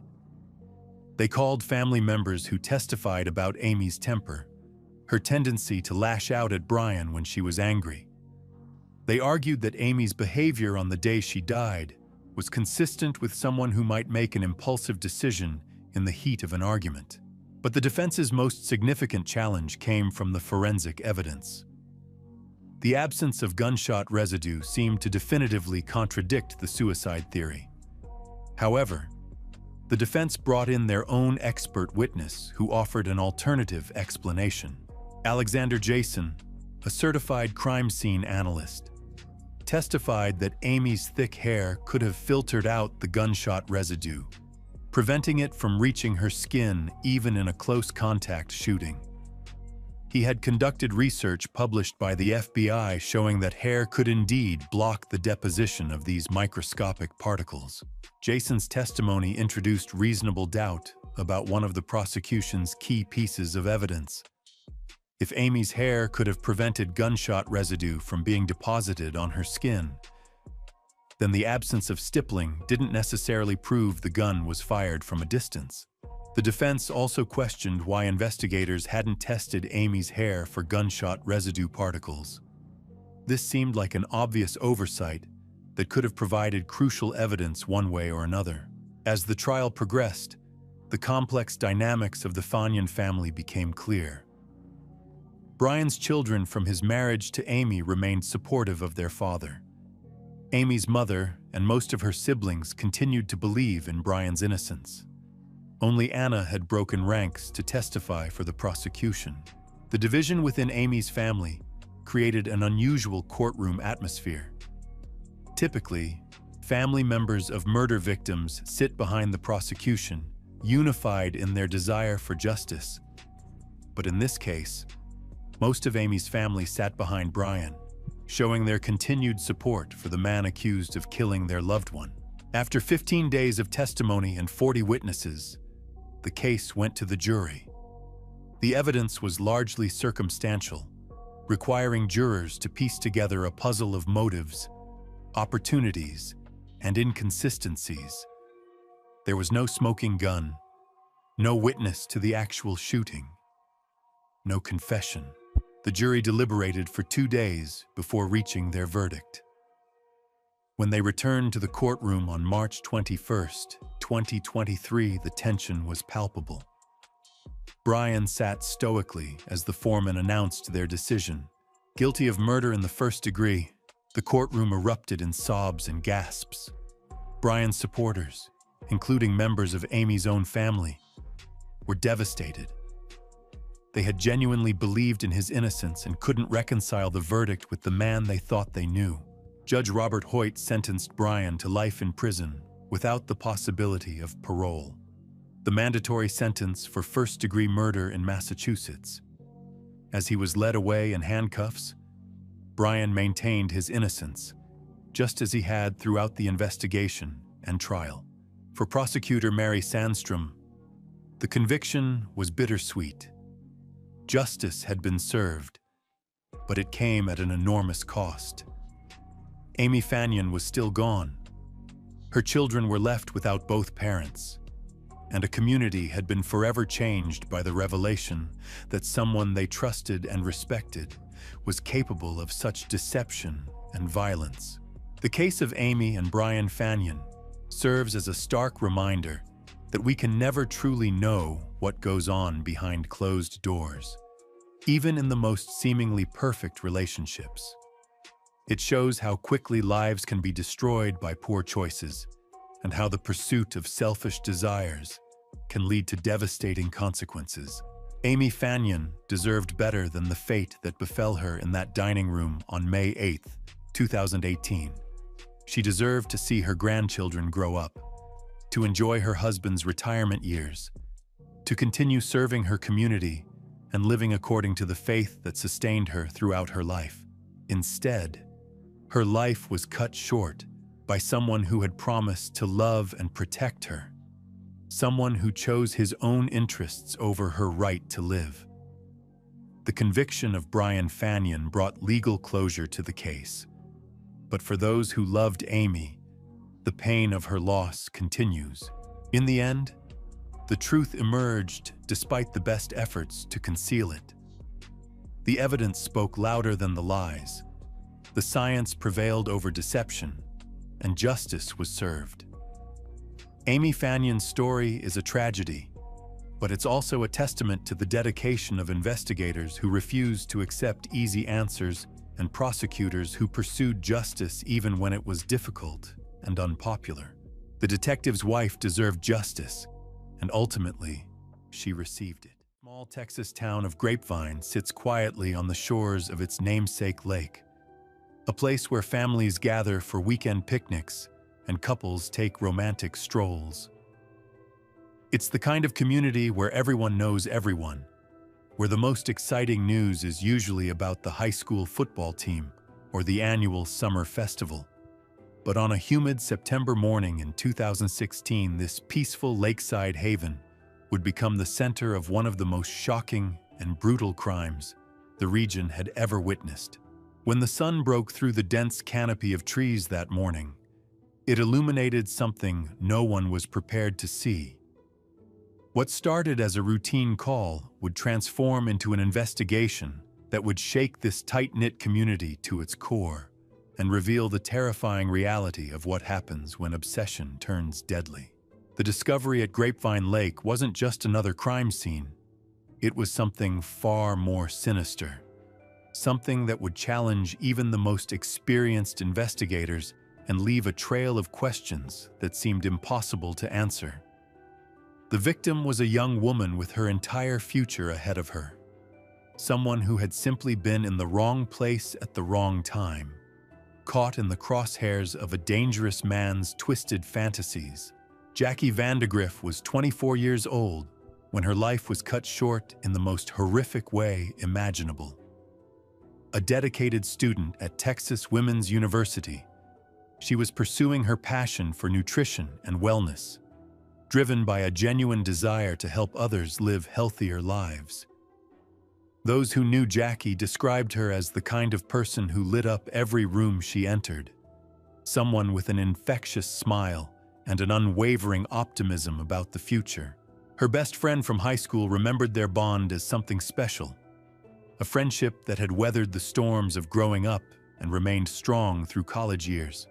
They called family members who testified about Amy's temper, her tendency to lash out at Brian when she was angry. They argued that Amy's behavior on the day she died was consistent with someone who might make an impulsive decision in the heat of an argument. But the defense's most significant challenge came from the forensic evidence. The absence of gunshot residue seemed to definitively contradict the suicide theory. However, the defense brought in their own expert witness who offered an alternative explanation. Alexander Jason, a certified crime scene analyst, testified that Amy's thick hair could have filtered out the gunshot residue, preventing it from reaching her skin even in a close contact shooting. He had conducted research published by the FBI showing that hair could indeed block the deposition of these microscopic particles. Jason's testimony introduced reasonable doubt about one of the prosecution's key pieces of evidence. If Amy's hair could have prevented gunshot residue from being deposited on her skin, then the absence of stippling didn't necessarily prove the gun was fired from a distance. The defense also questioned why investigators hadn't tested Amy's hair for gunshot residue particles. This seemed like an obvious oversight that could have provided crucial evidence one way or another. As the trial progressed, the complex dynamics of the Fanyon family became clear. Brian's children from his marriage to Amy remained supportive of their father. Amy's mother and most of her siblings continued to believe in Brian's innocence. Only Anna had broken ranks to testify for the prosecution. The division within Amy's family created an unusual courtroom atmosphere. Typically, family members of murder victims sit behind the prosecution, unified in their desire for justice. But in this case, most of Amy's family sat behind Brian, showing their continued support for the man accused of killing their loved one. After 15 days of testimony and 40 witnesses, the case went to the jury. The evidence was largely circumstantial, requiring jurors to piece together a puzzle of motives, opportunities, and inconsistencies. There was no smoking gun, no witness to the actual shooting, no confession. The jury deliberated for 2 days before reaching their verdict. When they returned to the courtroom on March 21, 2023, the tension was palpable. Brian sat stoically as the foreman announced their decision. Guilty of murder in the first degree, the courtroom erupted in sobs and gasps. Brian's supporters, including members of Amy's own family, were devastated. They had genuinely believed in his innocence and couldn't reconcile the verdict with the man they thought they knew. Judge Robert Hoyt sentenced Brian to life in prison without the possibility of parole, the mandatory sentence for first-degree murder in Massachusetts. As he was led away in handcuffs, Brian maintained his innocence, just as he had throughout the investigation and trial. For prosecutor Mary Sandstrom, the conviction was bittersweet. Justice had been served, but it came at an enormous cost. Amy Fanyon was still gone. Her children were left without both parents, and a community had been forever changed by the revelation that someone they trusted and respected was capable of such deception and violence. The case of Amy and Brian Fanyon serves as a stark reminder that we can never truly know what goes on behind closed doors, even in the most seemingly perfect relationships. It shows how quickly lives can be destroyed by poor choices, and how the pursuit of selfish desires can lead to devastating consequences. Amy Fanyon deserved better than the fate that befell her in that dining room on May 8, 2018. She deserved to see her grandchildren grow up, to enjoy her husband's retirement years, to continue serving her community and living according to the faith that sustained her throughout her life. Instead, her life was cut short by someone who had promised to love and protect her, someone who chose his own interests over her right to live. The conviction of Brian Fanyon brought legal closure to the case, but for those who loved Amy, the pain of her loss continues. In the end, the truth emerged despite the best efforts to conceal it. The evidence spoke louder than the lies. The science prevailed over deception, and justice was served. Amy Fanyon's story is a tragedy, but it's also a testament to the dedication of investigators who refused to accept easy answers and prosecutors who pursued justice even when it was difficult and unpopular. The detective's wife deserved justice, and ultimately, she received it. The small Texas town of Grapevine sits quietly on the shores of its namesake lake, a place where families gather for weekend picnics and couples take romantic strolls. It's the kind of community where everyone knows everyone, where the most exciting news is usually about the high school football team or the annual summer festival. But on a humid September morning in 2016, this peaceful lakeside haven would become the center of one of the most shocking and brutal crimes the region had ever witnessed. When the sun broke through the dense canopy of trees that morning, it illuminated something no one was prepared to see. What started as a routine call would transform into an investigation that would shake this tight-knit community to its core and reveal the terrifying reality of what happens when obsession turns deadly. The discovery at Grapevine Lake wasn't just another crime scene. It was something far more sinister, something that would challenge even the most experienced investigators and leave a trail of questions that seemed impossible to answer. The victim was a young woman with her entire future ahead of her, someone who had simply been in the wrong place at the wrong time, caught in the crosshairs of a dangerous man's twisted fantasies. Jackie Vandegrift was 24 years old, when her life was cut short in the most horrific way imaginable. A dedicated student at Texas Women's University, she was pursuing her passion for nutrition and wellness, driven by a genuine desire to help others live healthier lives. Those who knew Jackie described her as the kind of person who lit up every room she entered, someone with an infectious smile and an unwavering optimism about the future. Her best friend from high school remembered their bond as something special, a friendship that had weathered the storms of growing up and remained strong through college years.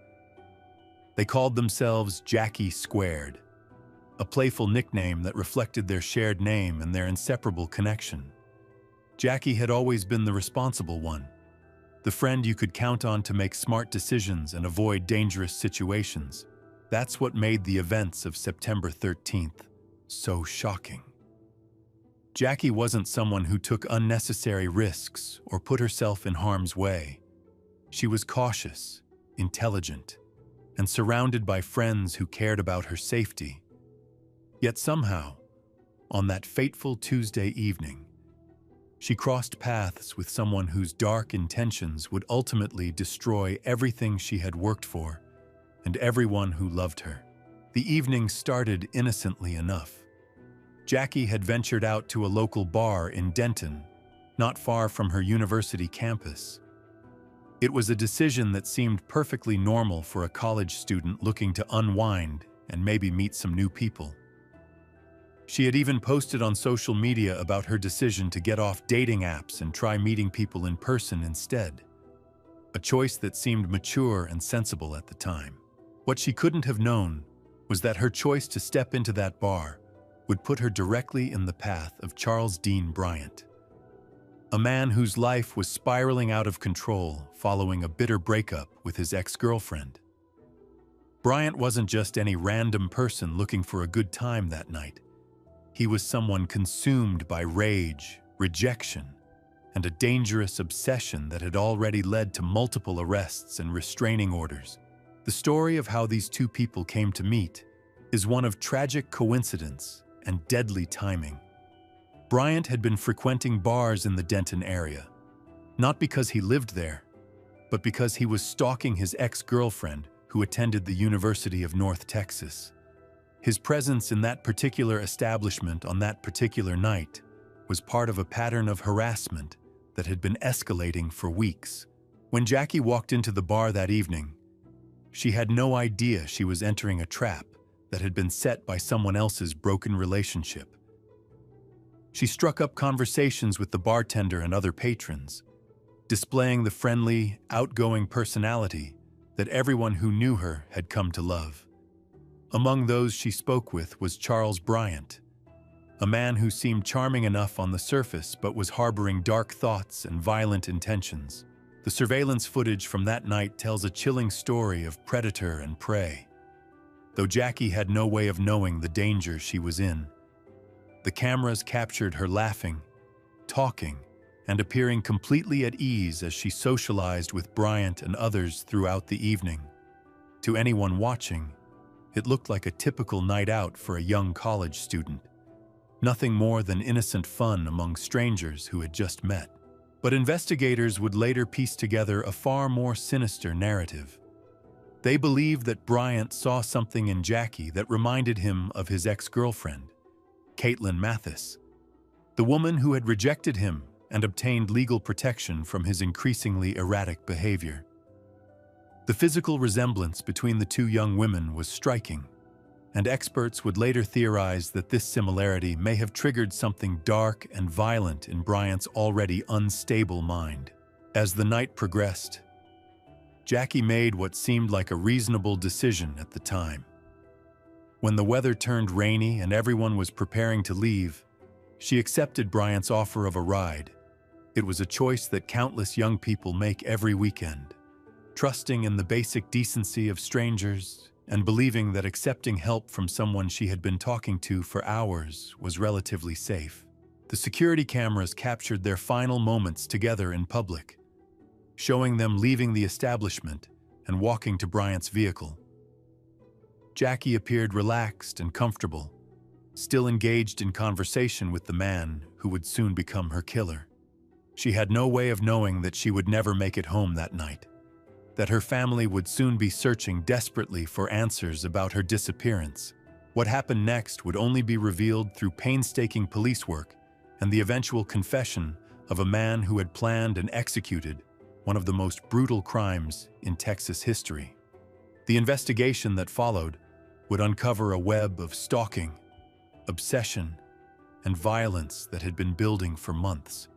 They called themselves Jackie Squared, a playful nickname that reflected their shared name and their inseparable connection. Jackie had always been the responsible one, the friend you could count on to make smart decisions and avoid dangerous situations. That's what made the events of September 13th so shocking. Jackie wasn't someone who took unnecessary risks or put herself in harm's way. She was cautious, intelligent, and surrounded by friends who cared about her safety. Yet somehow, on that fateful Tuesday evening, she crossed paths with someone whose dark intentions would ultimately destroy everything she had worked for and everyone who loved her. The evening started innocently enough. Jackie had ventured out to a local bar in Denton, not far from her university campus. It was a decision that seemed perfectly normal for a college student looking to unwind and maybe meet some new people. She had even posted on social media about her decision to get off dating apps and try meeting people in person instead, a choice that seemed mature and sensible at the time. What she couldn't have known was that her choice to step into that bar would put her directly in the path of Charles Dean Bryant, a man whose life was spiraling out of control following a bitter breakup with his ex-girlfriend. Bryant wasn't just any random person looking for a good time that night. He was someone consumed by rage, rejection, and a dangerous obsession that had already led to multiple arrests and restraining orders. The story of how these two people came to meet is one of tragic coincidence and deadly timing. Bryant had been frequenting bars in the Denton area, not because he lived there, but because he was stalking his ex-girlfriend who attended the University of North Texas. His presence in that particular establishment on that particular night was part of a pattern of harassment that had been escalating for weeks. When Jackie walked into the bar that evening, she had no idea she was entering a trap that had been set by someone else's broken relationship. She struck up conversations with the bartender and other patrons, displaying the friendly, outgoing personality that everyone who knew her had come to love. Among those she spoke with was Charles Bryant, a man who seemed charming enough on the surface but was harboring dark thoughts and violent intentions. The surveillance footage from that night tells a chilling story of predator and prey. Though Jackie had no way of knowing the danger she was in, the cameras captured her laughing, talking, and appearing completely at ease as she socialized with Bryant and others throughout the evening. To anyone watching, it looked like a typical night out for a young college student, nothing more than innocent fun among strangers who had just met. But investigators would later piece together a far more sinister narrative. They believed that Bryant saw something in Jackie that reminded him of his ex-girlfriend, Caitlin Mathis, the woman who had rejected him and obtained legal protection from his increasingly erratic behavior. The physical resemblance between the two young women was striking, and experts would later theorize that this similarity may have triggered something dark and violent in Bryant's already unstable mind. As the night progressed, Jackie made what seemed like a reasonable decision at the time. When the weather turned rainy and everyone was preparing to leave, she accepted Bryant's offer of a ride. It was a choice that countless young people make every weekend, trusting in the basic decency of strangers and believing that accepting help from someone she had been talking to for hours was relatively safe. The security cameras captured their final moments together in public, showing them leaving the establishment and walking to Bryant's vehicle. Jackie appeared relaxed and comfortable, still engaged in conversation with the man who would soon become her killer. She had no way of knowing that she would never make it home that night, that her family would soon be searching desperately for answers about her disappearance. What happened next would only be revealed through painstaking police work and the eventual confession of a man who had planned and executed one of the most brutal crimes in Texas history. The investigation that followed would uncover a web of stalking, obsession, and violence that had been building for months,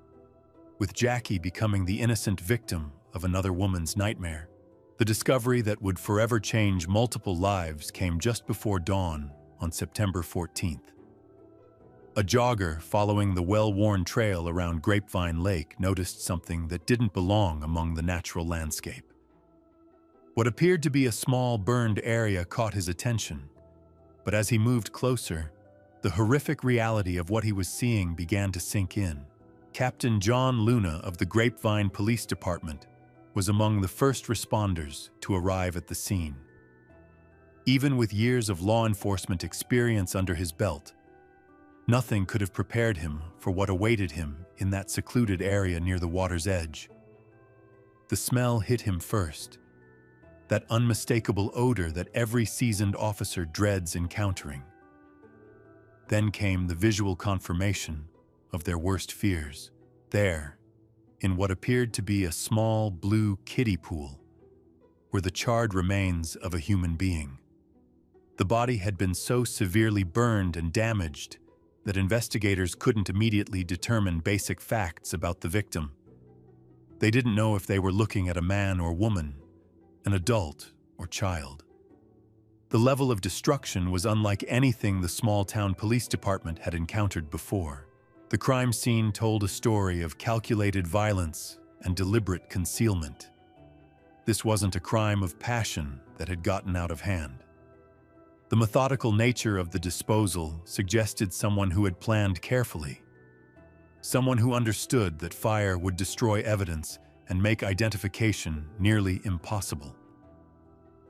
with Jackie becoming the innocent victim of another woman's nightmare. The discovery that would forever change multiple lives came just before dawn on September 14th. A jogger following the well-worn trail around Grapevine Lake noticed something that didn't belong among the natural landscape. What appeared to be a small burned area caught his attention, but as he moved closer, the horrific reality of what he was seeing began to sink in. Captain John Luna of the Grapevine Police Department was among the first responders to arrive at the scene. Even with years of law enforcement experience under his belt, nothing could have prepared him for what awaited him in that secluded area near the water's edge. The smell hit him first, that unmistakable odor that every seasoned officer dreads encountering. Then came the visual confirmation of their worst fears. There, in what appeared to be a small blue kiddie pool, were the charred remains of a human being. The body had been so severely burned and damaged that investigators couldn't immediately determine basic facts about the victim. They didn't know if they were looking at a man or woman, an adult or child. The level of destruction was unlike anything the small-town police department had encountered before. The crime scene told a story of calculated violence and deliberate concealment. This wasn't a crime of passion that had gotten out of hand. The methodical nature of the disposal suggested someone who had planned carefully, someone who understood that fire would destroy evidence and make identification nearly impossible.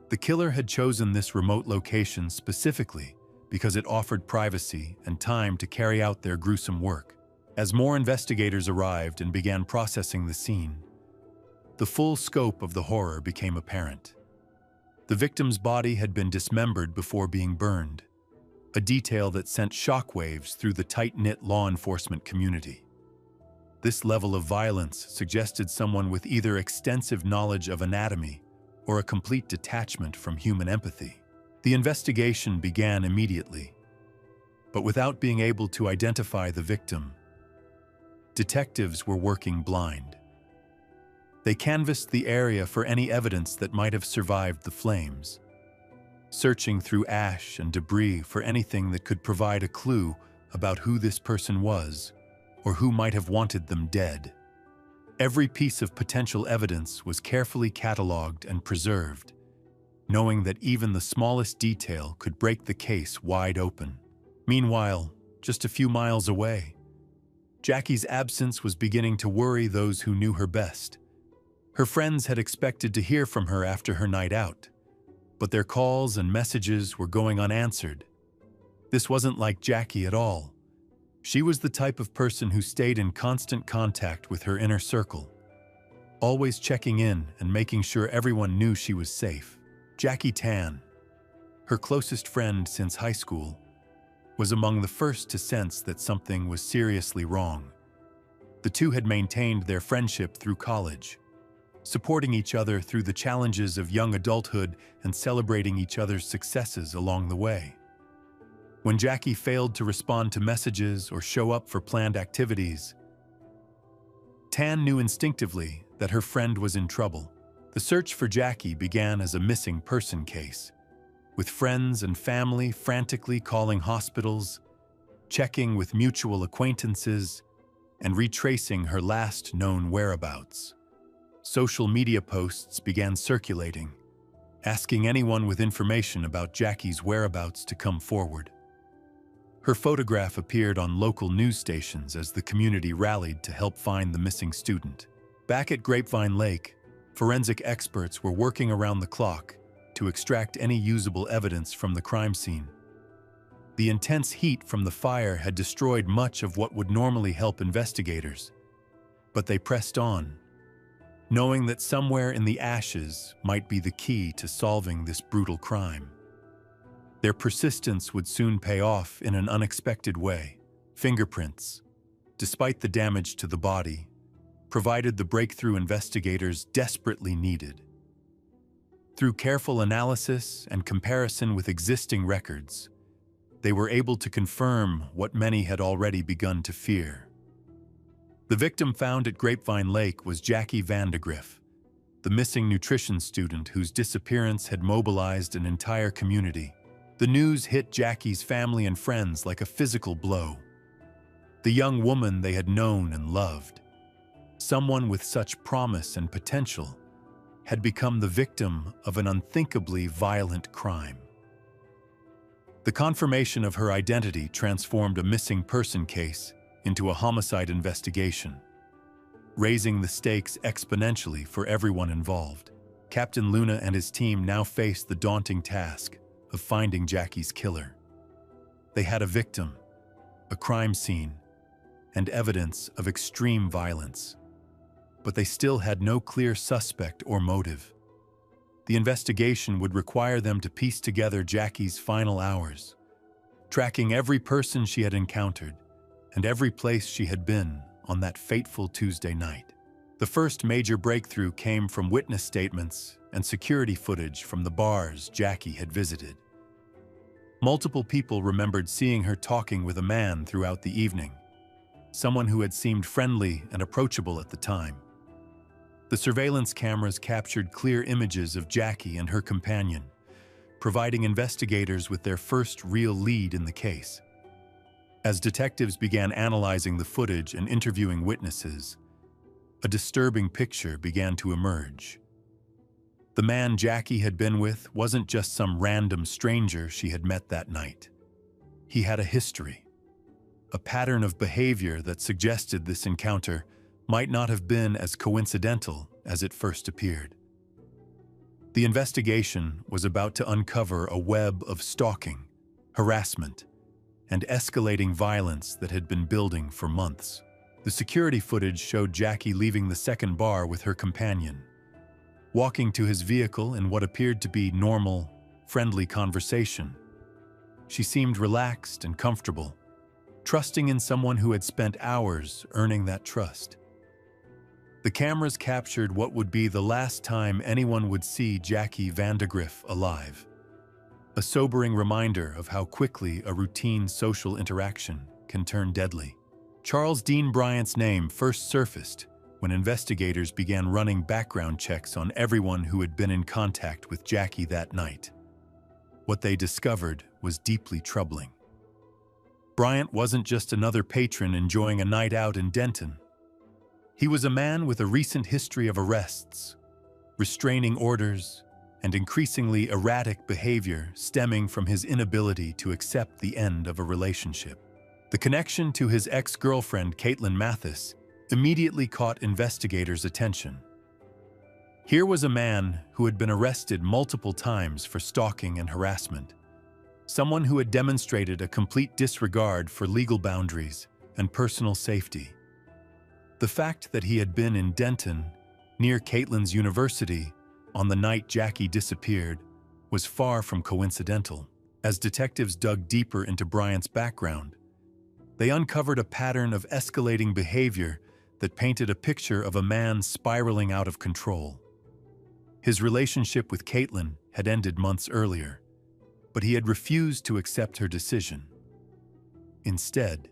The killer had chosen this remote location specifically because it offered privacy and time to carry out their gruesome work. As more investigators arrived and began processing the scene, the full scope of the horror became apparent. The victim's body had been dismembered before being burned, a detail that sent shockwaves through the tight-knit law enforcement community. This level of violence suggested someone with either extensive knowledge of anatomy or a complete detachment from human empathy. The investigation began immediately, but without being able to identify the victim, detectives were working blind. They canvassed the area for any evidence that might have survived the flames, searching through ash and debris for anything that could provide a clue about who this person was or who might have wanted them dead. Every piece of potential evidence was carefully cataloged and preserved, knowing that even the smallest detail could break the case wide open. Meanwhile, just a few miles away, Jackie's absence was beginning to worry those who knew her best. Her friends had expected to hear from her after her night out, but their calls and messages were going unanswered. This wasn't like Jackie at all. She was the type of person who stayed in constant contact with her inner circle, always checking in and making sure everyone knew she was safe. Jackie Tan, her closest friend since high school, was among the first to sense that something was seriously wrong. The two had maintained their friendship through college, supporting each other through the challenges of young adulthood and celebrating each other's successes along the way. When Jackie failed to respond to messages or show up for planned activities, Tan knew instinctively that her friend was in trouble. The search for Jackie began as a missing person case, with friends and family frantically calling hospitals, checking with mutual acquaintances, and retracing her last known whereabouts. Social media posts began circulating, asking anyone with information about Jackie's whereabouts to come forward. Her photograph appeared on local news stations as the community rallied to help find the missing student. Back at Grapevine Lake, forensic experts were working around the clock to extract any usable evidence from the crime scene. The intense heat from the fire had destroyed much of what would normally help investigators, but they pressed on, knowing that somewhere in the ashes might be the key to solving this brutal crime. Their persistence would soon pay off in an unexpected way. Fingerprints, despite the damage to the body, provided the breakthrough investigators desperately needed. Through careful analysis and comparison with existing records, they were able to confirm what many had already begun to fear. The victim found at Grapevine Lake was Jackie Vandegrift, the missing nutrition student whose disappearance had mobilized an entire community. The news hit Jackie's family and friends like a physical blow. The young woman they had known and loved, someone with such promise and potential, had become the victim of an unthinkably violent crime. The confirmation of her identity transformed a missing person case into a homicide investigation, raising the stakes exponentially for everyone involved. Captain Luna and his team now faced the daunting task of finding Jackie's killer. They had a victim, a crime scene, and evidence of extreme violence, but they still had no clear suspect or motive. The investigation would require them to piece together Jackie's final hours, tracking every person she had encountered and every place she had been on that fateful Tuesday night. The first major breakthrough came from witness statements and security footage from the bars Jackie had visited. Multiple people remembered seeing her talking with a man throughout the evening, someone who had seemed friendly and approachable at the time. The surveillance cameras captured clear images of Jackie and her companion, providing investigators with their first real lead in the case. As detectives began analyzing the footage and interviewing witnesses, a disturbing picture began to emerge. The man Jackie had been with wasn't just some random stranger she had met that night. He had a history, a pattern of behavior that suggested this encounter might not have been as coincidental as it first appeared. The investigation was about to uncover a web of stalking, harassment, and escalating violence that had been building for months. The security footage showed Jackie leaving the second bar with her companion, walking to his vehicle in what appeared to be normal, friendly conversation. She seemed relaxed and comfortable, trusting in someone who had spent hours earning that trust. The cameras captured what would be the last time anyone would see Jackie Vandegrift alive, a sobering reminder of how quickly a routine social interaction can turn deadly. Charles Dean Bryant's name first surfaced when investigators began running background checks on everyone who had been in contact with Jackie that night. What they discovered was deeply troubling. Bryant wasn't just another patron enjoying a night out in Denton. He was a man with a recent history of arrests, restraining orders, and increasingly erratic behavior stemming from his inability to accept the end of a relationship. The connection to his ex-girlfriend, Caitlin Mathis, immediately caught investigators' attention. Here was a man who had been arrested multiple times for stalking and harassment, someone who had demonstrated a complete disregard for legal boundaries and personal safety. The fact that he had been in Denton, near Caitlin's university, on the night Jackie disappeared was far from coincidental. As detectives dug deeper into Bryant's background, they uncovered a pattern of escalating behavior that painted a picture of a man spiraling out of control. His relationship with Caitlin had ended months earlier, but he had refused to accept her decision. Instead,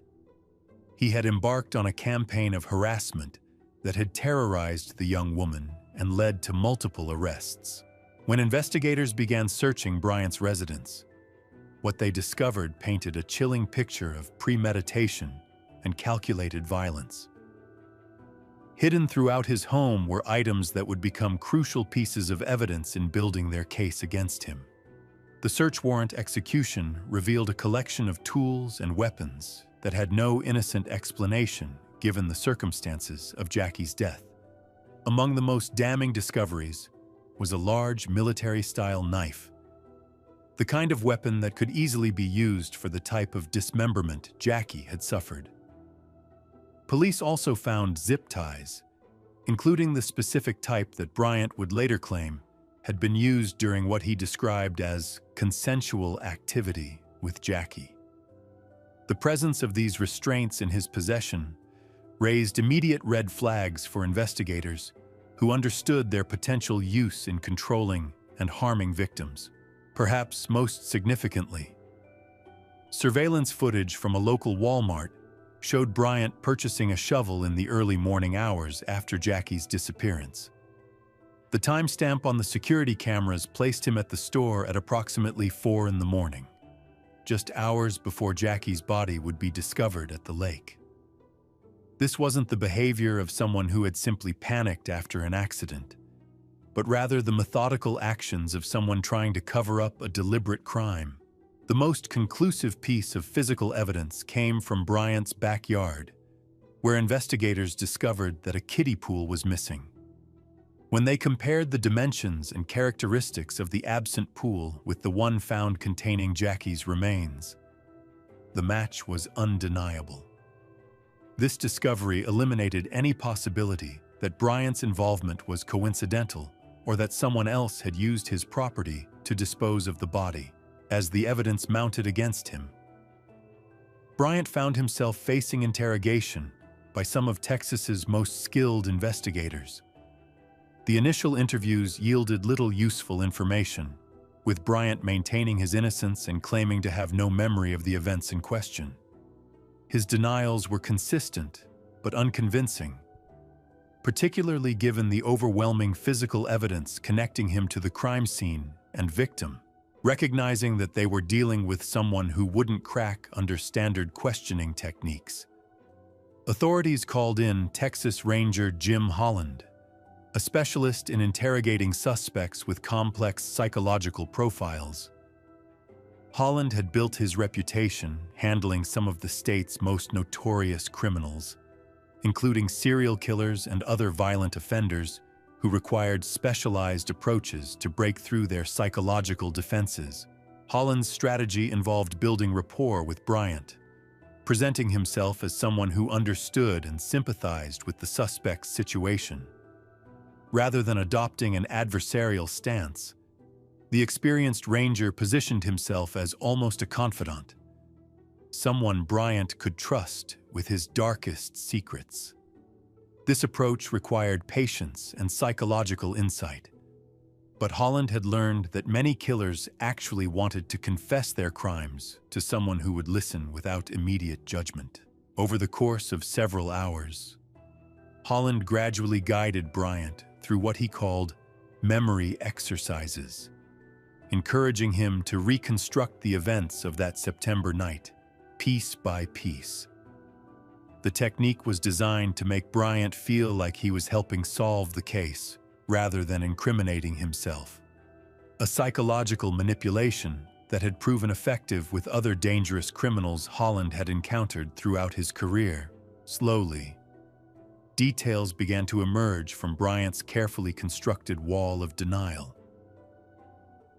he had embarked on a campaign of harassment that had terrorized the young woman and led to multiple arrests. When investigators began searching Bryant's residence, what they discovered painted a chilling picture of premeditation and calculated violence. Hidden throughout his home were items that would become crucial pieces of evidence in building their case against him. The search warrant execution revealed a collection of tools and weapons that had no innocent explanation given the circumstances of Jackie's death. Among the most damning discoveries was a large military-style knife. the kind of weapon that could easily be used for the type of dismemberment Jackie had suffered. Police also found zip ties, including the specific type that Bryant would later claim had been used during what he described as consensual activity with Jackie. The presence of these restraints in his possession raised immediate red flags for investigators who understood their potential use in controlling and harming victims. Perhaps most significantly, surveillance footage from a local Walmart showed Bryant purchasing a shovel in the early morning hours after Jackie's disappearance. The timestamp on the security cameras placed him at the store at approximately 4 in the morning, just hours before Jackie's body would be discovered at the lake. This wasn't the behavior of someone who had simply panicked after an accident, but rather the methodical actions of someone trying to cover up a deliberate crime. The most conclusive piece of physical evidence came from Bryant's backyard, where investigators discovered that a kiddie pool was missing. When they compared the dimensions and characteristics of the absent pool with the one found containing Jackie's remains, the match was undeniable. This discovery eliminated any possibility that Bryant's involvement was coincidental or that someone else had used his property to dispose of the body, as the evidence mounted against him. Bryant found himself facing interrogation by some of Texas's most skilled investigators. The initial interviews yielded little useful information, with Bryant maintaining his innocence and claiming to have no memory of the events in question. His denials were consistent but unconvincing, particularly given the overwhelming physical evidence connecting him to the crime scene and victim. Recognizing that they were dealing with someone who wouldn't crack under standard questioning techniques, authorities called in Texas Ranger Jim Holland, a specialist in interrogating suspects with complex psychological profiles. Holland had built his reputation handling some of the state's most notorious criminals, including serial killers and other violent offenders who required specialized approaches to break through their psychological defenses. Holland's strategy involved building rapport with Bryant, presenting himself as someone who understood and sympathized with the suspect's situation. Rather than adopting an adversarial stance, the experienced ranger positioned himself as almost a confidant, someone Bryant could trust with his darkest secrets. This approach required patience and psychological insight, but Holland had learned that many killers actually wanted to confess their crimes to someone who would listen without immediate judgment. Over the course of several hours, Holland gradually guided Bryant through what he called memory exercises, encouraging him to reconstruct the events of that September night, piece by piece. The technique was designed to make Bryant feel like he was helping solve the case rather than incriminating himself. A psychological manipulation that had proven effective with other dangerous criminals Holland had encountered throughout his career. Slowly, details began to emerge from Bryant's carefully constructed wall of denial.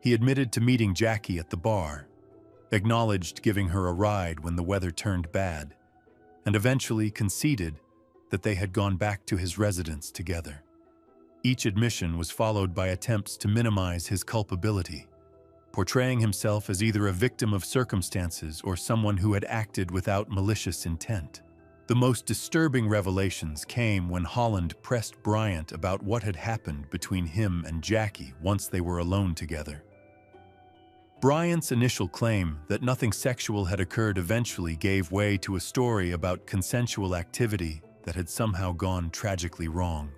He admitted to meeting Jackie at the bar, acknowledged giving her a ride when the weather turned bad, and eventually conceded that they had gone back to his residence together. Each admission was followed by attempts to minimize his culpability, portraying himself as either a victim of circumstances or someone who had acted without malicious intent. The most disturbing revelations came when Holland pressed Bryant about what had happened between him and Jackie once they were alone together. Bryant's initial claim that nothing sexual had occurred eventually gave way to a story about consensual activity that had somehow gone tragically wrong.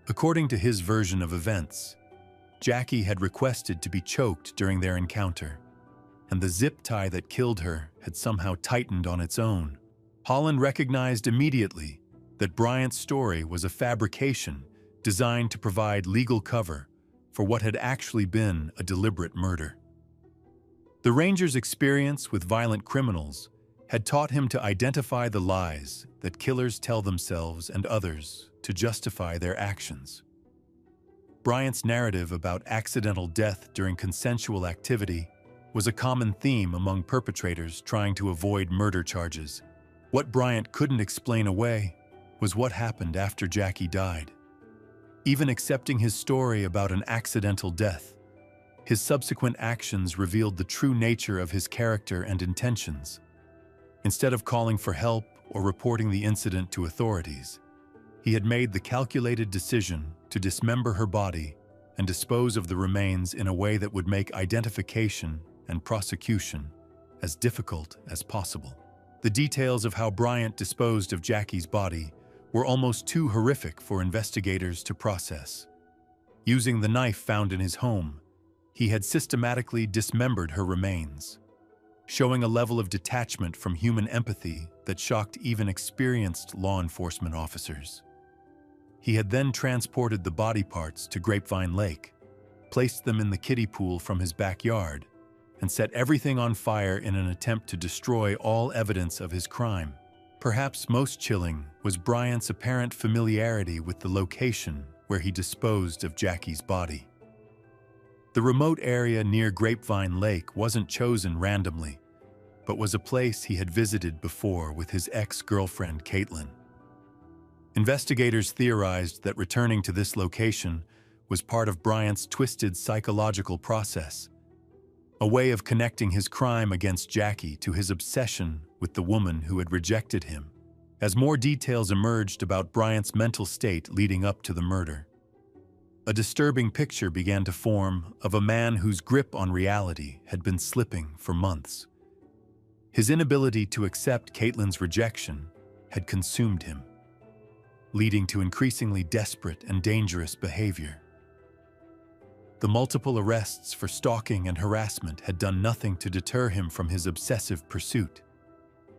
According to his version of events, Jackie had requested to be choked during their encounter, and the zip tie that killed her had somehow tightened on its own. Holland recognized immediately that Bryant's story was a fabrication designed to provide legal cover for what had actually been a deliberate murder. The ranger's experience with violent criminals had taught him to identify the lies that killers tell themselves and others to justify their actions. Bryant's narrative about accidental death during consensual activity was a common theme among perpetrators trying to avoid murder charges. What Bryant couldn't explain away was what happened after Jackie died. Even accepting his story about an accidental death, his subsequent actions revealed the true nature of his character and intentions. Instead of calling for help or reporting the incident to authorities, he had made the calculated decision to dismember her body and dispose of the remains in a way that would make identification and prosecution as difficult as possible. The details of how Bryant disposed of Jackie's body were almost too horrific for investigators to process. Using the knife found in his home, he had systematically dismembered her remains, showing a level of detachment from human empathy that shocked even experienced law enforcement officers. He had then transported the body parts to Grapevine Lake, placed them in the kiddie pool from his backyard, and set everything on fire in an attempt to destroy all evidence of his crime. Perhaps most chilling was Bryant's apparent familiarity with the location where he disposed of Jackie's body. The remote area near Grapevine Lake wasn't chosen randomly, but was a place he had visited before with his ex-girlfriend Caitlin. Investigators theorized that returning to this location was part of Bryant's twisted psychological process, a way of connecting his crime against Jackie to his obsession with the woman who had rejected him. As more details emerged about Bryant's mental state leading up to the murder, a disturbing picture began to form of a man whose grip on reality had been slipping for months. His inability to accept Caitlin's rejection had consumed him, leading to increasingly desperate and dangerous behavior. The multiple arrests for stalking and harassment had done nothing to deter him from his obsessive pursuit,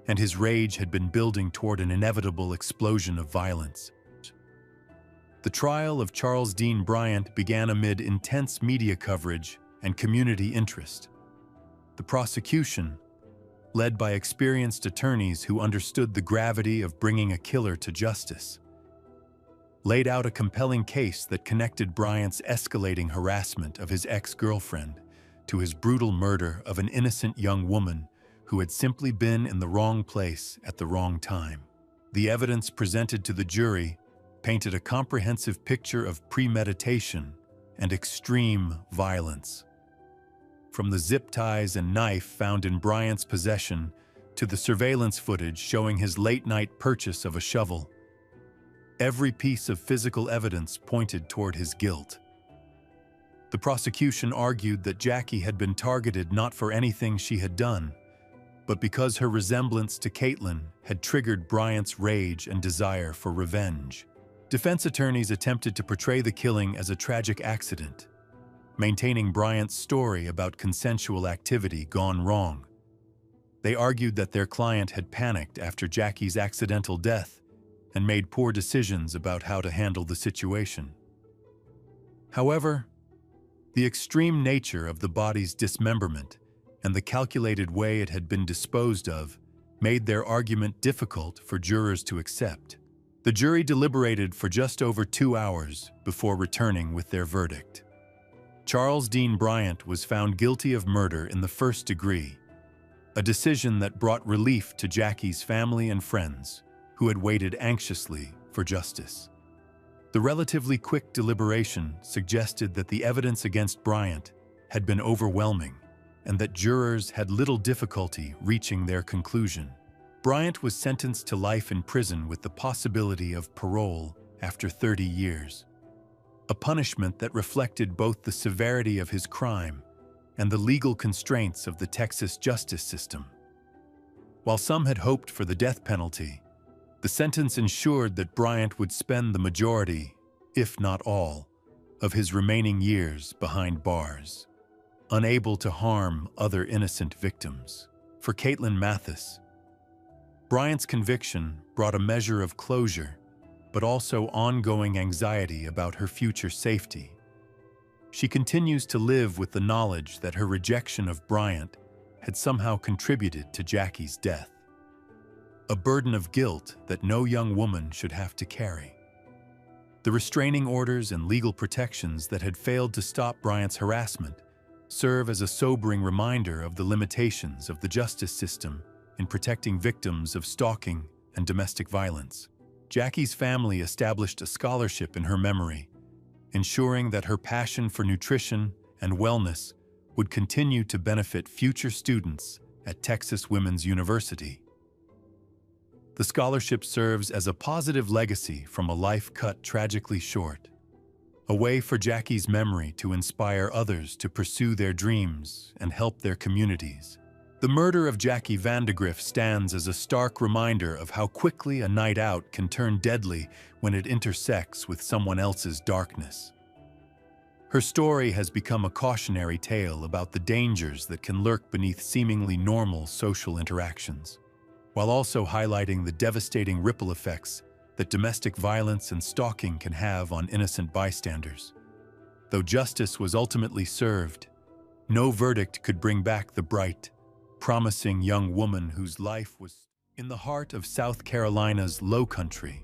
and his rage had been building toward an inevitable explosion of violence. The trial of Charles Dean Bryant began amid intense media coverage and community interest. The prosecution, led by experienced attorneys who understood the gravity of bringing a killer to justice, laid out a compelling case that connected Bryant's escalating harassment of his ex-girlfriend to his brutal murder of an innocent young woman who had simply been in the wrong place at the wrong time. The evidence presented to the jury painted a comprehensive picture of premeditation and extreme violence. From the zip ties and knife found in Bryant's possession to the surveillance footage showing his late-night purchase of a shovel, every piece of physical evidence pointed toward his guilt. The prosecution argued that Jackie had been targeted not for anything she had done, but because her resemblance to Caitlin had triggered Bryant's rage and desire for revenge. Defense attorneys attempted to portray the killing as a tragic accident, maintaining Bryant's story about consensual activity gone wrong. They argued that their client had panicked after Jackie's accidental death and made poor decisions about how to handle the situation. However, the extreme nature of the body's dismemberment and the calculated way it had been disposed of made their argument difficult for jurors to accept. The jury deliberated for just over 2 hours before returning with their verdict. Charles Dean Bryant was found guilty of murder in the first degree, a decision that brought relief to Jackie's family and friends, who had waited anxiously for justice. The relatively quick deliberation suggested that the evidence against Bryant had been overwhelming and that jurors had little difficulty reaching their conclusion. Bryant was sentenced to life in prison with the possibility of parole after 30 years, a punishment that reflected both the severity of his crime and the legal constraints of the Texas justice system. While some had hoped for the death penalty, the sentence ensured that Bryant would spend the majority, if not all, of his remaining years behind bars, unable to harm other innocent victims. For Caitlin Mathis, Bryant's conviction brought a measure of closure, but also ongoing anxiety about her future safety. She continues to live with the knowledge that her rejection of Bryant had somehow contributed to Jackie's death, a burden of guilt that no young woman should have to carry. The restraining orders and legal protections that had failed to stop Bryant's harassment serve as a sobering reminder of the limitations of the justice system in protecting victims of stalking and domestic violence. Jackie's family established a scholarship in her memory, ensuring that her passion for nutrition and wellness would continue to benefit future students at Texas Women's University. The scholarship serves as a positive legacy from a life cut tragically short, a way for Jackie's memory to inspire others to pursue their dreams and help their communities. The murder of Jackie Vandegrift stands as a stark reminder of how quickly a night out can turn deadly when it intersects with someone else's darkness. Her story has become a cautionary tale about the dangers that can lurk beneath seemingly normal social interactions, while also highlighting the devastating ripple effects that domestic violence and stalking can have on innocent bystanders. Though justice was ultimately served, no verdict could bring back the bright, promising young woman whose life was in the heart of South Carolina's Low Country,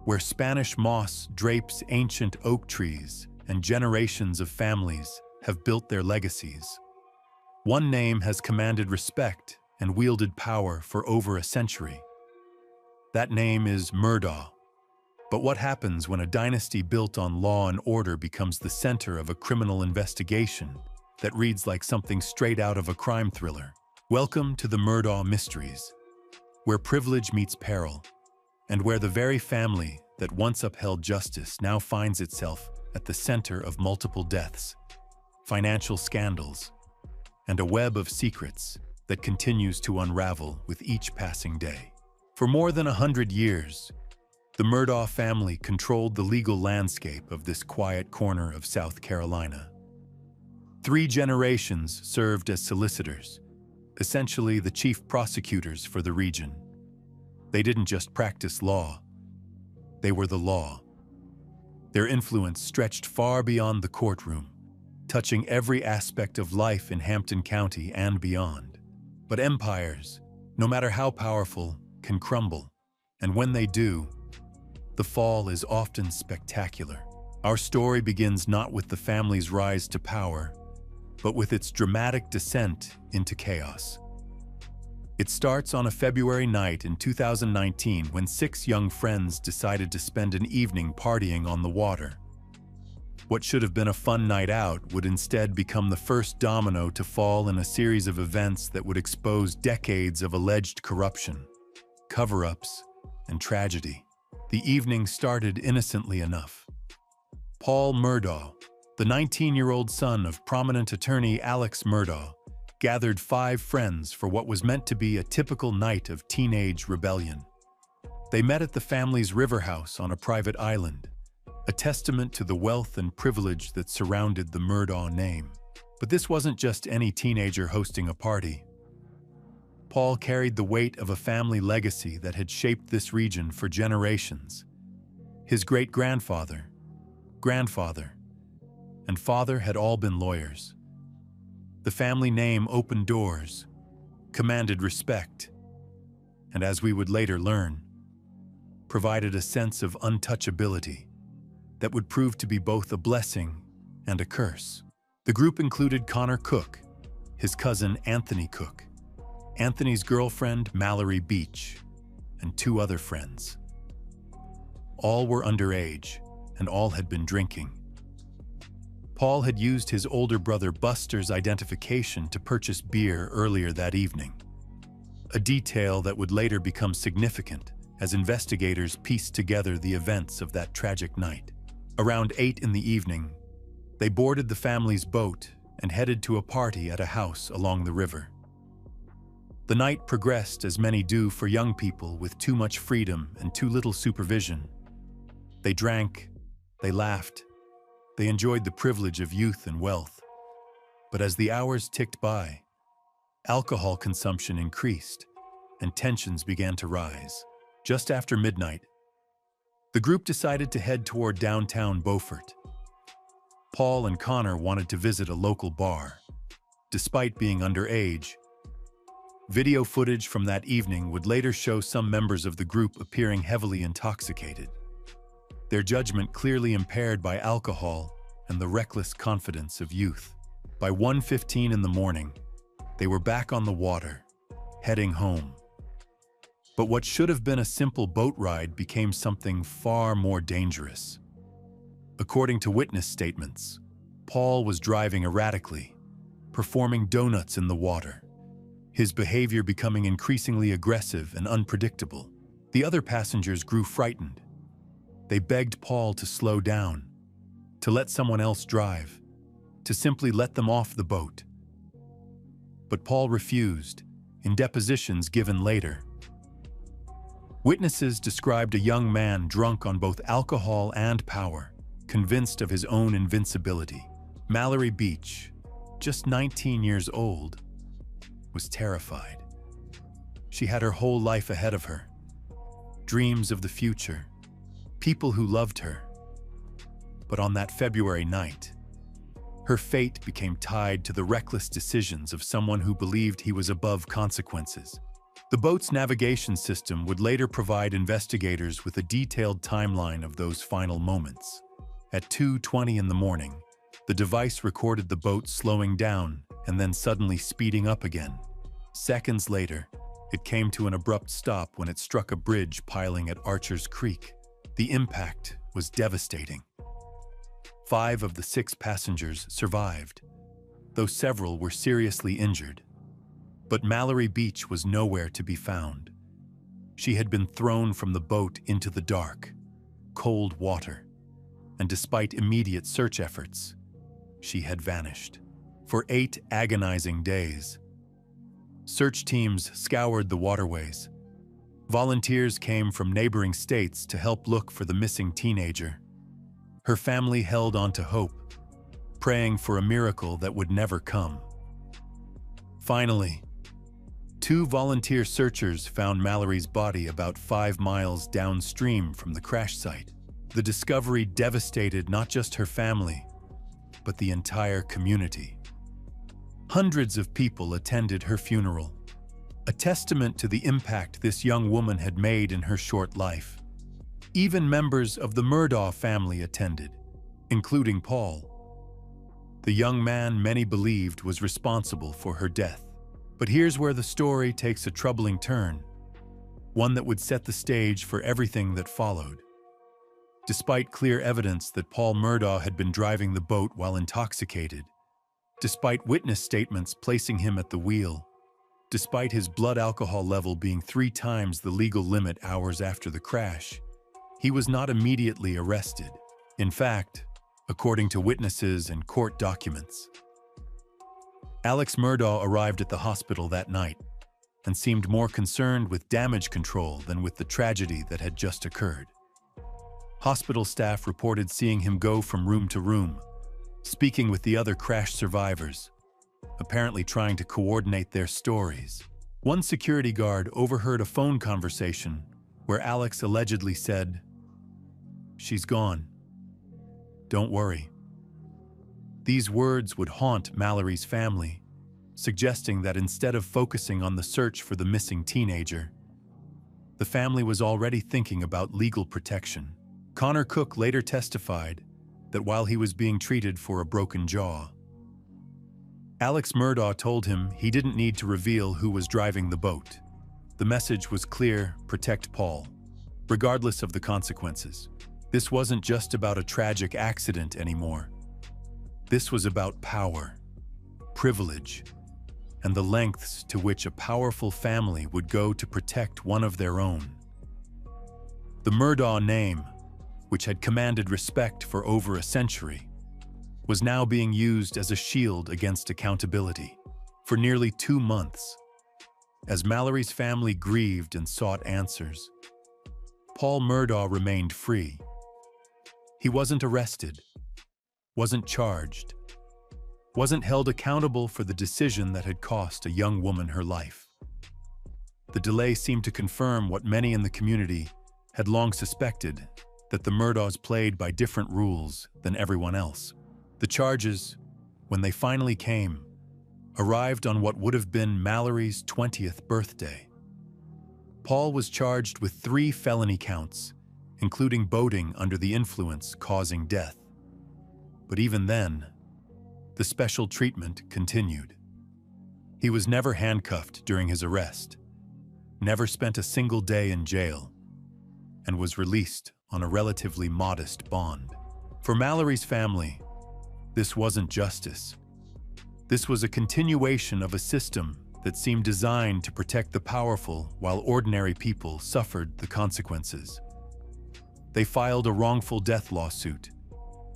where Spanish moss drapes ancient oak trees and generations of families have built their legacies. One name has commanded respect and wielded power for over a century. That name is Murdaugh. But what happens when a dynasty built on law and order becomes the center of a criminal investigation that reads like something straight out of a crime thriller? Welcome to the Murdaugh Mysteries, where privilege meets peril, and where the very family that once upheld justice now finds itself at the center of multiple deaths, financial scandals, and a web of secrets that continues to unravel with each passing day. For more than 100 years, the Murdaugh family controlled the legal landscape of this quiet corner of South Carolina. 3 generations served as solicitors, essentially the chief prosecutors for the region. They didn't just practice law, they were the law. Their influence stretched far beyond the courtroom, touching every aspect of life in Hampton County and beyond. But empires, no matter how powerful, can crumble, and when they do, the fall is often spectacular. Our story begins not with the family's rise to power, but with its dramatic descent into chaos. It starts on a February night in 2019 when 6 young friends decided to spend an evening partying on the water. What should have been a fun night out would instead become the first domino to fall in a series of events that would expose decades of alleged corruption, cover-ups, and tragedy. The evening started innocently enough. Paul Murdaugh, the 19-year-old son of prominent attorney Alex Murdaugh, gathered 5 friends for what was meant to be a typical night of teenage rebellion. They met at the family's river house on a private island, a testament to the wealth and privilege that surrounded the Murdaugh name. But this wasn't just any teenager hosting a party. Paul carried the weight of a family legacy that had shaped this region for generations. His great-grandfather, grandfather, and father had all been lawyers. The family name opened doors, commanded respect, and as we would later learn, provided a sense of untouchability that would prove to be both a blessing and a curse. The group included Connor Cook, his cousin Anthony Cook, Anthony's girlfriend Mallory Beach, and 2 other friends. All were underage, and all had been drinking. Paul had used his older brother Buster's identification to purchase beer earlier that evening, a detail that would later become significant as investigators pieced together the events of that tragic night. Around 8 in the evening, they boarded the family's boat and headed to a party at a house along the river. The night progressed as many do for young people with too much freedom and too little supervision. They drank, they laughed, they enjoyed the privilege of youth and wealth. But as the hours ticked by, alcohol consumption increased and tensions began to rise. Just after midnight, the group decided to head toward downtown Beaufort. Paul and Connor wanted to visit a local bar. Despite being underage, video footage from that evening would later show some members of the group appearing heavily intoxicated. their judgment clearly impaired by alcohol and the reckless confidence of youth. By 1:15 in the morning, they were back on the water, heading home. But what should have been a simple boat ride became something far more dangerous. According to witness statements, Paul was driving erratically, performing donuts in the water, his behavior becoming increasingly aggressive and unpredictable. The other passengers grew frightened. They begged Paul to slow down, to let someone else drive, to simply let them off the boat. But Paul refused, in depositions given later. Witnesses described a young man drunk on both alcohol and power, convinced of his own invincibility. Mallory Beach, just 19 years old, was terrified. She had her whole life ahead of her, dreams of the future, people who loved her. But on that February night, her fate became tied to the reckless decisions of someone who believed he was above consequences. The boat's navigation system would later provide investigators with a detailed timeline of those final moments. At 2:20 in the morning, the device recorded the boat slowing down and then suddenly speeding up again. Seconds later, it came to an abrupt stop when it struck a bridge piling at Archer's Creek. The impact was devastating. 5 of the 6 passengers survived, though several were seriously injured. But Mallory Beach was nowhere to be found. She had been thrown from the boat into the dark, cold water, and despite immediate search efforts, she had vanished. For 8 agonizing days, search teams scoured the waterways. Volunteers came from neighboring states to help look for the missing teenager. Her family held on to hope, praying for a miracle that would never come. Finally, 2 volunteer searchers found Mallory's body about 5 miles downstream from the crash site. The discovery devastated not just her family, but the entire community. Hundreds of people attended her funeral, a testament to the impact this young woman had made in her short life. Even members of the Murdaugh family attended, including Paul, the young man many believed was responsible for her death. But here's where the story takes a troubling turn, one that would set the stage for everything that followed. Despite clear evidence that Paul Murdaugh had been driving the boat while intoxicated, despite witness statements placing him at the wheel, despite his blood alcohol level being 3 times the legal limit hours after the crash, he was not immediately arrested. In fact, according to witnesses and court documents, Alex Murdaugh arrived at the hospital that night and seemed more concerned with damage control than with the tragedy that had just occurred. Hospital staff reported seeing him go from room to room, speaking with the other crash survivors, apparently trying to coordinate their stories. One security guard overheard a phone conversation where Alex allegedly said, "She's gone. Don't worry." These words would haunt Mallory's family, suggesting that instead of focusing on the search for the missing teenager, the family was already thinking about legal protection. Connor Cook later testified that while he was being treated for a broken jaw, Alex Murdaugh told him he didn't need to reveal who was driving the boat. The message was clear: protect Paul, regardless of the consequences. This wasn't just about a tragic accident anymore. This was about power, privilege, and the lengths to which a powerful family would go to protect one of their own. The Murdaugh name, which had commanded respect for over a century, was now being used as a shield against accountability. For nearly 2 months, as Mallory's family grieved and sought answers, Paul Murdaugh remained free. He wasn't arrested, wasn't charged, wasn't held accountable for the decision that had cost a young woman her life. The delay seemed to confirm what many in the community had long suspected, that the Murdaughs played by different rules than everyone else. The charges, when they finally came, arrived on what would have been Mallory's 20th birthday. Paul was charged with 3 felony counts including boating under the influence causing death. But even then, the special treatment continued. He was never handcuffed during his arrest, never spent a single day in jail, and was released on a relatively modest bond. For Mallory's family, this wasn't justice. This was a continuation of a system that seemed designed to protect the powerful while ordinary people suffered the consequences. They filed a wrongful death lawsuit,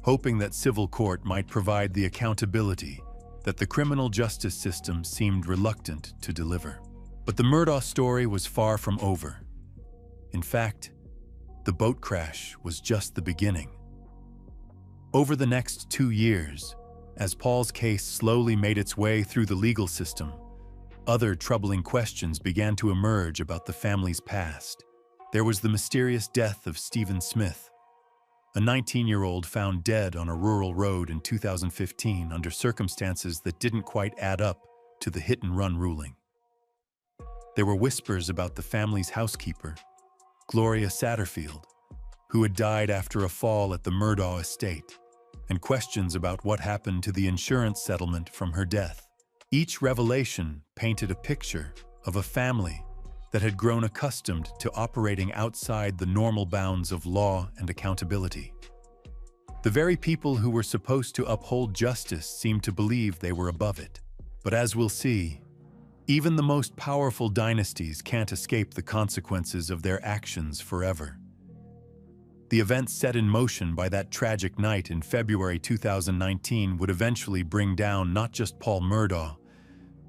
hoping that civil court might provide the accountability that the criminal justice system seemed reluctant to deliver. But the Murdaugh story was far from over. In fact, the boat crash was just the beginning. Over the next 2 years, as Paul's case slowly made its way through the legal system, other troubling questions began to emerge about the family's past. There was the mysterious death of Stephen Smith, a 19-year-old found dead on a rural road in 2015 under circumstances that didn't quite add up to the hit-and-run ruling. There were whispers about the family's housekeeper, Gloria Satterfield, who had died after a fall at the Murdaugh estate, and questions about what happened to the insurance settlement from her death. Each revelation painted a picture of a family that had grown accustomed to operating outside the normal bounds of law and accountability. The very people who were supposed to uphold justice seemed to believe they were above it. But as we'll see, even the most powerful dynasties can't escape the consequences of their actions forever. The events set in motion by that tragic night in February 2019 would eventually bring down not just Paul Murdaugh,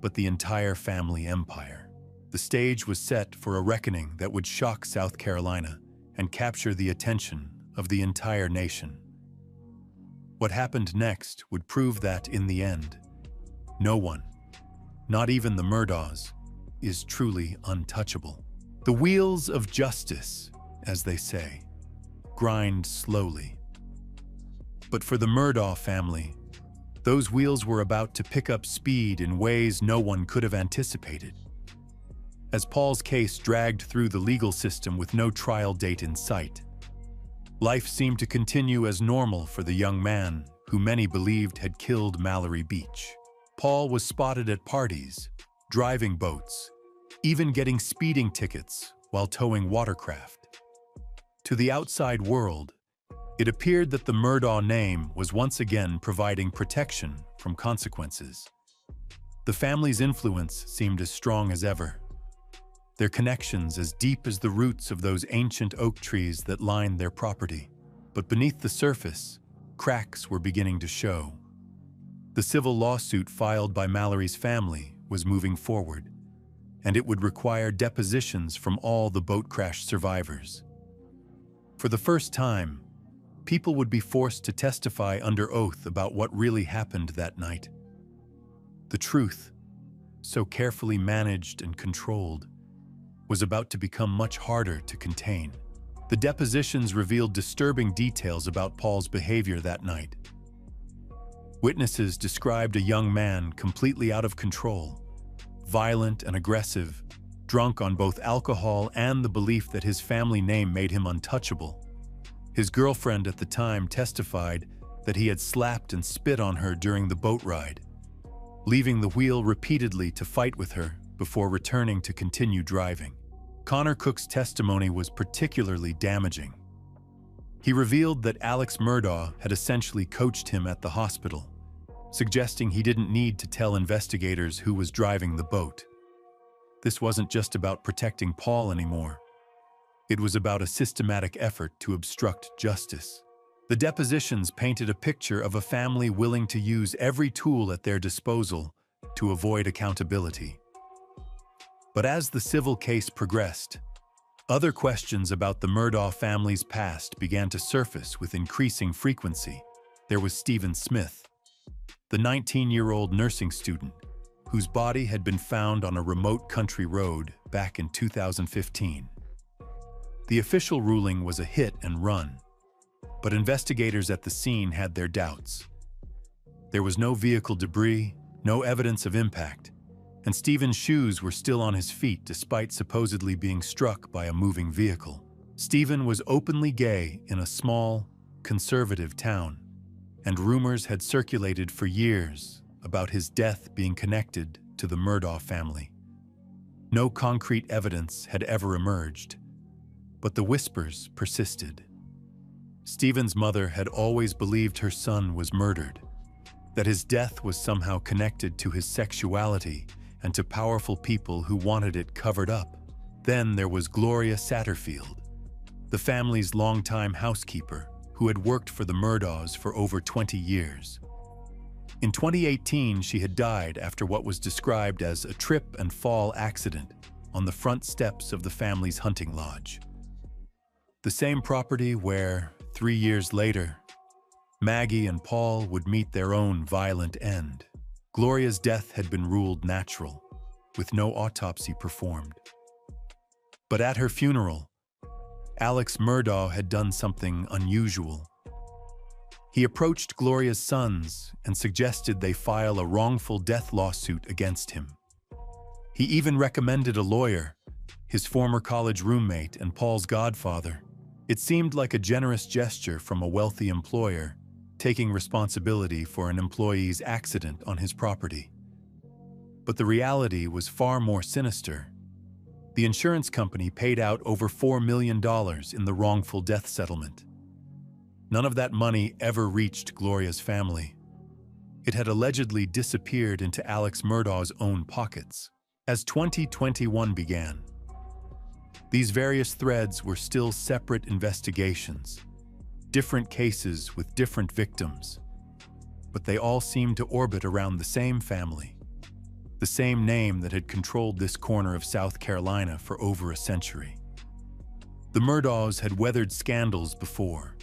but the entire family empire. The stage was set for a reckoning that would shock South Carolina and capture the attention of the entire nation. What happened next would prove that, in the end, no one, not even the Murdaughs, is truly untouchable. The wheels of justice, as they say, grind slowly. But for the Murdaugh family, those wheels were about to pick up speed in ways no one could have anticipated. As Paul's case dragged through the legal system with no trial date in sight, life seemed to continue as normal for the young man who many believed had killed Mallory Beach. Paul was spotted at parties, driving boats, even getting speeding tickets while towing watercraft. To the outside world, it appeared that the Murdaugh name was once again providing protection from consequences. The family's influence seemed as strong as ever, their connections as deep as the roots of those ancient oak trees that lined their property. But beneath the surface, cracks were beginning to show. The civil lawsuit filed by Mallory's family was moving forward, and it would require depositions from all the boat crash survivors. For the first time, people would be forced to testify under oath about what really happened that night. The truth, so carefully managed and controlled, was about to become much harder to contain. The depositions revealed disturbing details about Paul's behavior that night. Witnesses described a young man completely out of control, violent and aggressive, drunk on both alcohol and the belief that his family name made him untouchable. His girlfriend at the time testified that he had slapped and spit on her during the boat ride, leaving the wheel repeatedly to fight with her before returning to continue driving. Connor Cook's testimony was particularly damaging. He revealed that Alex Murdaugh had essentially coached him at the hospital, suggesting he didn't need to tell investigators who was driving the boat. This wasn't just about protecting Paul anymore. It was about a systematic effort to obstruct justice. The depositions painted a picture of a family willing to use every tool at their disposal to avoid accountability. But as the civil case progressed, other questions about the Murdaugh family's past began to surface with increasing frequency. There was Stephen Smith, the 19-year-old nursing student whose body had been found on a remote country road back in 2015. The official ruling was a hit and run, but investigators at the scene had their doubts. There was no vehicle debris, no evidence of impact, and Stephen's shoes were still on his feet despite supposedly being struck by a moving vehicle. Stephen was openly gay in a small, conservative town, and rumors had circulated for years about his death being connected to the Murdaugh family. No concrete evidence had ever emerged, but the whispers persisted. Stephen's mother had always believed her son was murdered, that his death was somehow connected to his sexuality and to powerful people who wanted it covered up. Then there was Gloria Satterfield, the family's longtime housekeeper, who had worked for the Murdaughs for over 20 years. In 2018, she had died after what was described as a trip and fall accident on the front steps of the family's hunting lodge. The same property where, 3 years later, Maggie and Paul would meet their own violent end. Gloria's death had been ruled natural, with no autopsy performed. But at her funeral, Alex Murdaugh had done something unusual. He approached Gloria's sons and suggested they file a wrongful death lawsuit against him. He even recommended a lawyer, his former college roommate and Paul's godfather. It seemed like a generous gesture from a wealthy employer, taking responsibility for an employee's accident on his property. But the reality was far more sinister. The insurance company paid out over $4 million in the wrongful death settlement. None of that money ever reached Gloria's family. It had allegedly disappeared into Alex Murdaugh's own pockets. As 2021 began, these various threads were still separate investigations, different cases with different victims, but they all seemed to orbit around the same family, the same name that had controlled this corner of South Carolina for over a century. The Murdaughs had weathered scandals before,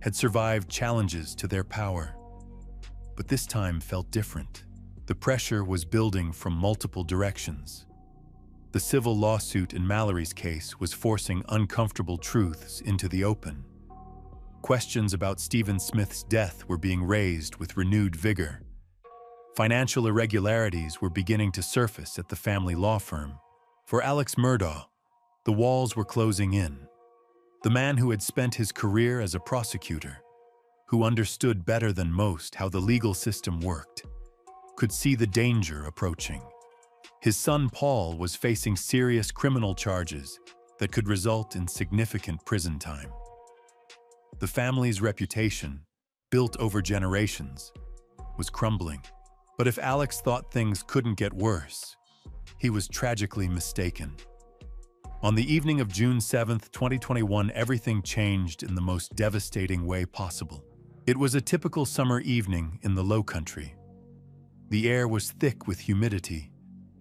had survived challenges to their power, but this time felt different. The pressure was building from multiple directions. The civil lawsuit in Mallory's case was forcing uncomfortable truths into the open. Questions about Stephen Smith's death were being raised with renewed vigor. Financial irregularities were beginning to surface at the family law firm. For Alex Murdaugh, the walls were closing in. The man who had spent his career as a prosecutor, who understood better than most how the legal system worked, could see the danger approaching. His son Paul was facing serious criminal charges that could result in significant prison time. The family's reputation, built over generations, was crumbling. But if Alex thought things couldn't get worse, he was tragically mistaken. On the evening of June 7, 2021, everything changed in the most devastating way possible. It was a typical summer evening in the Low Country. The air was thick with humidity,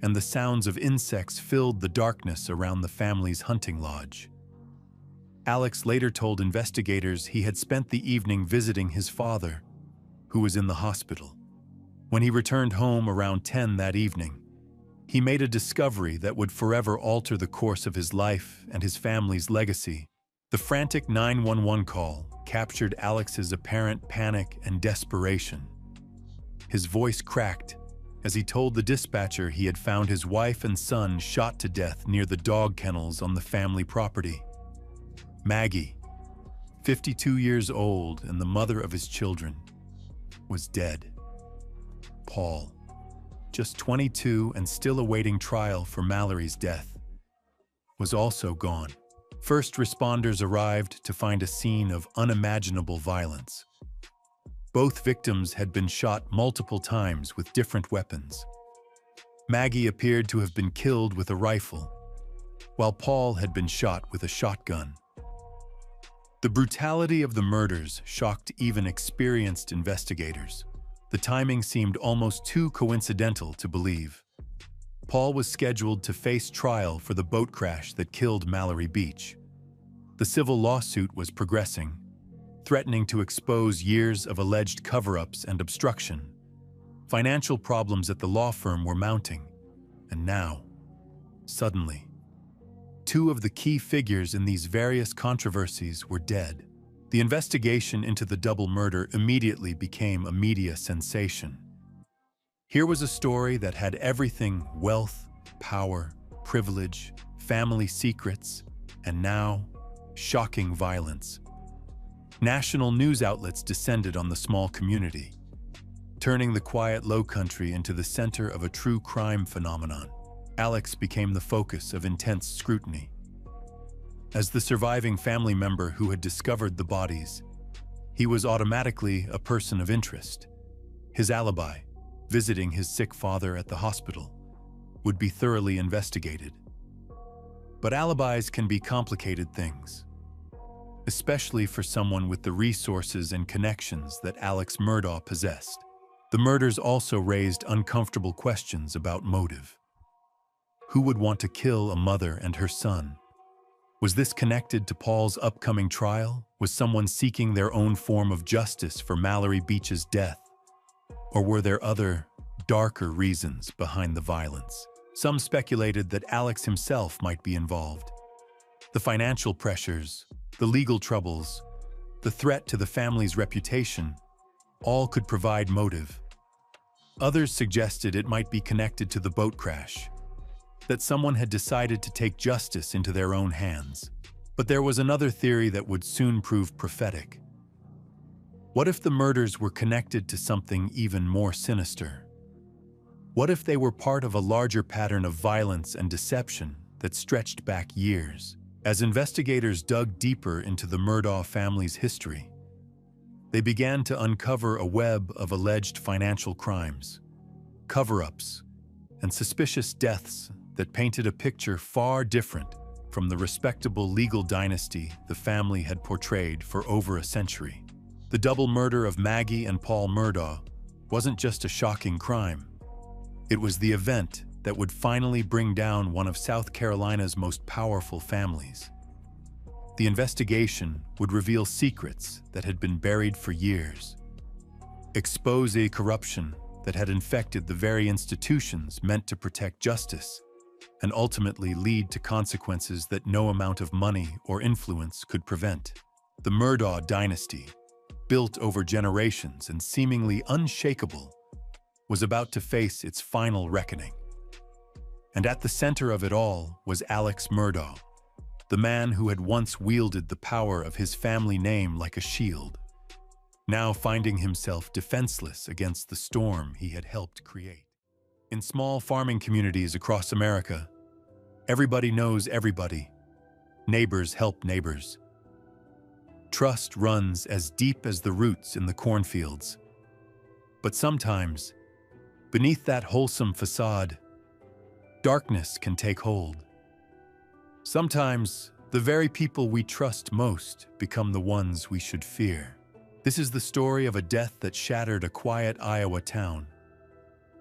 and the sounds of insects filled the darkness around the family's hunting lodge. Alex later told investigators he had spent the evening visiting his father, who was in the hospital. When he returned home around 10 that evening, he made a discovery that would forever alter the course of his life and his family's legacy. The frantic 911 call captured Alex's apparent panic and desperation. His voice cracked as he told the dispatcher he had found his wife and son shot to death near the dog kennels on the family property. Maggie, 52 years old and the mother of his children, was dead. Paul, just 22 and still awaiting trial for Mallory's death, was also gone. First responders arrived to find a scene of unimaginable violence. Both victims had been shot multiple times with different weapons. Maggie appeared to have been killed with a rifle, while Paul had been shot with a shotgun. The brutality of the murders shocked even experienced investigators. The timing seemed almost too coincidental to believe. Paul was scheduled to face trial for the boat crash that killed Mallory Beach. The civil lawsuit was progressing, threatening to expose years of alleged cover-ups and obstruction. Financial problems at the law firm were mounting, and now, suddenly, two of the key figures in these various controversies were dead. The investigation into the double murder immediately became a media sensation. Here was a story that had everything: wealth, power, privilege, family secrets, and now shocking violence. National news outlets descended on the small community, turning the quiet Lowcountry into the center of a true crime phenomenon. Alex became the focus of intense scrutiny. As the surviving family member who had discovered the bodies, he was automatically a person of interest. His alibi, visiting his sick father at the hospital, would be thoroughly investigated. But alibis can be complicated things, especially for someone with the resources and connections that Alex Murdaugh possessed. The murders also raised uncomfortable questions about motive. Who would want to kill a mother and her son? Was this connected to Paul's upcoming trial? Was someone seeking their own form of justice for Mallory Beach's death? Or were there other, darker reasons behind the violence? Some speculated that Alex himself might be involved. The financial pressures, the legal troubles, the threat to the family's reputation, all could provide motive. Others suggested it might be connected to the boat crash, that someone had decided to take justice into their own hands. But there was another theory that would soon prove prophetic. What if the murders were connected to something even more sinister? What if they were part of a larger pattern of violence and deception that stretched back years? As investigators dug deeper into the Murdaugh family's history, they began to uncover a web of alleged financial crimes, cover-ups, and suspicious deaths that painted a picture far different from the respectable legal dynasty the family had portrayed for over a century. The double murder of Maggie and Paul Murdaugh wasn't just a shocking crime. It was the event that would finally bring down one of South Carolina's most powerful families. The investigation would reveal secrets that had been buried for years, expose corruption that had infected the very institutions meant to protect justice, and ultimately lead to consequences that no amount of money or influence could prevent. The Murdaugh dynasty, built over generations and seemingly unshakable, was about to face its final reckoning. And at the center of it all was Alex Murdaugh, the man who had once wielded the power of his family name like a shield, now finding himself defenseless against the storm he had helped create. In small farming communities across America, everybody knows everybody. Neighbors help neighbors. Trust runs as deep as the roots in the cornfields. But sometimes, beneath that wholesome facade, darkness can take hold. Sometimes, the very people we trust most become the ones we should fear. This is the story of a death that shattered a quiet Iowa town.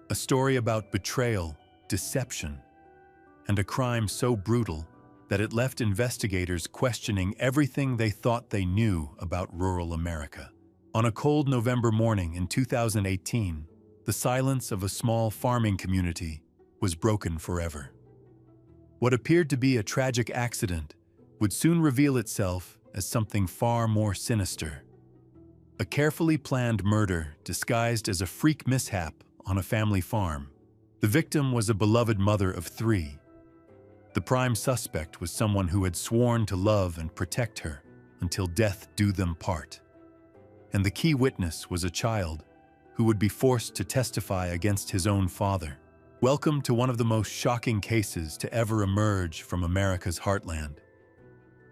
A story about betrayal, deception, and a crime so brutal that it left investigators questioning everything they thought they knew about rural America. On a cold November morning in 2018, the silence of a small farming community was broken forever. What appeared to be a tragic accident would soon reveal itself as something far more sinister. A carefully planned murder disguised as a freak mishap on a family farm. The victim was a beloved mother of 3. The prime suspect was someone who had sworn to love and protect her until death do them part. And the key witness was a child who would be forced to testify against his own father. Welcome to one of the most shocking cases to ever emerge from America's heartland.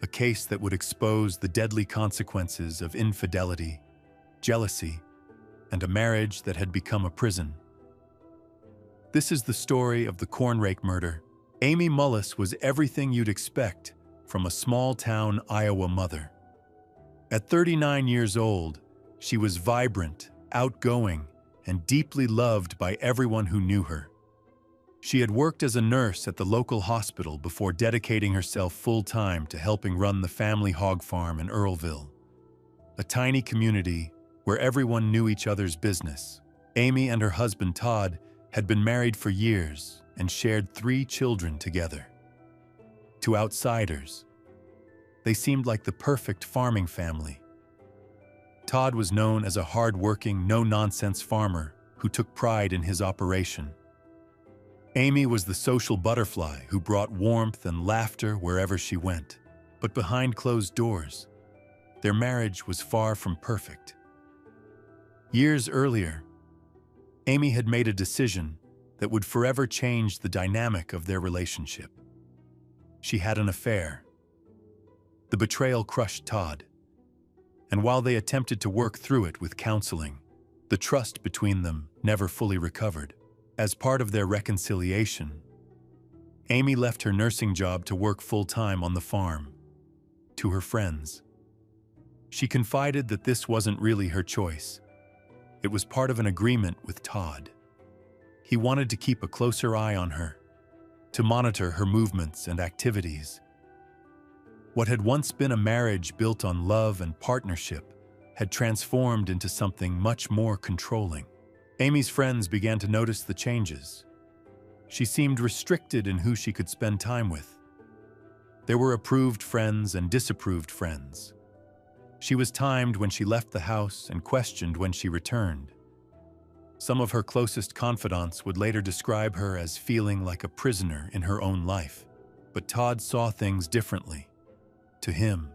A case that would expose the deadly consequences of infidelity, jealousy, and a marriage that had become a prison. This is the story of the Cornrake murder. Amy Mullis was everything you'd expect from a small-town Iowa mother. At 39 years old, she was vibrant, outgoing, and deeply loved by everyone who knew her. She had worked as a nurse at the local hospital before dedicating herself full-time to helping run the family hog farm in Earlville, a tiny community where everyone knew each other's business. Amy and her husband Todd had been married for years and shared 3 children together. To outsiders, they seemed like the perfect farming family. Todd was known as a hard-working, no-nonsense farmer who took pride in his operation. Amy was the social butterfly who brought warmth and laughter wherever she went. But behind closed doors, their marriage was far from perfect. Years earlier, Amy had made a decision that would forever change the dynamic of their relationship. She had an affair. The betrayal crushed Todd, and while they attempted to work through it with counseling, the trust between them never fully recovered. As part of their reconciliation, Amy left her nursing job to work full-time on the farm. To her friends, she confided that this wasn't really her choice. It was part of an agreement with Todd. He wanted to keep a closer eye on her, to monitor her movements and activities. What had once been a marriage built on love and partnership had transformed into something much more controlling. Amy's friends began to notice the changes. She seemed restricted in who she could spend time with. There were approved friends and disapproved friends. She was timed when she left the house and questioned when she returned. Some of her closest confidants would later describe her as feeling like a prisoner in her own life. But Todd saw things differently. To him,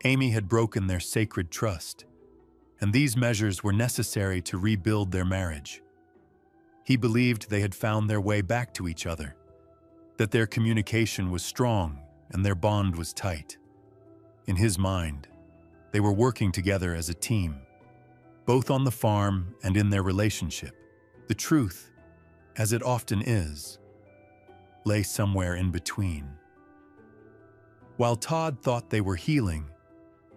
Amy had broken their sacred trust, and these measures were necessary to rebuild their marriage. He believed they had found their way back to each other, that their communication was strong and their bond was tight. In his mind, they were working together as a team, both on the farm and in their relationship. The truth, as it often is, lay somewhere in between. While Todd thought they were healing,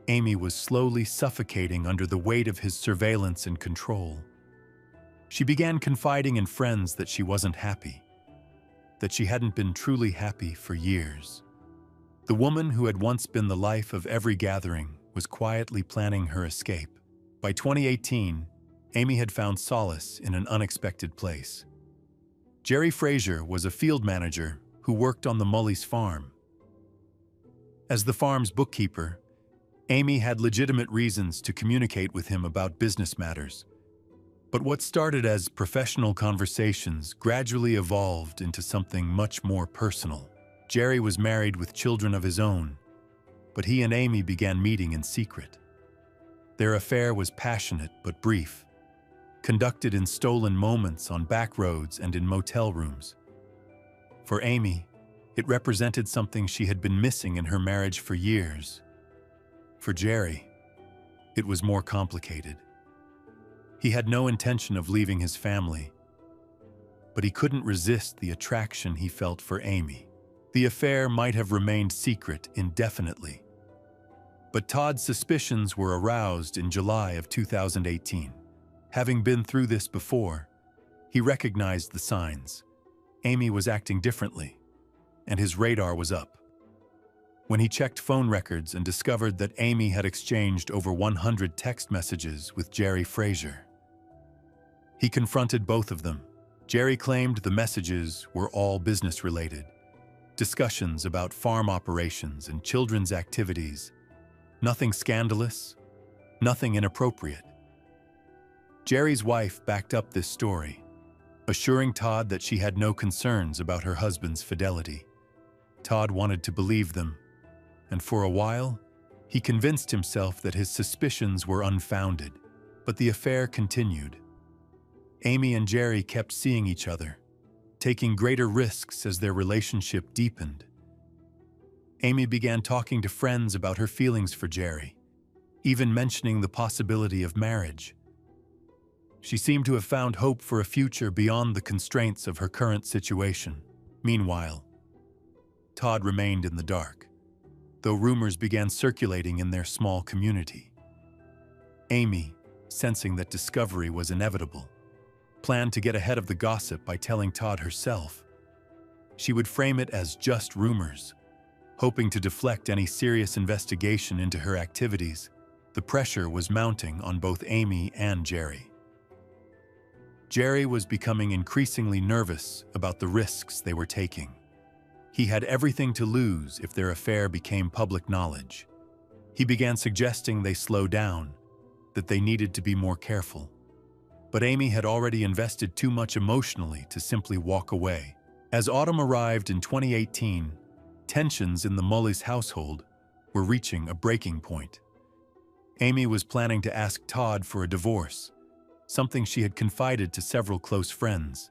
Amy was slowly suffocating under the weight of his surveillance and control. She began confiding in friends that she wasn't happy, that she hadn't been truly happy for years. The woman who had once been the life of every gathering was quietly planning her escape. By 2018, Amy had found solace in an unexpected place. Jerry Frazier was a field manager who worked on the Mully's farm. As the farm's bookkeeper, Amy had legitimate reasons to communicate with him about business matters. But what started as professional conversations gradually evolved into something much more personal. Jerry was married with children of his own, but he and Amy began meeting in secret. Their affair was passionate but brief, conducted in stolen moments on back roads and in motel rooms. For Amy, it represented something she had been missing in her marriage for years. For Jerry, it was more complicated. He had no intention of leaving his family, but he couldn't resist the attraction he felt for Amy. The affair might have remained secret indefinitely, but Todd's suspicions were aroused in July of 2018. Having been through this before, he recognized the signs. Amy was acting differently, and his radar was up. When he checked phone records and discovered that Amy had exchanged over 100 text messages with Jerry Frazier, he confronted both of them. Jerry claimed the messages were all business-related, discussions about farm operations and children's activities. Nothing scandalous, nothing inappropriate. Jerry's wife backed up this story, assuring Todd that she had no concerns about her husband's fidelity. Todd wanted to believe them, and for a while, he convinced himself that his suspicions were unfounded. But the affair continued. Amy and Jerry kept seeing each other, taking greater risks as their relationship deepened. Amy began talking to friends about her feelings for Jerry, even mentioning the possibility of marriage. She seemed to have found hope for a future beyond the constraints of her current situation. Meanwhile, Todd remained in the dark, though rumors began circulating in their small community. Amy, sensing that discovery was inevitable, planned to get ahead of the gossip by telling Todd herself. She would frame it as just rumors, hoping to deflect any serious investigation into her activities. The pressure was mounting on both Amy and Jerry. Jerry was becoming increasingly nervous about the risks they were taking. He had everything to lose if their affair became public knowledge. He began suggesting they slow down, that they needed to be more careful. But Amy had already invested too much emotionally to simply walk away. As autumn arrived in 2018, Tensions in the Mullis household were reaching a breaking point. Amy was planning to ask Todd for a divorce, something she had confided to several close friends.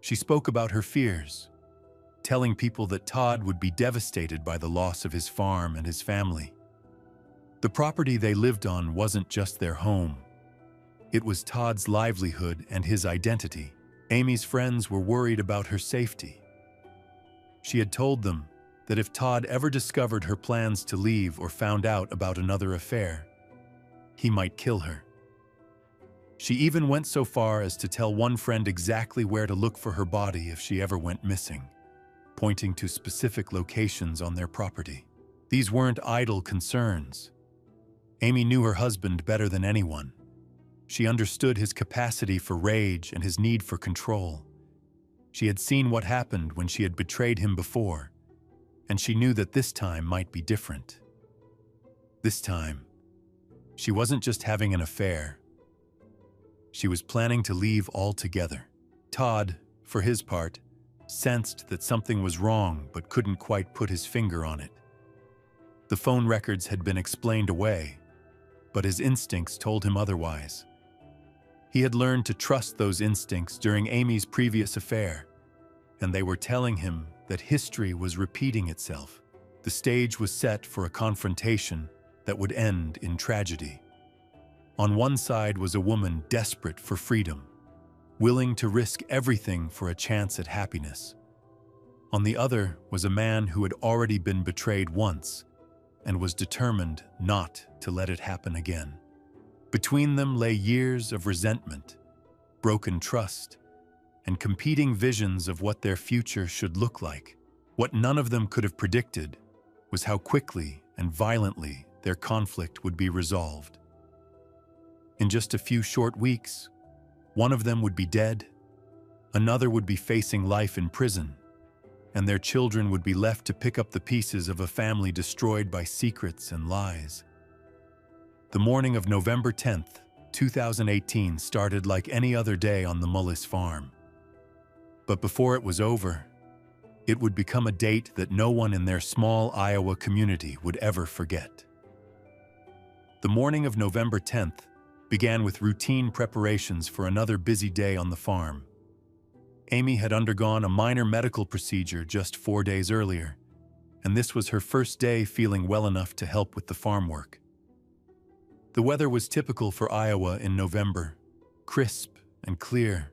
She spoke about her fears, telling people that Todd would be devastated by the loss of his farm and his family. The property they lived on wasn't just their home. It was Todd's livelihood and his identity. Amy's friends were worried about her safety. She had told them that if Todd ever discovered her plans to leave or found out about another affair, he might kill her. She even went so far as to tell one friend exactly where to look for her body if she ever went missing, pointing to specific locations on their property. These weren't idle concerns. Amy knew her husband better than anyone. She understood his capacity for rage and his need for control. She had seen what happened when she had betrayed him before, and she knew that this time might be different. This time, she wasn't just having an affair. She was planning to leave altogether. Todd, for his part, sensed that something was wrong but couldn't quite put his finger on it. The phone records had been explained away, but his instincts told him otherwise. He had learned to trust those instincts during Amy's previous affair, and they were telling him that history was repeating itself. The stage was set for a confrontation that would end in tragedy. On one side was a woman desperate for freedom, willing to risk everything for a chance at happiness. On the other was a man who had already been betrayed once and was determined not to let it happen again. Between them lay years of resentment, broken trust, and competing visions of what their future should look like. What none of them could have predicted was how quickly and violently their conflict would be resolved. In just a few short weeks, one of them would be dead, another would be facing life in prison, and their children would be left to pick up the pieces of a family destroyed by secrets and lies. The morning of November 10th, 2018 started like any other day on the Mullis farm. But before it was over, it would become a date that no one in their small Iowa community would ever forget. The morning of November 10th began with routine preparations for another busy day on the farm. Amy had undergone a minor medical procedure just 4 days earlier, and this was her first day feeling well enough to help with the farm work. The weather was typical for Iowa in November, crisp and clear,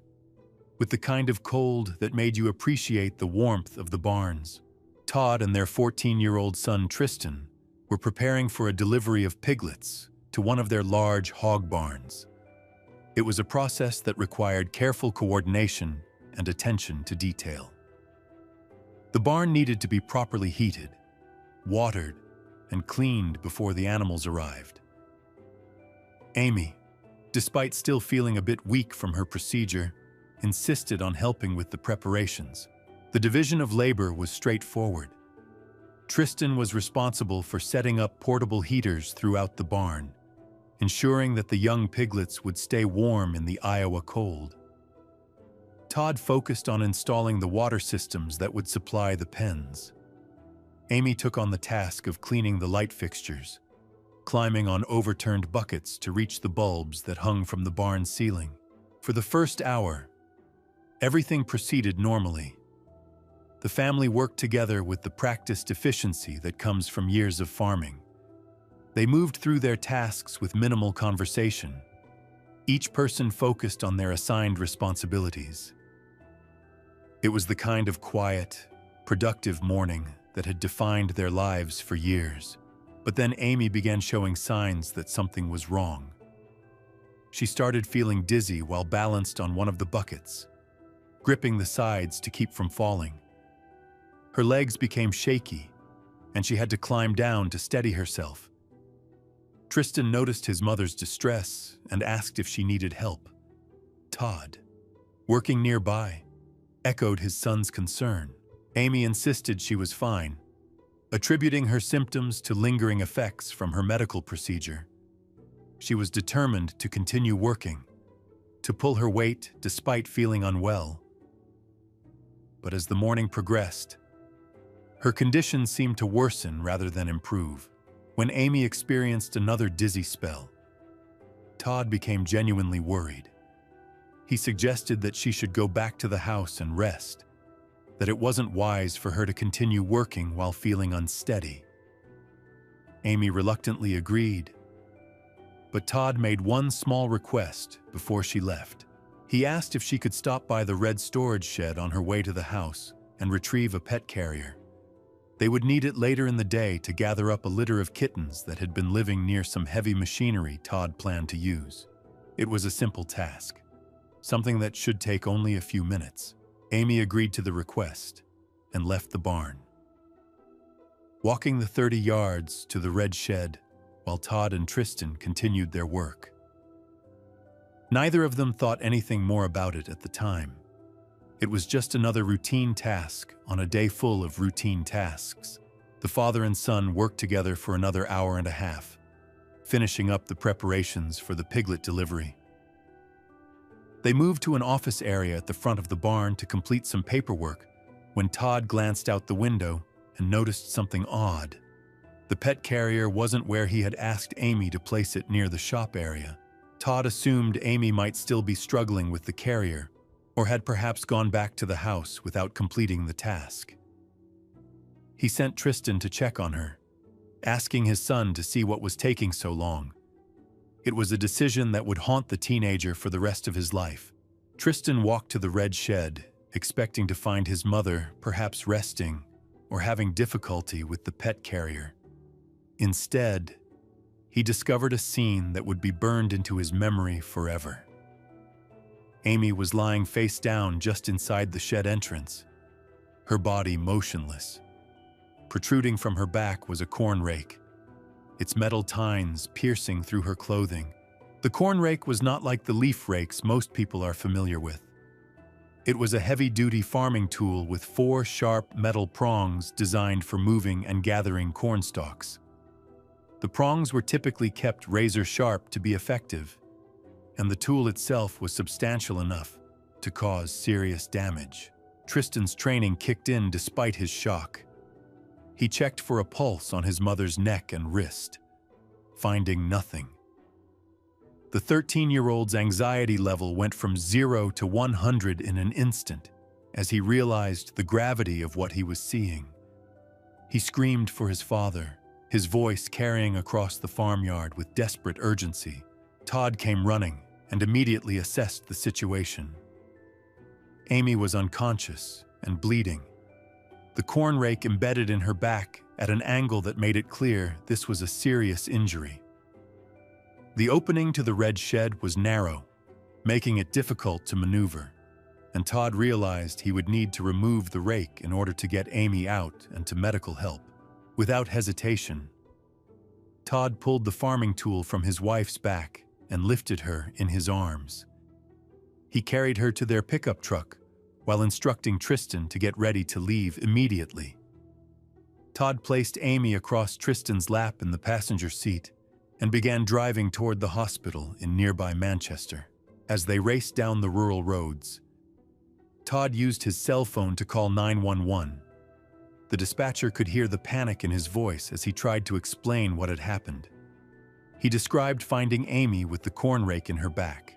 with the kind of cold that made you appreciate the warmth of the barns. Todd and their 14-year-old son Tristan were preparing for a delivery of piglets to one of their large hog barns. It was a process that required careful coordination and attention to detail. The barn needed to be properly heated, watered, and cleaned before the animals arrived. Amy, despite still feeling a bit weak from her procedure, insisted on helping with the preparations. The division of labor was straightforward. Tristan was responsible for setting up portable heaters throughout the barn, ensuring that the young piglets would stay warm in the Iowa cold. Todd focused on installing the water systems that would supply the pens. Amy took on the task of cleaning the light fixtures, climbing on overturned buckets to reach the bulbs that hung from the barn ceiling. For the first hour, everything proceeded normally. The family worked together with the practiced efficiency that comes from years of farming. They moved through their tasks with minimal conversation, each person focused on their assigned responsibilities. It was the kind of quiet, productive morning that had defined their lives for years. But then Amy began showing signs that something was wrong. She started feeling dizzy while balanced on one of the buckets, gripping the sides to keep from falling. Her legs became shaky, and she had to climb down to steady herself. Tristan noticed his mother's distress and asked if she needed help. Todd, working nearby, echoed his son's concern. Amy insisted she was fine, attributing her symptoms to lingering effects from her medical procedure. She was determined to continue working, to pull her weight despite feeling unwell. But as the morning progressed, Her condition seemed to worsen rather than improve. When Amy experienced another dizzy spell, Todd became genuinely worried. He suggested that she should go back to the house and rest, that it wasn't wise for her to continue working while feeling unsteady. Amy reluctantly agreed, but Todd made one small request before she left. He asked if she could stop by the red storage shed on her way to the house and retrieve a pet carrier. They would need it later in the day to gather up a litter of kittens that had been living near some heavy machinery Todd planned to use. It was a simple task, something that should take only a few minutes. Amy agreed to the request and left the barn. Walking the 30 yards to the red shed while Todd and Tristan continued their work. Neither of them thought anything more about it at the time. It was just another routine task on a day full of routine tasks. The father and son worked together for another hour and a half, finishing up the preparations for the piglet delivery. They moved to an office area at the front of the barn to complete some paperwork when Todd glanced out the window and noticed something odd. The pet carrier wasn't where he had asked Amy to place it near the shop area. Todd assumed Amy might still be struggling with the carrier, or had perhaps gone back to the house without completing the task. He sent Tristan to check on her, asking his son to see what was taking so long. It was a decision that would haunt the teenager for the rest of his life. Tristan walked to the red shed, expecting to find his mother perhaps resting or having difficulty with the pet carrier. Instead, he discovered a scene that would be burned into his memory forever. Amy was lying face down just inside the shed entrance, her body motionless. Protruding from her back was a corn rake, its metal tines piercing through her clothing. The corn rake was not like the leaf rakes most people are familiar with. It was a heavy-duty farming tool with 4 sharp metal prongs designed for moving and gathering corn stalks. The prongs were typically kept razor-sharp to be effective, and the tool itself was substantial enough to cause serious damage. Tristan's training kicked in despite his shock. He checked for a pulse on his mother's neck and wrist, finding nothing. The 13-year-old's anxiety level went from 0 to 100 in an instant as he realized the gravity of what he was seeing. He screamed for his father, his voice carrying across the farmyard with desperate urgency. Todd came running and immediately assessed the situation. Amy was unconscious and bleeding, the corn rake embedded in her back at an angle that made it clear this was a serious injury. The opening to the red shed was narrow, making it difficult to maneuver, and Todd realized he would need to remove the rake in order to get Amy out and to medical help. Without hesitation, Todd pulled the farming tool from his wife's back and lifted her in his arms. He carried her to their pickup truck while instructing Tristan to get ready to leave immediately. Todd placed Amy across Tristan's lap in the passenger seat and began driving toward the hospital in nearby Manchester. As they raced down the rural roads, Todd used his cell phone to call 911. The dispatcher could hear the panic in his voice as he tried to explain what had happened. He described finding Amy with the corn rake in her back,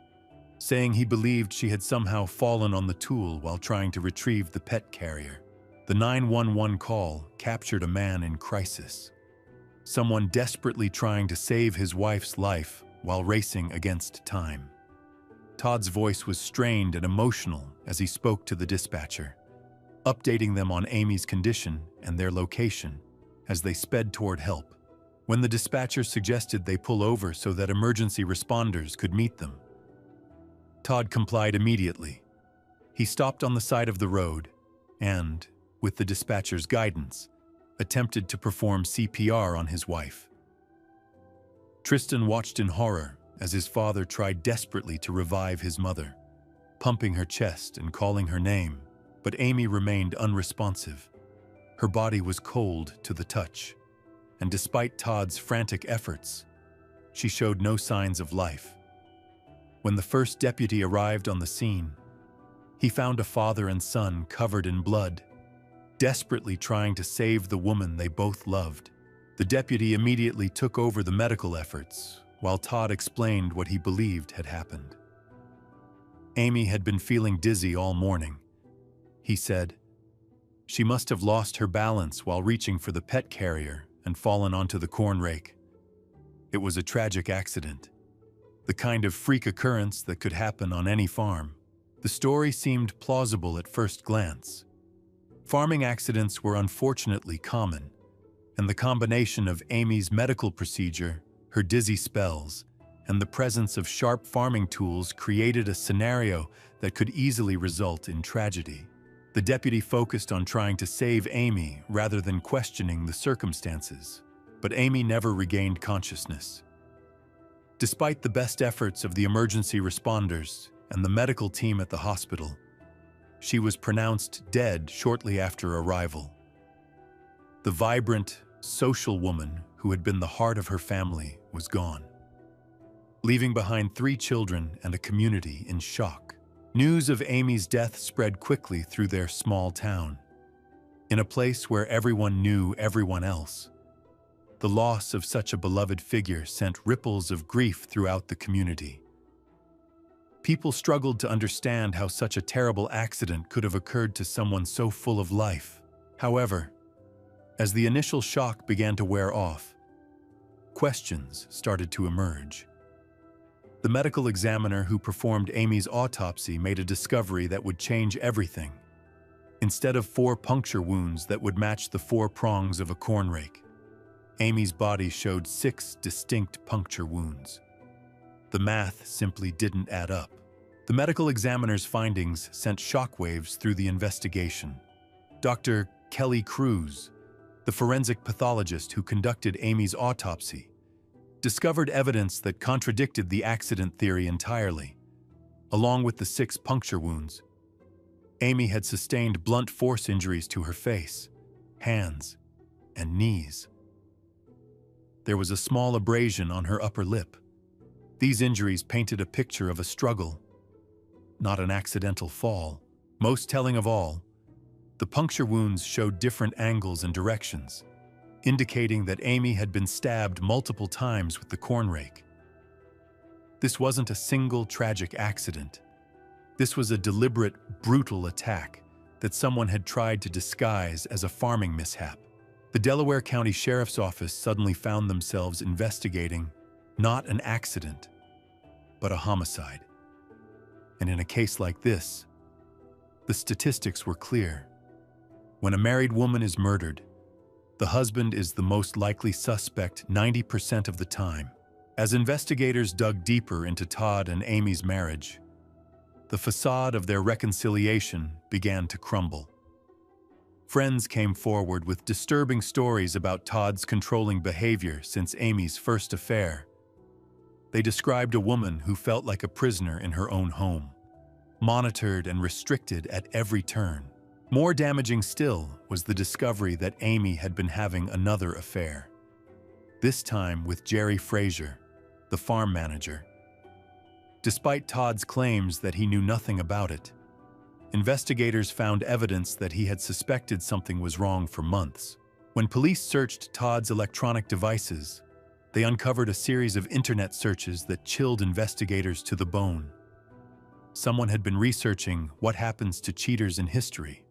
saying he believed she had somehow fallen on the tool while trying to retrieve the pet carrier. The 911 call captured a man in crisis, someone desperately trying to save his wife's life while racing against time. Todd's voice was strained and emotional as he spoke to the dispatcher, updating them on Amy's condition and their location as they sped toward help. When the dispatcher suggested they pull over so that emergency responders could meet them, Todd complied immediately. He stopped on the side of the road and, with the dispatcher's guidance, attempted to perform CPR on his wife. Tristan watched in horror as his father tried desperately to revive his mother, pumping her chest and calling her name, but Amy remained unresponsive. Her body was cold to the touch, and despite Todd's frantic efforts, she showed no signs of life. When the first deputy arrived on the scene, he found a father and son covered in blood, desperately trying to save the woman they both loved. The deputy immediately took over the medical efforts, while Todd explained what he believed had happened. Amy had been feeling dizzy all morning. He said, "She must have lost her balance while reaching for the pet carrier and fallen onto the corn rake. It was a tragic accident, the kind of freak occurrence that could happen on any farm." The story seemed plausible at first glance. Farming accidents were unfortunately common, and the combination of Amy's medical procedure, her dizzy spells, and the presence of sharp farming tools created a scenario that could easily result in tragedy. The deputy focused on trying to save Amy rather than questioning the circumstances, but Amy never regained consciousness. Despite the best efforts of the emergency responders and the medical team at the hospital, she was pronounced dead shortly after arrival. The vibrant, social woman who had been the heart of her family was gone, leaving behind 3 children and a community in shock. News of Amy's death spread quickly through their small town. In a place where everyone knew everyone else, the loss of such a beloved figure sent ripples of grief throughout the community. People struggled to understand how such a terrible accident could have occurred to someone so full of life. However, as the initial shock began to wear off, questions started to emerge. The medical examiner who performed Amy's autopsy made a discovery that would change everything. Instead of 4 puncture wounds that would match the 4 prongs of a corn rake, Amy's body showed 6 distinct puncture wounds. The math simply didn't add up. The medical examiner's findings sent shockwaves through the investigation. Dr. Kelly Cruz, the forensic pathologist who conducted Amy's autopsy, discovered evidence that contradicted the accident theory entirely. Along with the 6 puncture wounds, Amy had sustained blunt force injuries to her face, hands, and knees. There was a small abrasion on her upper lip. These injuries painted a picture of a struggle, not an accidental fall. Most telling of all, the puncture wounds showed different angles and directions, indicating that Amy had been stabbed multiple times with the corn rake. This wasn't a single tragic accident. This was a deliberate, brutal attack that someone had tried to disguise as a farming mishap. The Delaware County Sheriff's Office suddenly found themselves investigating not an accident, but a homicide. And in a case like this, the statistics were clear. When a married woman is murdered, the husband is the most likely suspect 90% of the time. As investigators dug deeper into Todd and Amy's marriage, the facade of their reconciliation began to crumble. Friends came forward with disturbing stories about Todd's controlling behavior since Amy's first affair. They described a woman who felt like a prisoner in her own home, monitored and restricted at every turn. More damaging still was the discovery that Amy had been having another affair, this time with Jerry Frazier, the farm manager. Despite Todd's claims that he knew nothing about it, investigators found evidence that he had suspected something was wrong for months. When police searched Todd's electronic devices, they uncovered a series of internet searches that chilled investigators to the bone. Someone had been researching what happens to cheaters in history.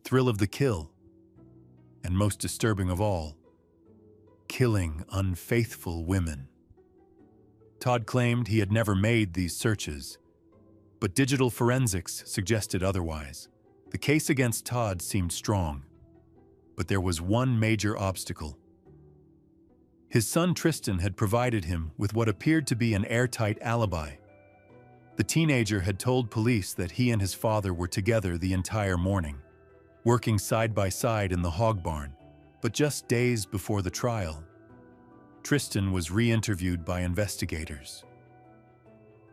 Thrill of the kill, and most disturbing of all, killing unfaithful women. Todd claimed he had never made these searches, but digital forensics suggested otherwise. The case against Todd seemed strong, but there was one major obstacle. His son Tristan had provided him with what appeared to be an airtight alibi. The teenager had told police that he and his father were together the entire morning, working side by side in the hog barn. But just days before the trial, Tristan was re-interviewed by investigators.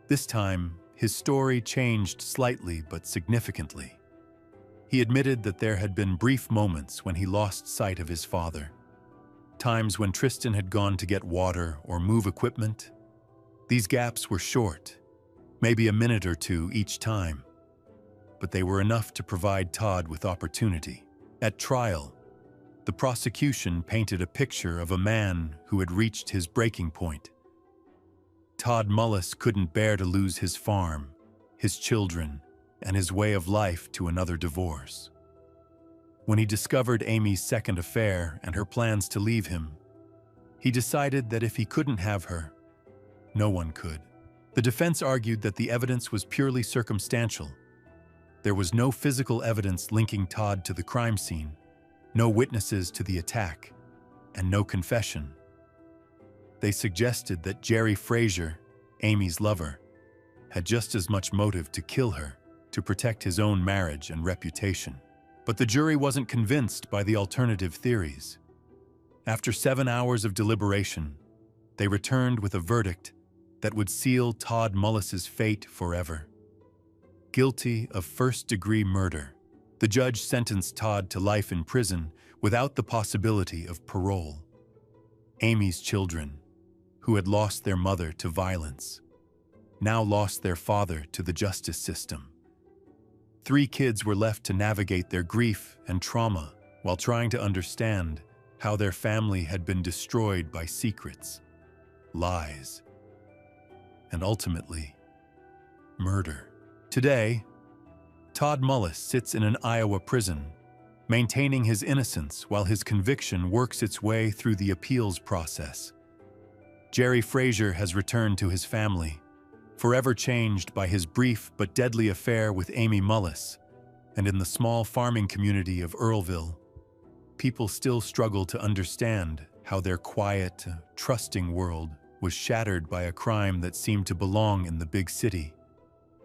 This time, his story changed slightly but significantly. He admitted that there had been brief moments when he lost sight of his father. Times when Tristan had gone to get water or move equipment. These gaps were short, maybe a minute or two each time. but they were enough to provide Todd with opportunity. At trial, the prosecution painted a picture of a man who had reached his breaking point. Todd Mullis couldn't bear to lose his farm, his children, and his way of life to another divorce. When he discovered Amy's second affair and her plans to leave him, he decided that if he couldn't have her, no one could. The defense argued that the evidence was purely circumstantial. There was no physical evidence linking Todd to the crime scene, no witnesses to the attack, and no confession. They suggested that Jerry Frazier, Amy's lover, had just as much motive to kill her to protect his own marriage and reputation. But the jury wasn't convinced by the alternative theories. After 7 hours of deliberation, they returned with a verdict that would seal Todd Mullis's fate forever. Guilty of first-degree murder, the judge sentenced Todd to life in prison without the possibility of parole. Amy's children, who had lost their mother to violence, now lost their father to the justice system. 3 kids were left to navigate their grief and trauma while trying to understand how their family had been destroyed by secrets, lies, and ultimately, murder. Today, Todd Mullis sits in an Iowa prison, maintaining his innocence while his conviction works its way through the appeals process. Jerry Frazier has returned to his family, forever changed by his brief but deadly affair with Amy Mullis, and in the small farming community of Earlville, people still struggle to understand how their quiet, trusting world was shattered by a crime that seemed to belong in the big city,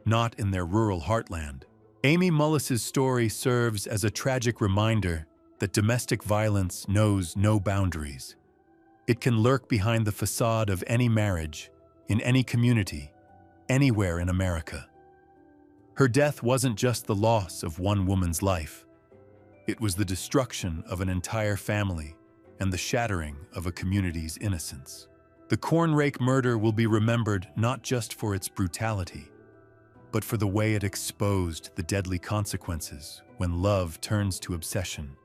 not in their rural heartland. Amy Mullis's story serves as a tragic reminder that domestic violence knows no boundaries. It can lurk behind the facade of any marriage, in any community, anywhere in America. Her death wasn't just the loss of one woman's life. It was the destruction of an entire family and the shattering of a community's innocence. The Cornrake murder will be remembered not just for its brutality, but for the way it exposed the deadly consequences when love turns to obsession,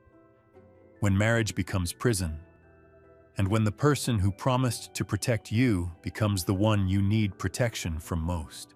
when marriage becomes prison, and when the person who promised to protect you becomes the one you need protection from most.